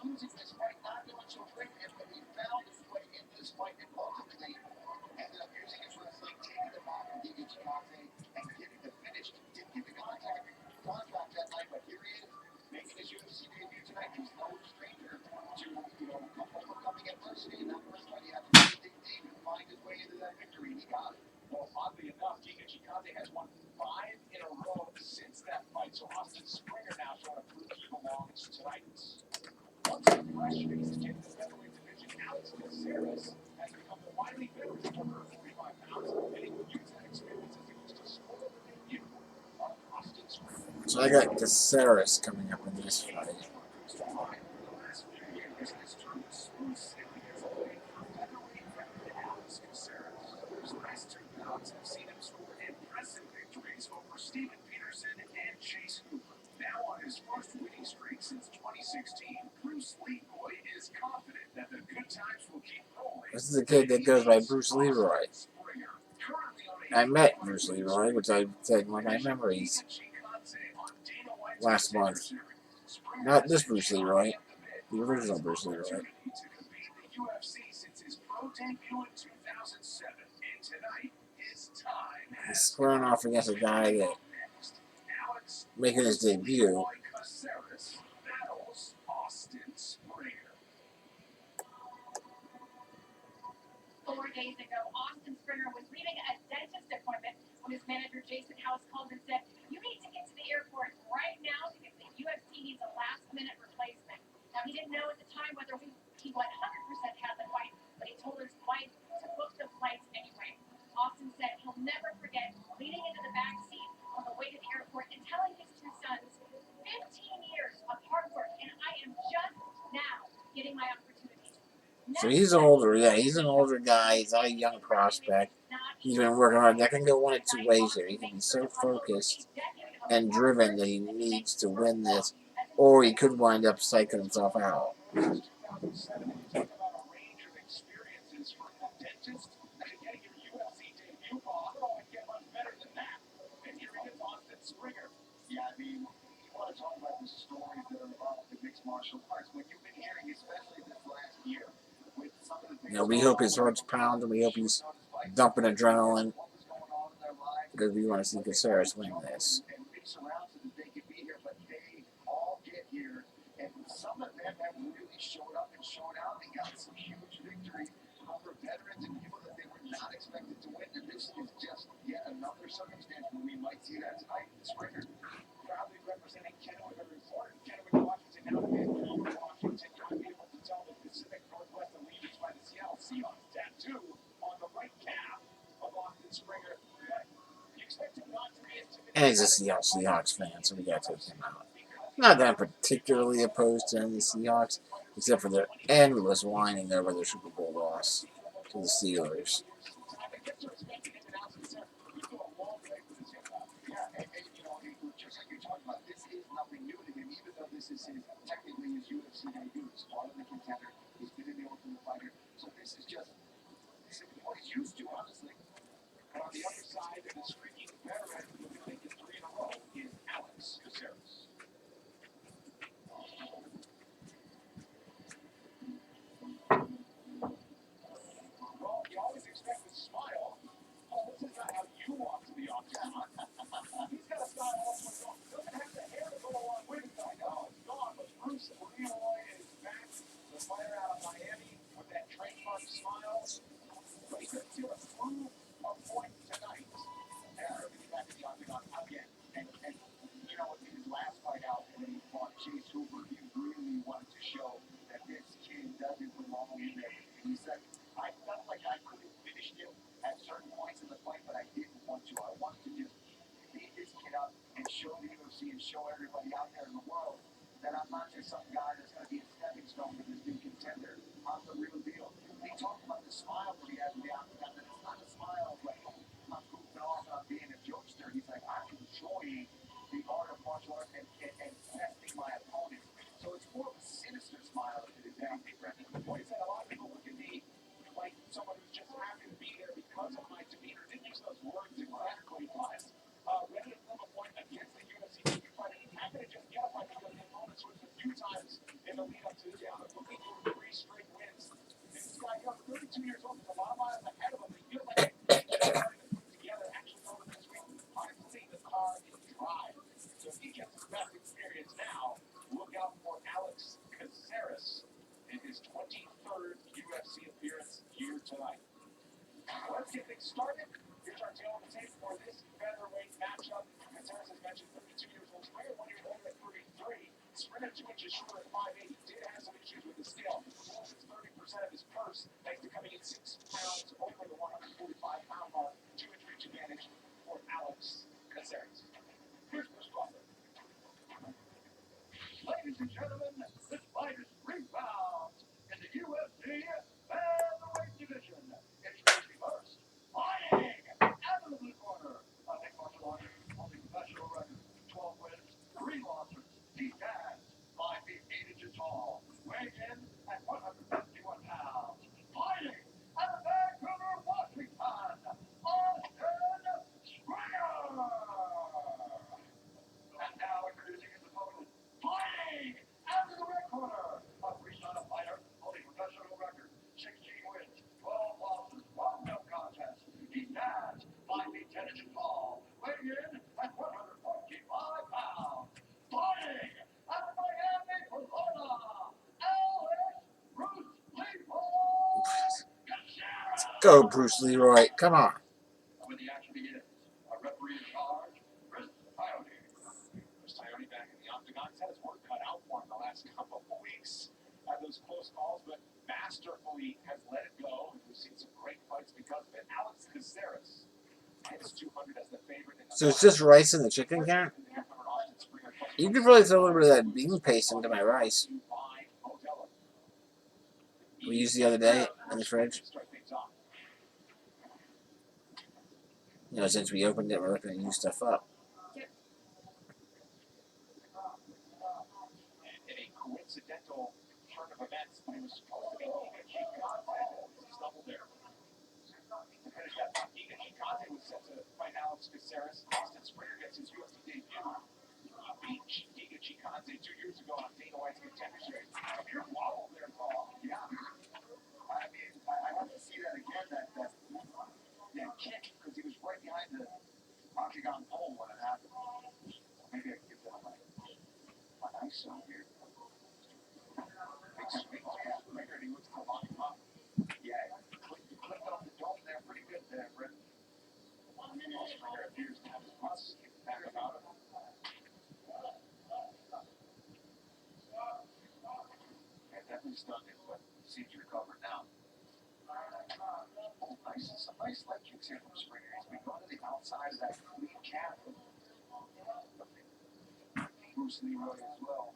using this fight, not doing so great, but he found his way into this fight and ultimately ended up using his wrestling, taking the back of Giga Chikadze and getting the finish. Didn't get the contract that night, but here he is, making his UFC debut tonight. He's no stranger to, overcoming adversity, and that's why he had to dig deep and find his way into that victory, and he got it. Well, oddly enough, Giga Chikadze has won 5 in a row since that fight, so Austin Springer now trying to prove he belongs tonight. Once a fresh face again in the featherweight division, Alex Caceres has become the wily veteran at 145 pounds, and he will use that experience as he looks to spoil the debut of Austin Springer. So I got Caceres coming up in this fight. Have seen him score impressive victories over Steven Peterson and Chase Hooper. Now on his first winning streak since 2016, Bruce Leroy is confident that the good times will keep rolling. This is a kid that goes by Bruce Leroy. I met Bruce Leroy, which I said in one of my memories last month. Not this Bruce Leroy, the original Bruce Leroy. He's squaring off against a guy that making his debut. 4 days ago, Austin Springer was leaving a dentist appointment when his manager Jason House called and said, "You need to get to the airport right now because the UFC needs a last-minute replacement." Now, he didn't know at the time whether he 100% had the fight, but he told his wife to book the flights anyway. Austin said he'll never forget leaning into the back seat on the way to the airport and telling his 2 sons, 15 years of hard work, and I am just now getting my opportunities. So he's older, yeah, he's an older guy. He's not a young prospect. He's been working hard. That can go one of 2 ways here. He can be so focused and driven that he needs to win this, or he could wind up psyching himself out. Yeah, I mean, you want to talk about the stories that are involved in mixed martial arts. What you've been hearing, especially this last year, with some of the things We hope his heart's pounding. We hope he's dumping adrenaline because we want to see Caceres win this. and mix around so that they can be here, but they all get here, and some of them have really showed up and shown out and got some huge victory over veterans and people that they were not expected to win. And this is just yet another circumstance where we might see that tonight. Springer Proudly representing Kennewick, Washington, now to Vancouver, Washington. You'll be able to tell the Pacific Northwest Allegiance by the Seattle Seahawks tattoo on the right calf of Austin Springer. But you expect him not to be intimidated. And he's a Seahawks fan, so we got to take him out. Not that I'm particularly opposed to any Seahawks, except for their endless whining over their Super Bowl loss to the Steelers. Just like you're talking about, this is nothing new to him, even though this is technically his UFC debut. He's part of the contender. He's been in the Ultimate Fighter. So this is just what he's used to, honestly. And on the other side of the streaking veteran, who can make it 3 in a row, is Alex Caceres. Well, you always expect a smile. Oh, this is not how you walk to the octagon. He's got a style also his own. Doesn't have the hair to go along with it. I know it's gone, but Bruce Leroy is back. The fighter out of Miami with that trademark smile. But he's going to prove a point tonight. He'll be back in the octagon again. And in his last fight out when he fought Chase Hooper, he really wanted to show that this kid doesn't belong in there. And he said, I felt like I could have finished him at certain points in the fight, but I didn't want to. I wanted to just beat this kid up and show the UFC and show everybody out there in the world that I'm not just some guy that's going to be a stepping stone for this new contender. I'm the real deal. He talked about the smile that he has in the octagon, that it's not a smile like, I'm goofing off, I'm being a jokester. He's like, I'm enjoying the art of martial arts and testing my opponent. So it's more of a sinister smile than it is anything, Brendan. Well, he said a lot of people look at me like someone who's just happy to be there because of my demeanor. Didn't use those words exactly, but ready to prove a point against the UFC debut fighter. Happy to just get a fight because the opponent switched a few times in the lead up to this. Yeah, get started. Here's our tail on the tape for this featherweight matchup. Caceres has mentioned 32 years old. Springer 1 year older at 33. Springer 2 inches shorter at 5'8". Did have some issues with the scale. Loses 30% of his purse thanks to coming in 6 pounds over the 145-pound mark. 2-inch advantage for Alex Caceres. Here's Chris Crawford. Ladies and gentlemen, this fight is 3 pounds in the UFC featherweight division. Introducing first, fighting out of the blue corner. A mixed martial artist holding professional record, 12 wins, 3 losses. He stands 5 feet 8 inches tall, weighing in at 151 pounds. Fighting out of Vancouver, Washington, Austin Springer. And now introducing his opponent, fighting out of the red corner, a freestyle fighter holding professional record, 16 wins, 12 losses, 1 no contest. He stands 5 feet 10 inches tall, weighing in at 145 pounds. Fighting out of Miami, Florida, Alex Bruce Leroy Caceres. Go, Bruce Leroy. Come on. When the action begins, a referee in charge, Chris Coyote. Chris Coyote back in the octagon. He's had his work cut out for him the last couple of weeks. Had those close calls, but masterfully has let it go. And we've seen some great fights because of it. Alex Caceres hits 200 as the favorite. So it's just rice in the chicken can? You could probably throw a little bit of that bean paste into my rice we used the other day in the fridge. You know, since we opened it, we're looking to use stuff up. In a coincidental turn of events, it was supposed to be Giga Chikadze. He stumbled there. To finish that fight, Giga Chikadze was set to fight Alex Caceres. Austin Springer gets his UFC debut. Beat Giga Chikadze 2 years ago on Dana White's Contender Series. A pure wobble there, Paul. Yeah. I mean, I have to see that again, that kick, because he was right behind the octagon pole when it happened. Maybe I can give that my ice on here. Big swing to Springer, and he looks to line him up. Yeah, you clicked off the dome there pretty good there, Britt. Springer appears to have his muscles kicked back about him. Yeah, definitely stunned him, but seems recovered now. Oh, nice. Some nice leg kicks here from Springer. He's been going to the outside of that clean cap. Bruce Leroy as well.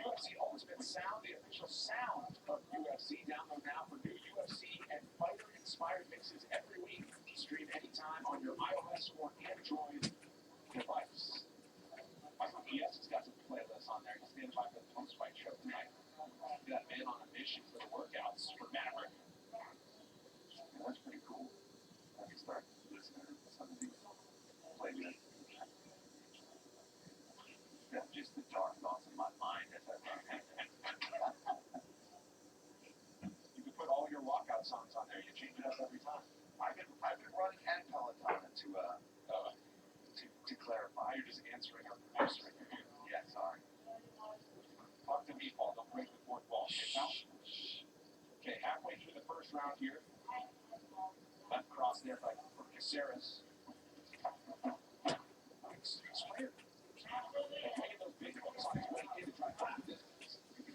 UFC always been sound, the official sound of UFC. Download now for new UFC and fighter-inspired mixes every week. Stream anytime on your iOS or Android device. Michael ES has got some playlists on there. He's standing by for the post-fight show tonight. Got a man on a mission for the workouts for Maverick. Yeah, that's pretty cool. I can start listening to some of these playlists. Yeah, just the dark thoughts in my mind as I run. You can put all your walkout songs on there. You change it up every time. I've been running and Peloton to clarify. You're just answering our producer. Yeah, sorry. Talk to me, Paul. Don't break the fourth wall. Okay, halfway through the first round here. Left cross there by Caceres. Springer.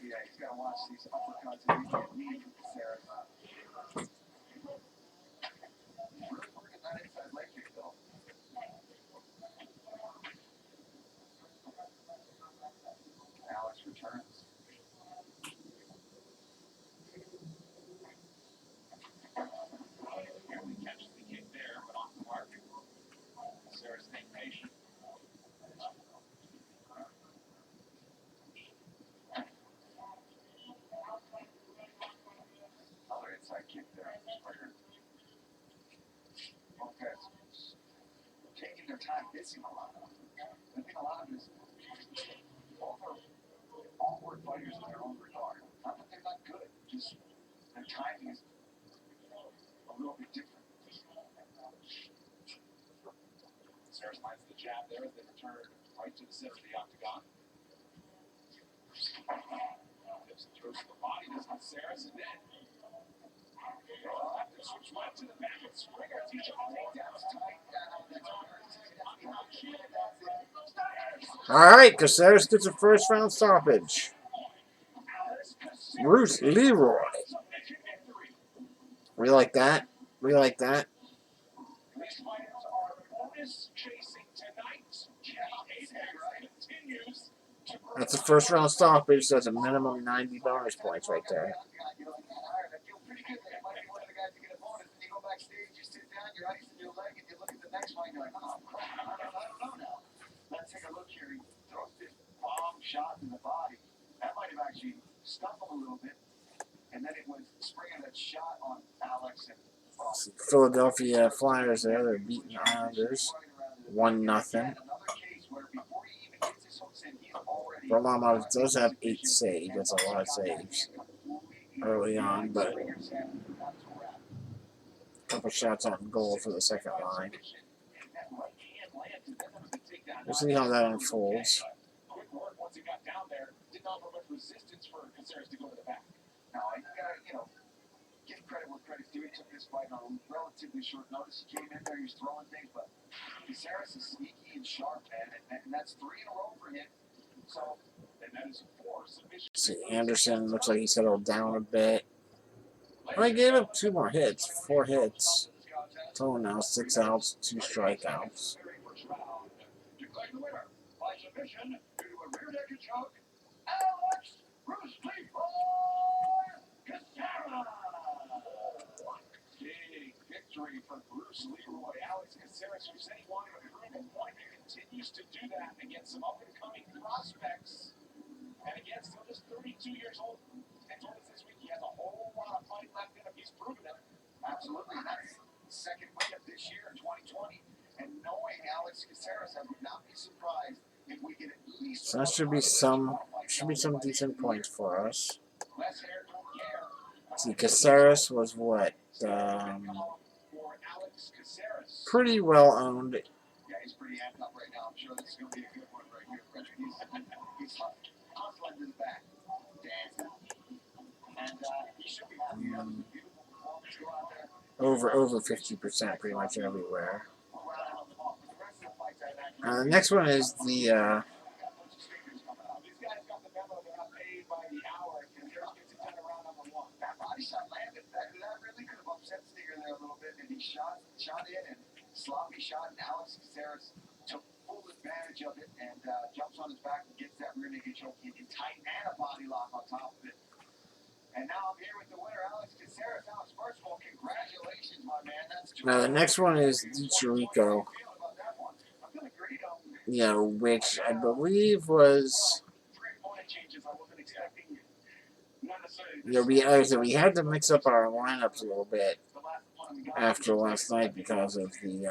Yeah, he's got to watch these uppercuts and he can't lead Caceres. Really working that inside leg kick, though. Alex returns. Barely catches the kick there, but off the mark. Caceres staying patient. Another inside kick there. Springer. Okay. Taking their time, missing a lot. I think a lot of this, both are awkward fighters in their own regard. Not that they're not good, just their timing is a little bit different. Caceres lines the jab there as they return right to the center of the octagon. Caceres, and then switch left to the back of Springer. Teach him takedowns. All right, Caceres gets a first round stoppage. Bruce Leroy. We like that. We like that. These fighters are bonus chasing tonight. Continues to That's a first round stoppage. That's a minimum 90 bonus points right there. Let's take a look here. He throws this bomb shot in the body. That might have actually stuck him a little bit. And then it was Springer that shot on Alex. And Philadelphia Flyers there. They're beating the Islanders 1-0. Varlamov does have 8 saves. That's a lot of saves early on, but a couple shots on goal for the second line. We'll see how that unfolds. quick work once he got down there. Didn't offer much resistance for Caceres to go to the back. Now, I gotta, give credit where credit's due. He took this fight on relatively short notice. He came in there, he was throwing things, but Caceres is sneaky and sharp, man, and that's 3 in a row for him. So, and that is 4 submissions. See, Anderson looks like he settled down a bit. I gave him 2 more hits, 4 hits. Total now 6 outs, 2 strikeouts. Declared the winner by submission due to a rear naked choke, Alex Bruce Leroy Caceres. Big victory for Bruce Leroy. Alex Caceres, who said he wanted to prove a point, continues to do that against some up-and-coming prospects. And again, still just 32 years old. And told us this week he has a whole lot of fight left in him. He's proven it. Absolutely. That's second win of this year in 2020. And knowing Alex Caceres, I would not be surprised if we get at least. So that should be some decent points for us. See, Caceres was what? Pretty well owned. Yeah, he's pretty amped up right now. I'm sure this is going to be a good one right here. He's hustling to the back, dancing, and he should be happy. Beautiful performance. Go out there. Over 50% pretty much everywhere. The next one is the shot in and sloppy shot, and Alex Caceres took full advantage of it and jumps on his back and gets that rear naked choke in tight and a body lock on top of it. And now I'm here with the winner, Alex Caceres. Alex, first of all, congratulations, my man. That's now the next one is DiCirico. Which I believe was. We had to mix up our lineups a little bit after last night because of the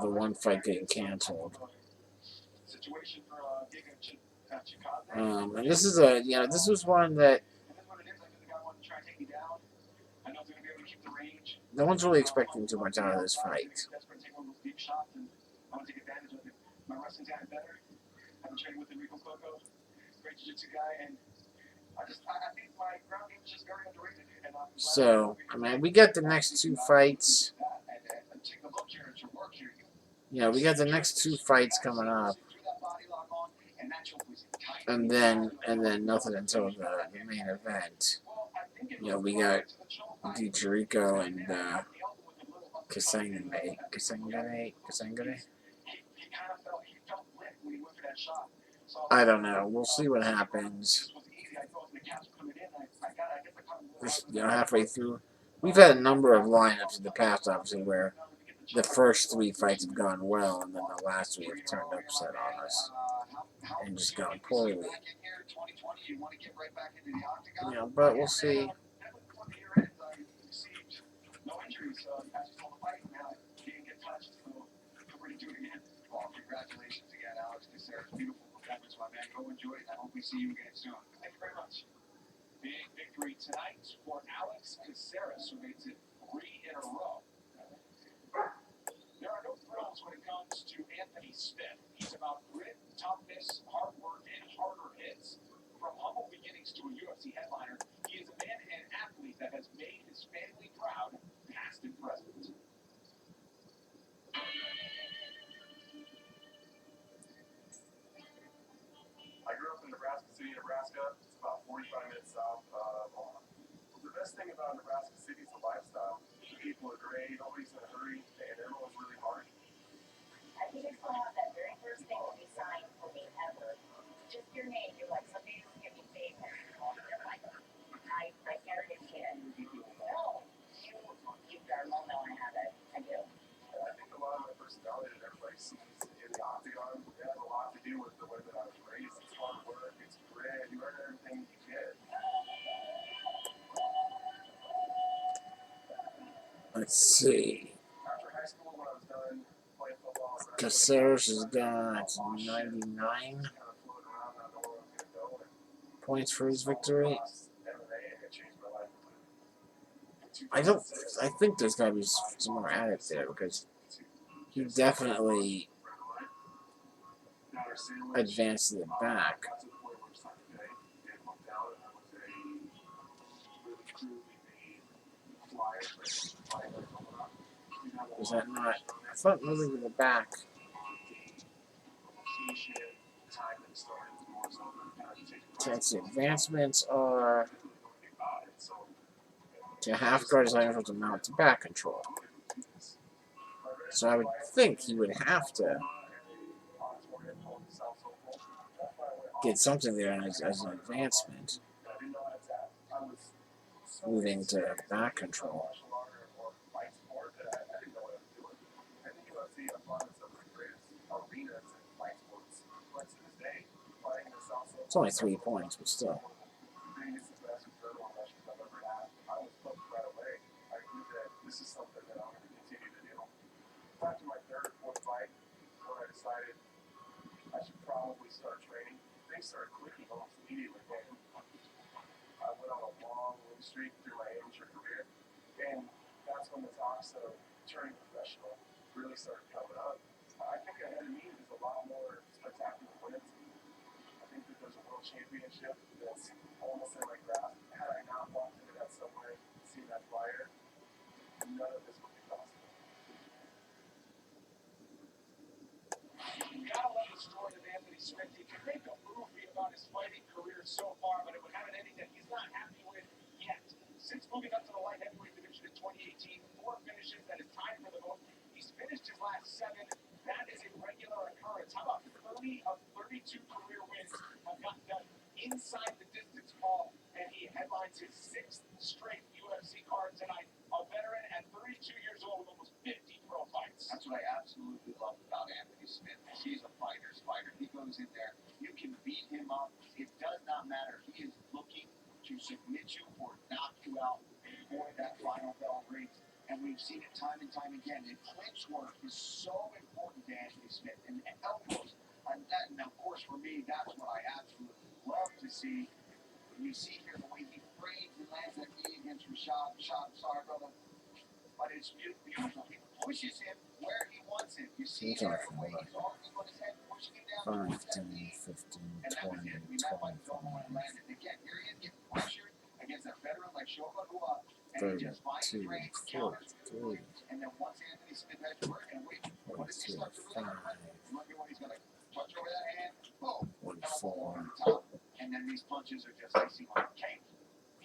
one fight getting canceled. And this is this was one that no one's really expecting too much out of this fight. I'm training with Enrico Coco, great jiu-jitsu guy, and I think my ground game is just very underrated. So, we got the next 2 fights. We got the next 2 fights coming up, and then nothing until the main event. We got DiCirico and Kasangane. I don't know. We'll see what happens. Just, halfway through. We've had a number of lineups in the past, obviously, where the first 3 fights have gone well, and then the last 3 have turned upset on us and just gone poorly. But we'll see. Congratulations again, Alex Caceres. Beautiful performance, my man. Go enjoy it. I hope we see you again soon. Thank you very much. Big victory tonight for Alex Caceres, who makes it 3 in a row. There are no thrills when it comes to Anthony Smith. He's about grit, toughness, hard work, and harder hits. From humble beginnings to a UFC headliner, he is a man and athlete that has made his family proud, past and present. I grew up in Nebraska City, Nebraska. It's about 45 minutes south of Omaha. The best thing about Nebraska City is the lifestyle. The people are great, nobody's in a hurry, and everyone's really hard. I think I still have that very first thing when you signed for me ever. Just your name. You're like, someday this is going to be big. I'm like, I started a kid. No, you've got a moment I have it. I do. I think a lot of my personality that everybody sees in the octagon, it has a lot to do with the way that I was raised. It's hard work, it's grit, you learn everything you can. Let's see. After high school, when I was done playing football, Caceres has got 99 points for his victory. I think there's got to be some more added there because he definitely advanced to the back. Was that not? I thought moving to the back. Let's see. Advancements are to half guard his items with the mount to back control. So I would think he would have to get something there as an advancement. Moving to back control. It's only 3 points, but still. This is something that I'm going to continue to do. After my third or fourth fight, when I decided I should probably start training, things started clicking almost immediately. I went on a long win streak through my amateur career, and that's when the talks of turning professional really started coming up. I think ahead of me is a lot more spectacular wins. I think that there's a world championship that's almost in my grasp. Had I not walked into that somewhere, seen that flyer, none of this would be possible. You gotta love the story of Anthony Smith. You can make a movie about his fighting career so far, but it would have an ending that he's not happy with yet. Since moving up to the light heavyweight division in 2018, 4 finishes that is tied for the most. He's finished his last 7. That is a regular occurrence. How about 30 of 32 career wins have gotten done inside the distance ball, and he headlines his 6th straight UFC card tonight. A veteran at 32 years old with almost 50 pro fights. That's what I absolutely love about Anthony Smith. He's a fighter's fighter. He goes in there, you can beat him up. It does not matter. He is looking to submit you or knock you out before that final bell rings. And we've seen it time and time again. And clinch work is so important to Anthony Smith. And elbows. And of course, for me, that's what I absolutely love to see. You see here the way he frames and lands that knee against Rashad. Sorry, brother. But it's beautiful. He pushes him where he wants him. You see here the way he's arming on his head, pushing him down. 5, 10, 15, 20, 25, Landed again. Here he is getting pressured against a veteran like Shogun Rua. And he just finds the range, counters, and then once Anthony Smith has to work and wait, what does he start to really look at what he's going to punch over that hand, boom, top, and then these punches are just icing on the cake.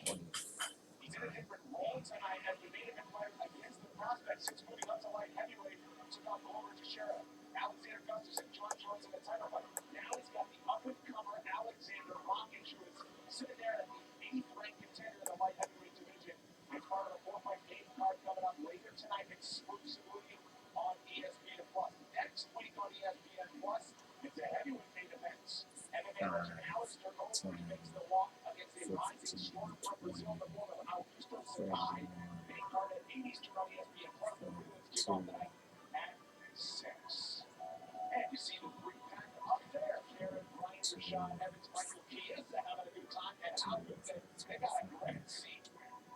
He's in a different role tonight as the main event fighter against the prospects since moving up to light heavyweight. Took off over to Sheriff. Alexander Gustafsson, John Jones in the title fight. Now he's got the up-and-comer Alexander Lockenschutz sitting there at the 8th ranked contender in the light heavyweight division. It's part of the 4-fight main card coming up later tonight exclusively on ESPN+. Next week on ESPN+, it's a heavyweight main event. MMA legend Alistair Overeem makes the walk against a rising storm from Brazil in the form of Augusto Sakai. Main card at 8 Eastern on ESPN+. The prelims kick off tonight at 6. And you see the 3-pack up there. Karen, Brian, Rashad, Evans, Michael Chiesa having a good time. And how good they got a great seat.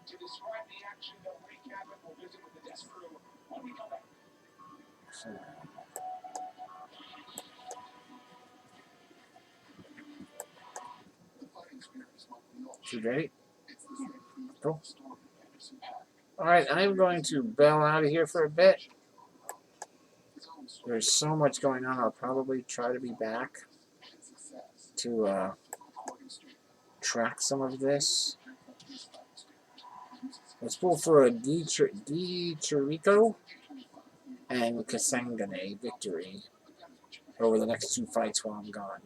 To describe the action, they'll recap it. We'll visit with the desk crew when we come back. Too great. Cool. Alright, I'm going to bail out of here for a bit. There's so much going on, I'll probably try to be back to track some of this. Let's pull for a Di Chirico and Kasangane victory over the next 2 fights while I'm gone.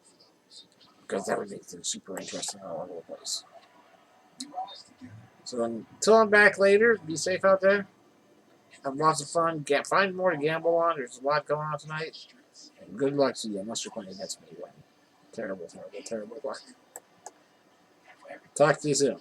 Because that would make things super interesting all over the place. So until I'm back later, be safe out there. Have lots of fun. Find more to gamble on. There's a lot going on tonight. And good luck to you, unless you're playing against me. Terrible, terrible, terrible luck. Talk to you soon.